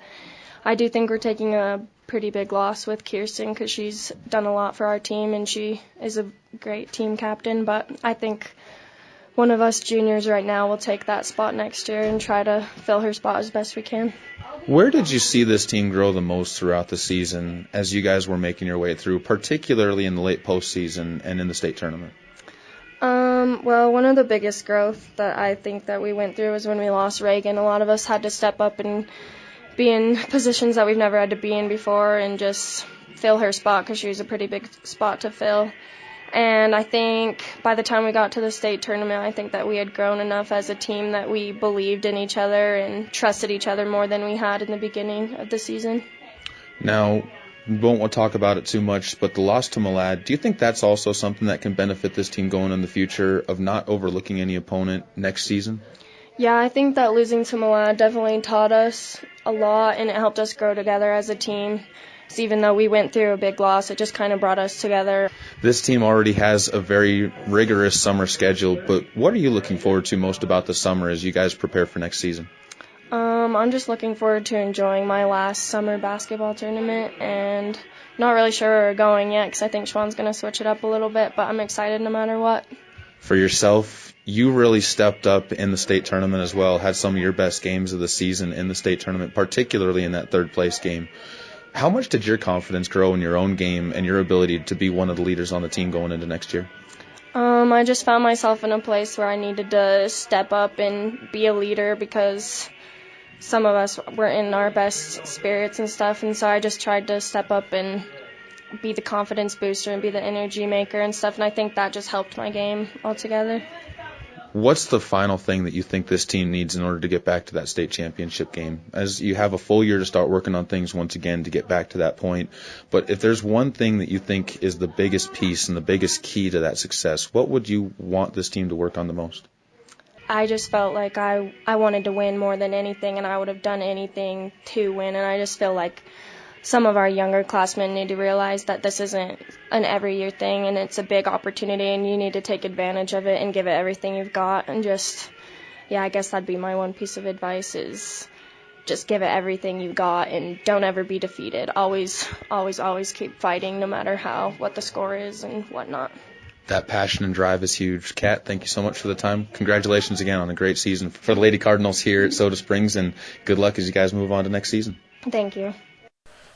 I do think we're taking a pretty big loss with Kirsten because she's done a lot for our team, and she is a great team captain, but I think one of us juniors right now will take that spot next year and try to fill her spot as best we can. Where did you see this team grow the most throughout the season as you guys were making your way through, particularly in the late postseason and in the state tournament? Well, one of the biggest growth that I think that we went through was when we lost Reagan. A lot of us had to step up and be in positions that we've never had to be in before and just fill her spot because she was a pretty big spot to fill. And I think by the time we got to the state tournament, I think that we had grown enough as a team that we believed in each other and trusted each other more than we had in the beginning of the season. Now, we won't talk about it too much, but the loss to Malad, do you think that's also something that can benefit this team going in the future of not overlooking any opponent next season? Yeah, I think that losing to Malad definitely taught us a lot, and it helped us grow together as a team. So even though we went through a big loss, it just kind of brought us together. This team already has a very rigorous summer schedule, but what are you looking forward to most about the summer as you guys prepare for next season? I'm just looking forward to enjoying my last summer basketball tournament, and not really sure where we're going yet because I think Schwann's going to switch it up a little bit, but I'm excited no matter what. For yourself, you really stepped up in the state tournament as well, had some of your best games of the season in the state tournament, particularly in that third place game. How much did your confidence grow in your own game and your ability to be one of the leaders on the team going into next year? I just found myself in a place where I needed to step up and be a leader because some of us were in our best spirits and stuff, and so I just tried to step up and be the confidence booster and be the energy maker and stuff, and I think that just helped my game altogether. What's the final thing that you think this team needs in order to get back to that state championship game? As you have a full year to start working on things once again to get back to that point, but if there's one thing that you think is the biggest piece and the biggest key to that success, what would you want this team to work on the most? I just felt like I wanted to win more than anything, and I would have done anything to win, and I just feel like some of our younger classmen need to realize that this isn't an every year thing, and it's a big opportunity, and you need to take advantage of it and give it everything you've got, and just, yeah, I guess that'd be my one piece of advice is just give it everything you got and don't ever be defeated. Always, always, always keep fighting no matter what the score is and whatnot. That passion and drive is huge. Kat, thank you so much for the time. Congratulations again on a great season for the Lady Cardinals here at Soda Springs, and good luck as you guys move on to next season. Thank you.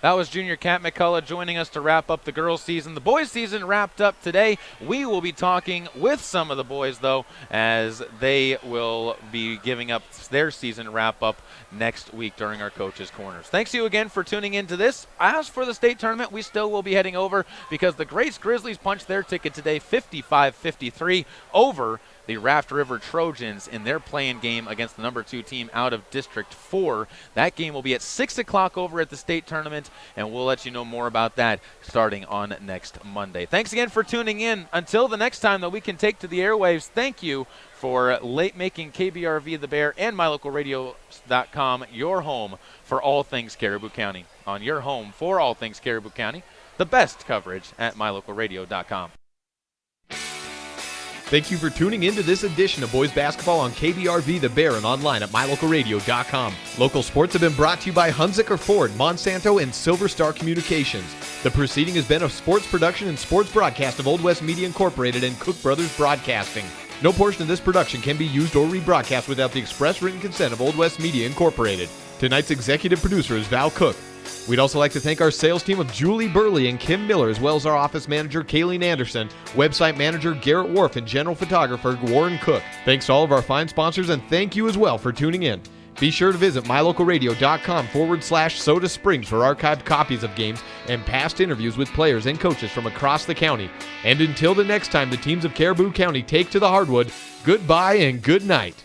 That was junior Kat McCullough joining us to wrap up the girls' season. The boys' season wrapped up today. We will be talking with some of the boys, though, as they will be giving up their season wrap-up next week during our Coaches' Corners. Thanks to you again for tuning into this. As for the state tournament, we still will be heading over because the Grace Grizzlies punched their ticket today 55-53 over the Raft River Trojans in their play-in game against the number 2 team out of District 4. That game will be at 6 o'clock over at the state tournament, and we'll let you know more about that starting on next Monday. Thanks again for tuning in. Until the next time that we can take to the airwaves, thank you for making KBRV The Bear and MyLocalRadio.com your home for all things Caribou County. On your home for all things Caribou County, the best coverage at MyLocalRadio.com. Thank you for tuning in to this edition of Boys Basketball on KBRV The Bear and online at MyLocalRadio.com. Local sports have been brought to you by Hunziker Ford, Monsanto, and Silver Star Communications. The proceeding has been a sports production and sports broadcast of Old West Media Incorporated and Cook Brothers Broadcasting. No portion of this production can be used or rebroadcast without the express written consent of Old West Media Incorporated. Tonight's executive producer is Val Cook. We'd also like to thank our sales team of Julie Burley and Kim Miller, as well as our office manager, Kayleen Anderson, website manager, Garrett Wharf, and general photographer, Warren Cook. Thanks to all of our fine sponsors, and thank you as well for tuning in. Be sure to visit mylocalradio.com/Soda Springs for archived copies of games and past interviews with players and coaches from across the county. And until the next time the teams of Caribou County take to the hardwood, goodbye and good night.